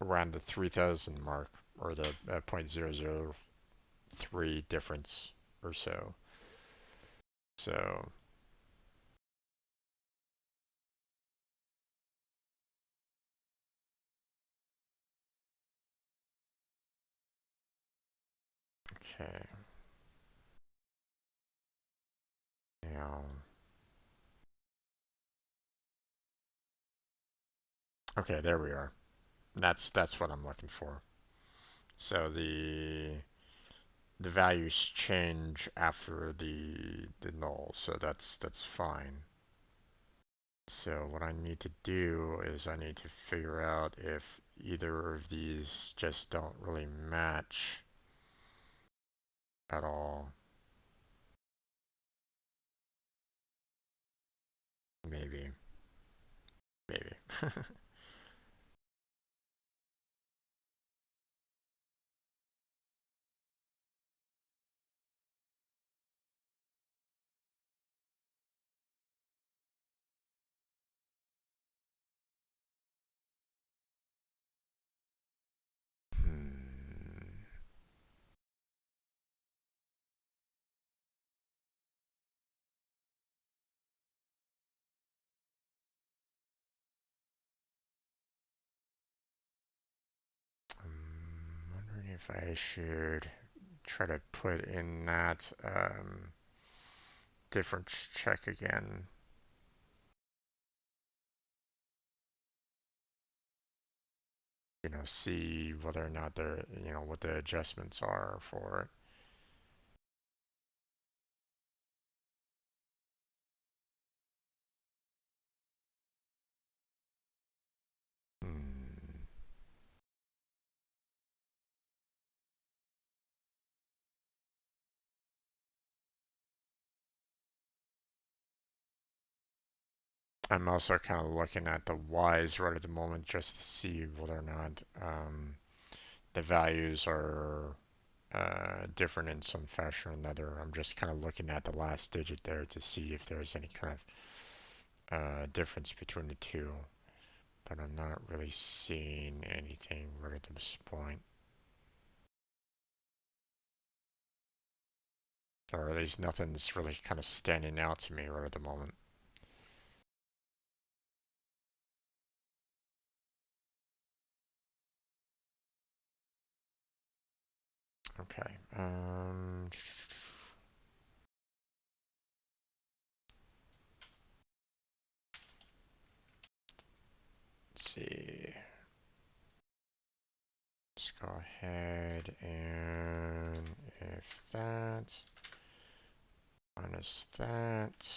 around the 3,000 mark, or the 0.003 difference or so. So, okay. Now, okay, there we are. That's what I'm looking for. So the values change after the null, so that's fine. So what I need to do is I need to figure out if either of these just don't really match at all. Maybe, maybe. Hmm. I'm wondering if I should try to put in that difference check again. See whether or not they're, what the adjustments are for it. Hmm. I'm also kind of looking at the Y's right at the moment just to see whether or not the values are different in some fashion or another. I'm just kind of looking at the last digit there to see if there's any kind of difference between the two, but I'm not really seeing anything right at this point. Or at least nothing's really kind of standing out to me right at the moment. Okay. Let's see. Let's go ahead and if that minus that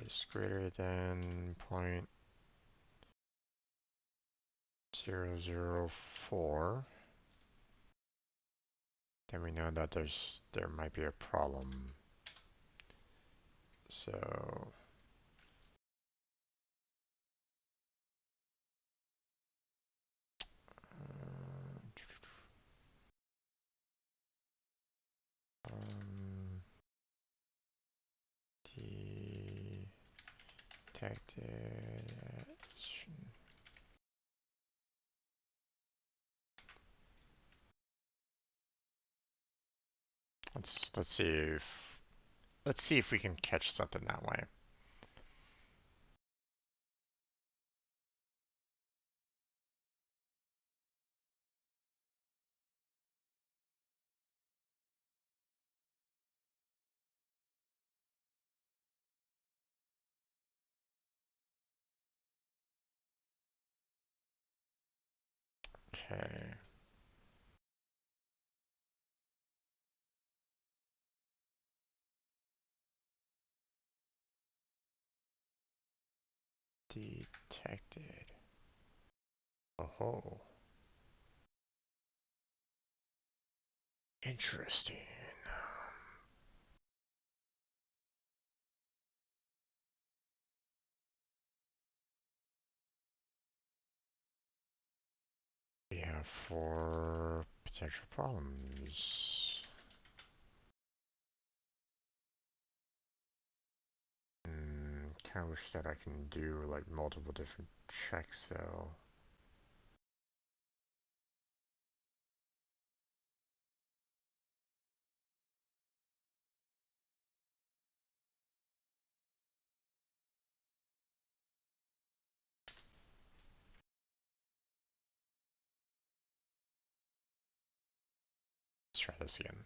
is greater than 0.004, then we know that there might be a problem. So um, detected. Let's see if we can catch something that way. Okay. Detected. Oh, interesting. We have 4 potential problems. Kind of wish that I can do like multiple different checks though. Let's try this again.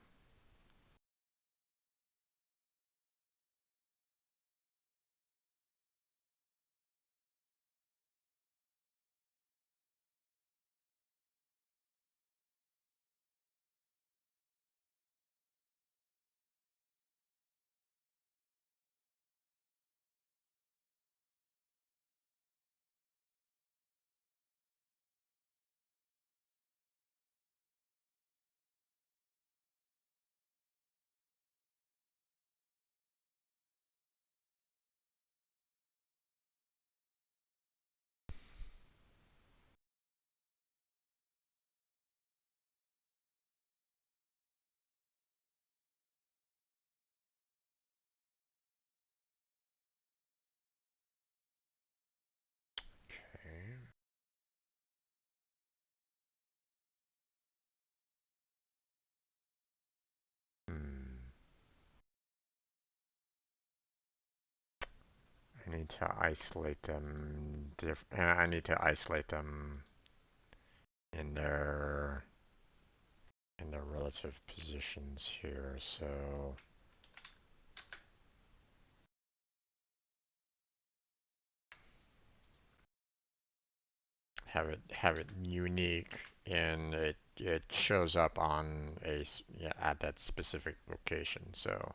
Okay. Hmm. I need to isolate them. I need to isolate them in their relative positions here. So have it unique and it shows up on yeah, at that specific location. So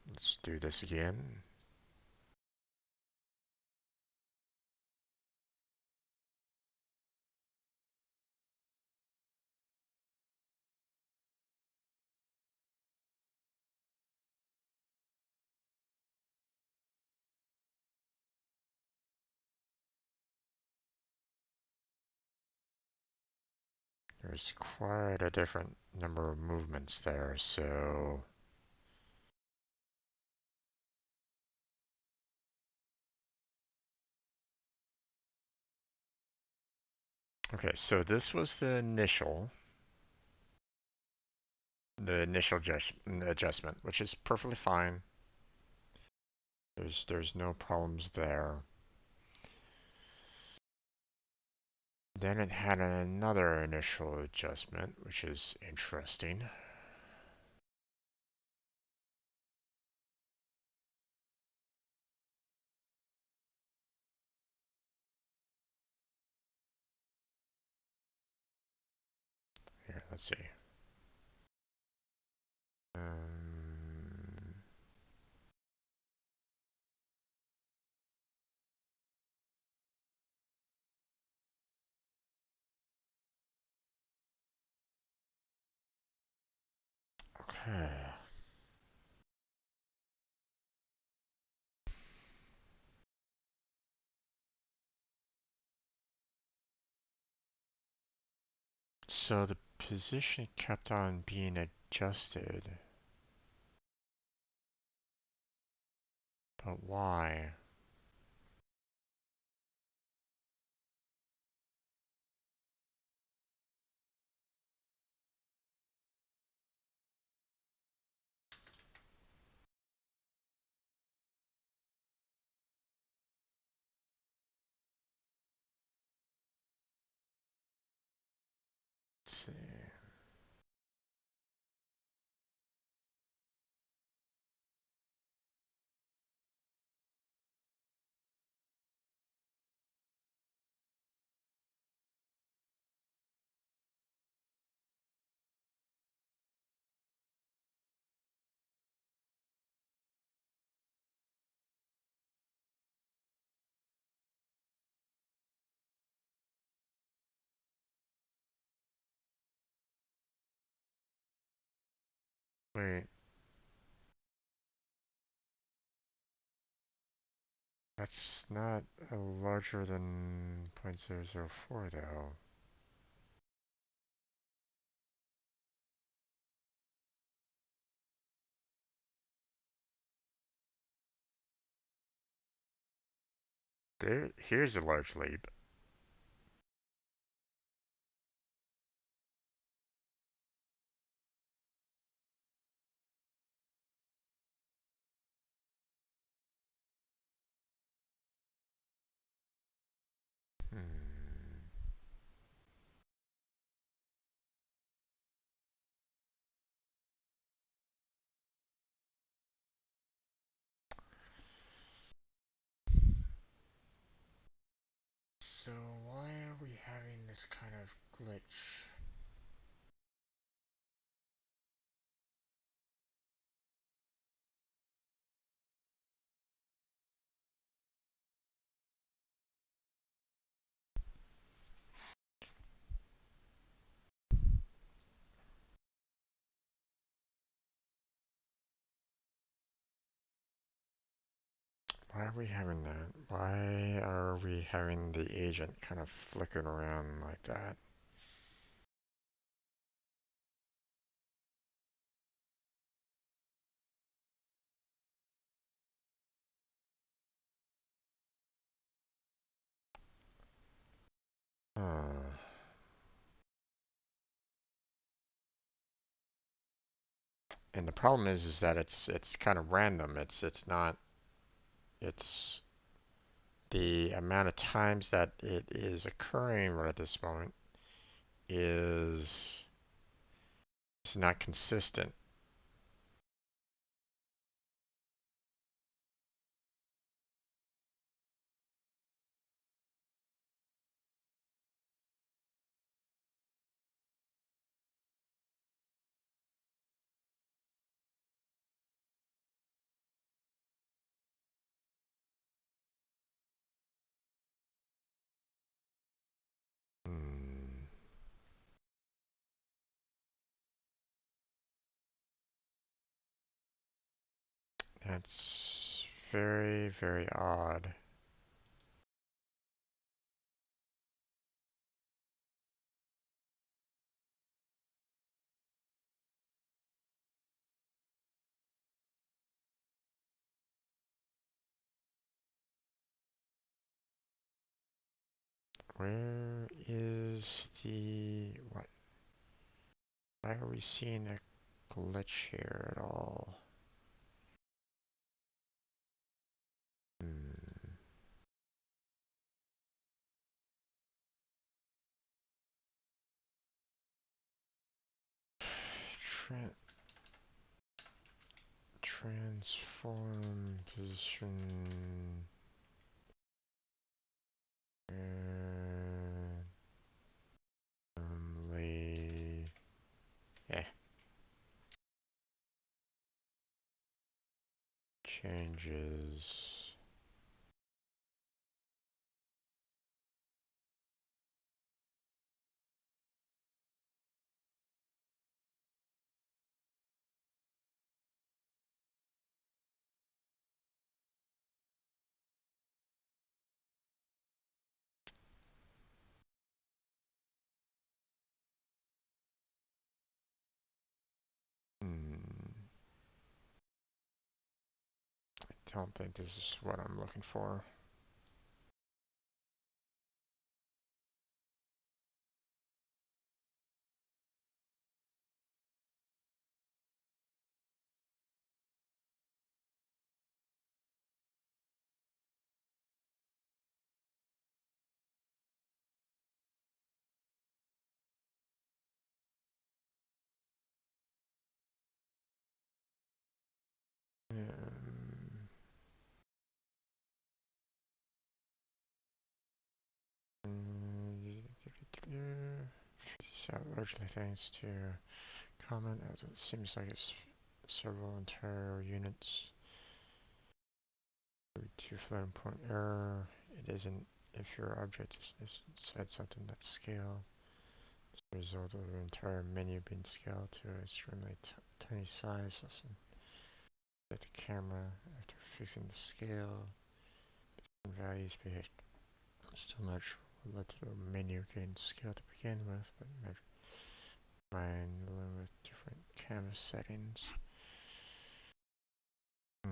let's do this again. There's quite a different number of movements there, so okay, so this was the initial adjustment, which is perfectly fine. There's no problems there. Then it had another initial adjustment, which is interesting. Here, let's see. Um, okay. So the position kept on being adjusted, but why? Let's see. Wait, that's not a larger than 0.004 though. Here's a large leap. Hmm. So why are we having this kind of glitch? Why are we having that? Why are we having the agent kind of flicking around like that? Uh, and the problem is that it's kind of random. It's not it's the amount of times that it is occurring right at this moment is it's not consistent. Hmm. That's very, very odd. Where is the... What? Why are we seeing a glitch here at all? Hmm. Tra transform position and lay. Yeah, changes. Hmm. I don't think this is what I'm looking for. So largely thanks to comment, as it seems like it's several entire units to floating point error. It isn't if your object is said something that's scale. As a result of the entire menu being scaled to an extremely tiny size. Listen, that the camera after fixing the scale values behave still not sure what led to the menu getting scaled to begin with, but mine with different canvas settings. Hmm.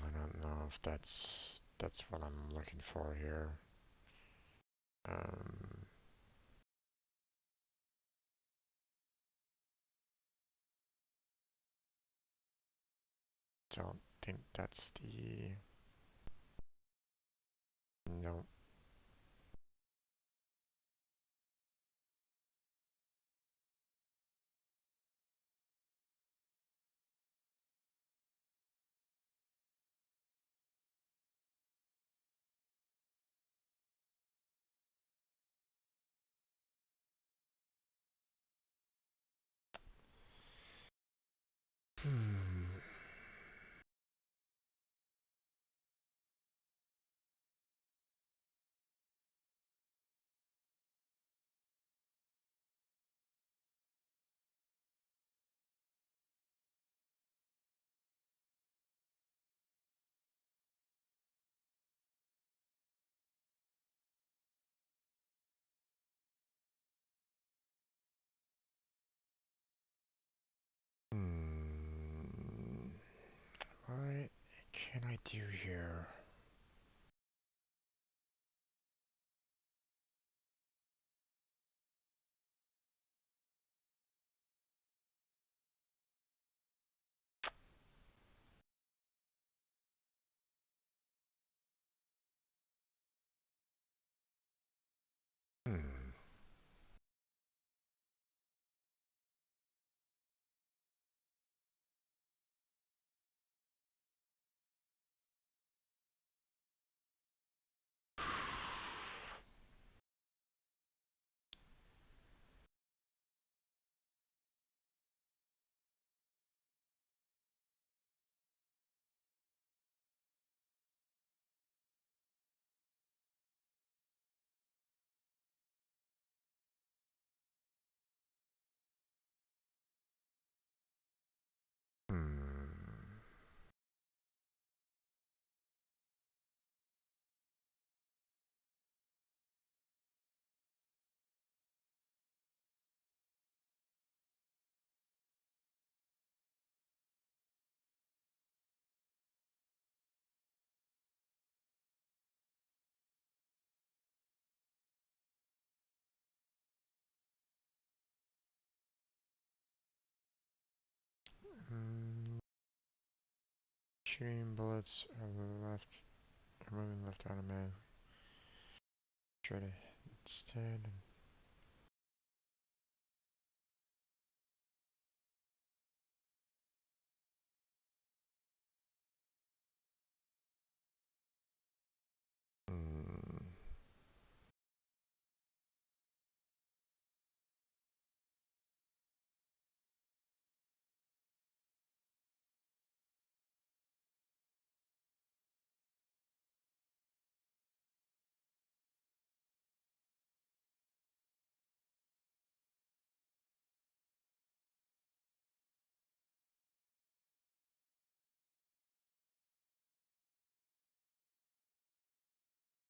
I don't know if that's what I'm looking for here. Um, don't think that's the no. Hmm. Hmm. What can I do here? Hmm. Mm, shooting bullets are left, removing left automatic. Try to instead. Hmm.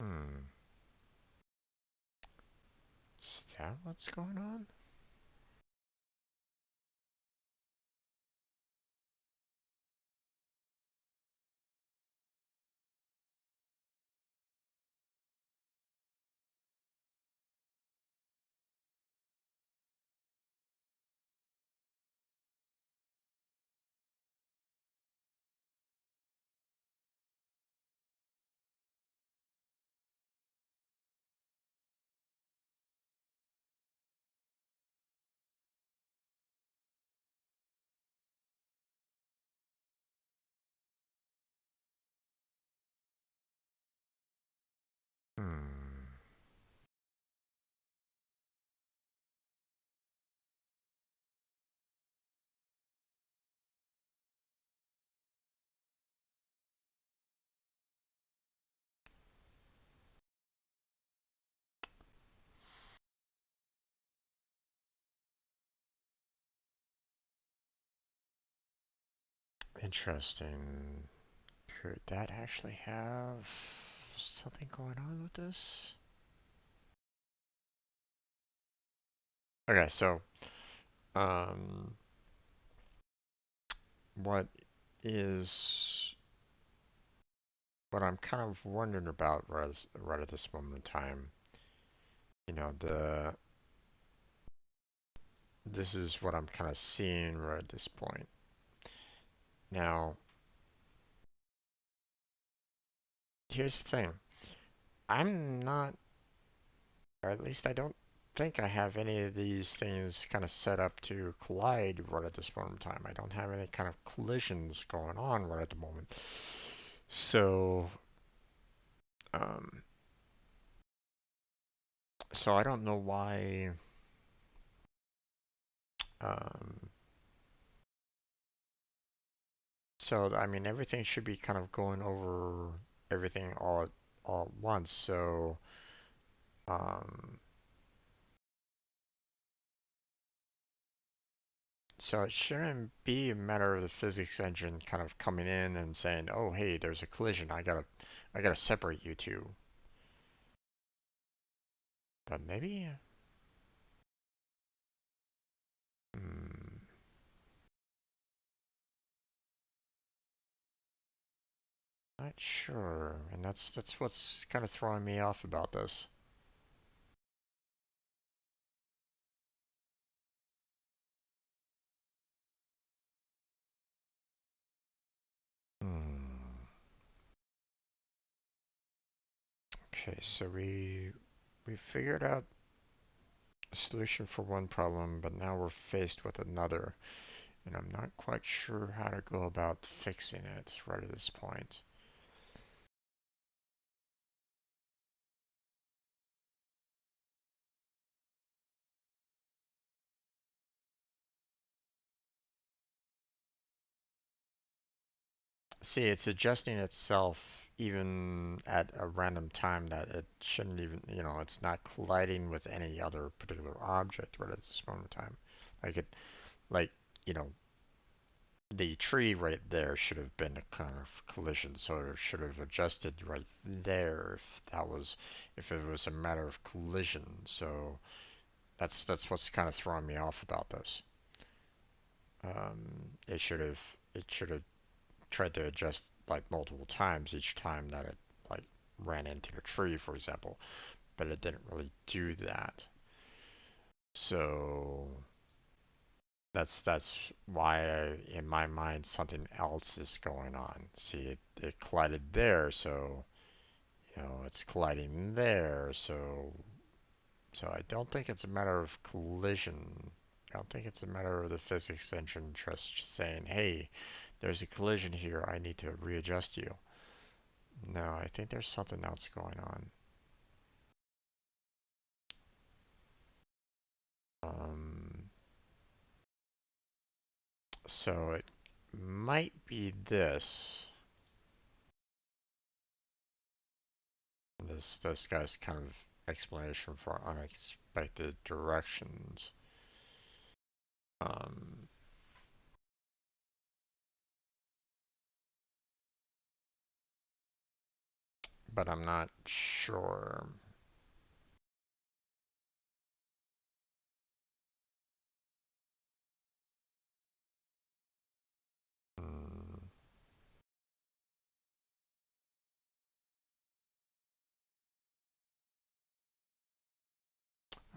Hmm. Is that what's going on? Hmm. Interesting. Could that actually have something going on with this? Okay, so um, what is what I'm kind of wondering about right at this moment in time, the this is what I'm kind of seeing right at this point. Now, here's the thing. I'm not, or at least I don't think I have any of these things kind of set up to collide right at this moment in time. I don't have any kind of collisions going on right at the moment. So, um, so I don't know why, um, so I mean everything should be kind of going over everything all at once. Um, so it shouldn't be a matter of the physics engine kind of coming in and saying, "Oh, hey, there's a collision. I gotta separate you two." But maybe, hmm, not sure. And that's what's kind of throwing me off about this. Hmm. Okay, so we figured out a solution for one problem, but now we're faced with another, and I'm not quite sure how to go about fixing it right at this point. See, it's adjusting itself even at a random time that it shouldn't even, it's not colliding with any other particular object right at this moment in time. Like it, like, you know, the tree right there should have been a kind of collision, so it should have adjusted right there if it was a matter of collision. So that's what's kind of throwing me off about this. It should have tried to adjust like multiple times each time that it like ran into the tree, for example, but it didn't really do that. So That's why in my mind something else is going on. See, it collided there, so it's colliding there, so I don't think it's a matter of collision. I don't think it's a matter of the physics engine just saying, hey, there's a collision here, I need to readjust you. No, I think there's something else going on. Um, so it might be this. This guy's kind of explanation for unexpected directions. Um, but I'm not sure. Hmm,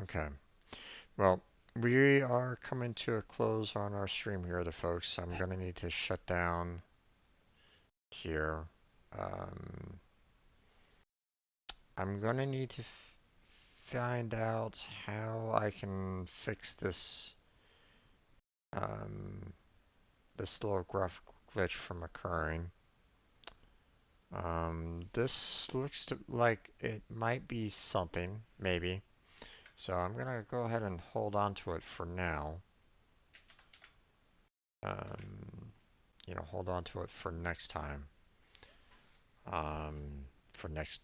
okay. Well, we are coming to a close on our stream here, the folks. I'm gonna need to shut down here. Um, I'm gonna need to find out how I can fix um, this little graphical glitch from occurring. This looks like it might be something, maybe. So I'm gonna go ahead and hold on to it for now. Um, hold on to it for next time. For next,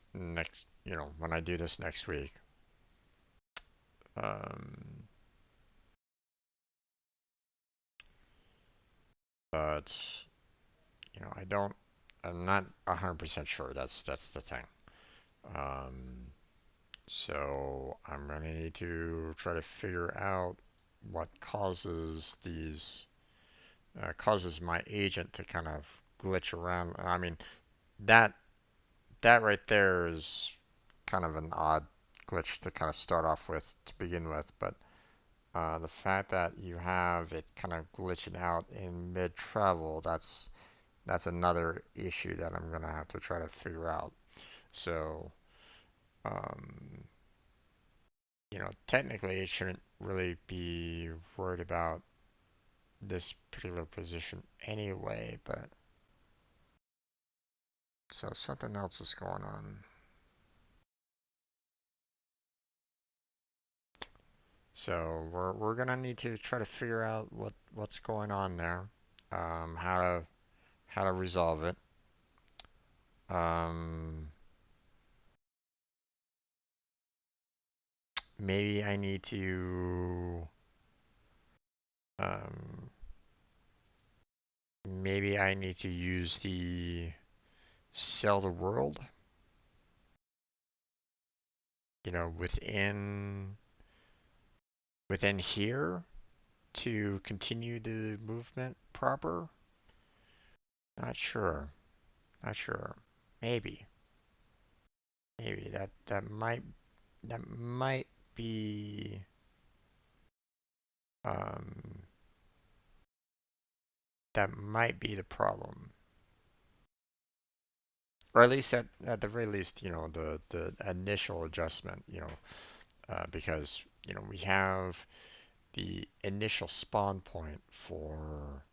when I do this next week. Um, but I don't. I'm not 100% sure. That's the thing. Um, so I'm gonna need to try to figure out what causes my agent to kind of glitch around. I mean, that that right there is kind of an odd glitch to kind of start off with to begin with, but the fact that you have it kind of glitching out in mid-travel, that's another issue that I'm gonna have to try to figure out. So, um, technically it shouldn't really be worried about this particular position anyway, but so something else is going on. So we're gonna need to try to figure out what's going on there, how to resolve it. Um, maybe I need to um, maybe I need to use the sell the world, within here to continue the movement proper. Not sure. Not sure. Maybe. Maybe that might be um that might be the problem. Or at least at the very least, the initial adjustment, because, we have the initial spawn point for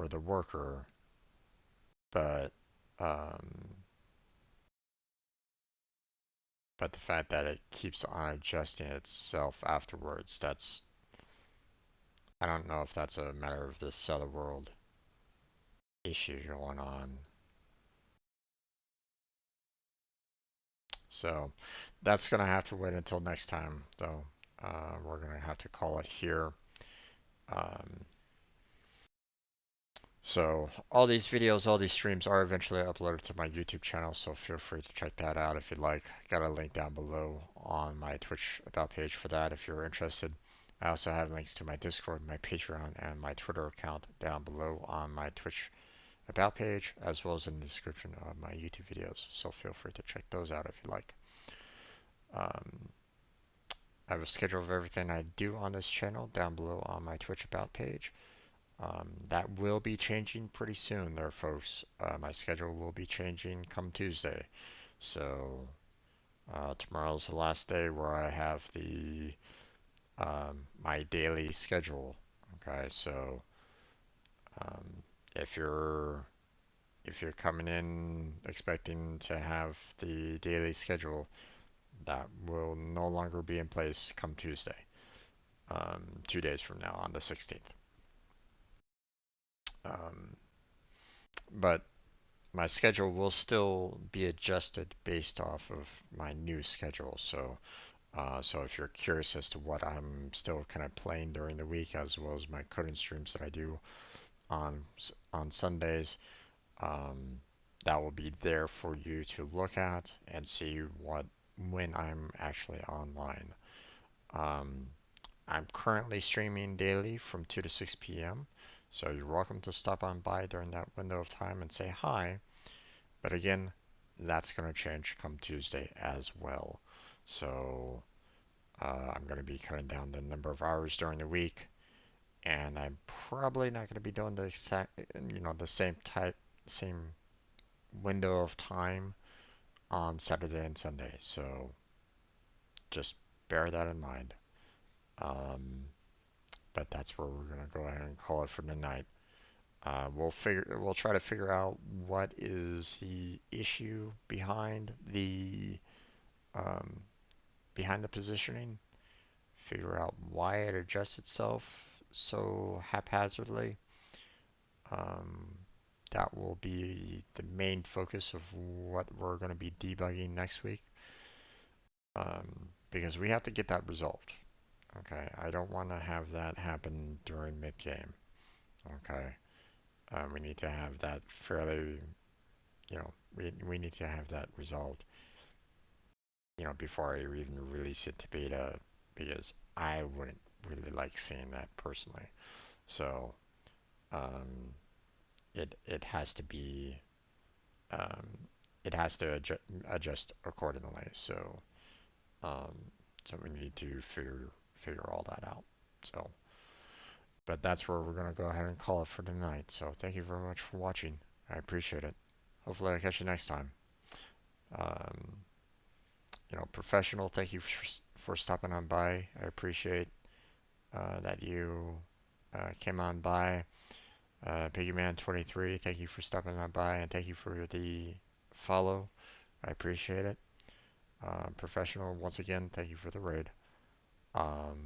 the worker, but um but the fact that it keeps on adjusting itself afterwards, I don't know if that's a matter of this other world issue going on. So that's gonna have to wait until next time, though. We're gonna have to call it here. Um, so all these videos, all these streams are eventually uploaded to my YouTube channel, so feel free to check that out if you'd like. Got a link down below on my Twitch about page for that if you're interested. I also have links to my Discord, my Patreon, and my Twitter account down below on my Twitch about page, as well as in the description of my YouTube videos. So feel free to check those out if you like. Um, I have a schedule of everything I do on this channel down below on my Twitch About page. That will be changing pretty soon there, folks. My schedule will be changing come Tuesday. So tomorrow's the last day where I have the my daily schedule. Okay, so um, if you're coming in expecting to have the daily schedule, that will no longer be in place come Tuesday, 2 days from now on the 16th. Um, but my schedule will still be adjusted based off of my new schedule. So if you're curious as to what I'm still kind of playing during the week, as well as my coding streams that I do on Sundays, um, that will be there for you to look at and see when I'm actually online. Um, I'm currently streaming daily from 2 to 6 p.m. So you're welcome to stop on by during that window of time and say hi. But again, that's going to change come Tuesday as well. So I'm going to be cutting down the number of hours during the week, and I'm probably not going to be doing the exact, the same window of time on Saturday and Sunday. So just bear that in mind. Um, but that's where we're going to go ahead and call it for the night. We'll try to figure out what is the issue um, behind the positioning, figure out why it adjusts itself so haphazardly. Um, that will be the main focus of what we're going to be debugging next week, because we have to get that resolved. Okay, I don't want to have that happen during mid game. Okay, we need to have that fairly, we need to have that resolved, before I even release it to beta, because I wouldn't really like seeing that personally. So um, it has to be um, it has to adjust accordingly. Um, so we need to figure all that out. So, but that's where we're gonna go ahead and call it for tonight. So thank you very much for watching. I appreciate it. Hopefully I catch you next time. Um, Professional, thank you for stopping on by. I appreciate that you came on by. Piggyman23, thank you for stopping on by, and thank you for the follow. I appreciate it. Professional, once again, thank you for the raid. Um,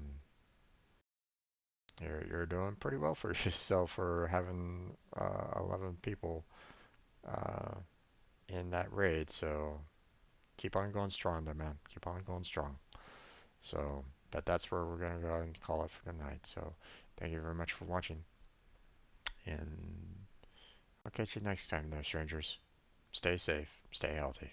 you're doing pretty well for yourself for having 11 people uh, in that raid. So keep on going strong there, man. Keep on going strong. So, but that's where we're gonna go and call it for tonight. So thank you very much for watching, and I'll catch you next time, there, strangers. Stay safe, stay healthy.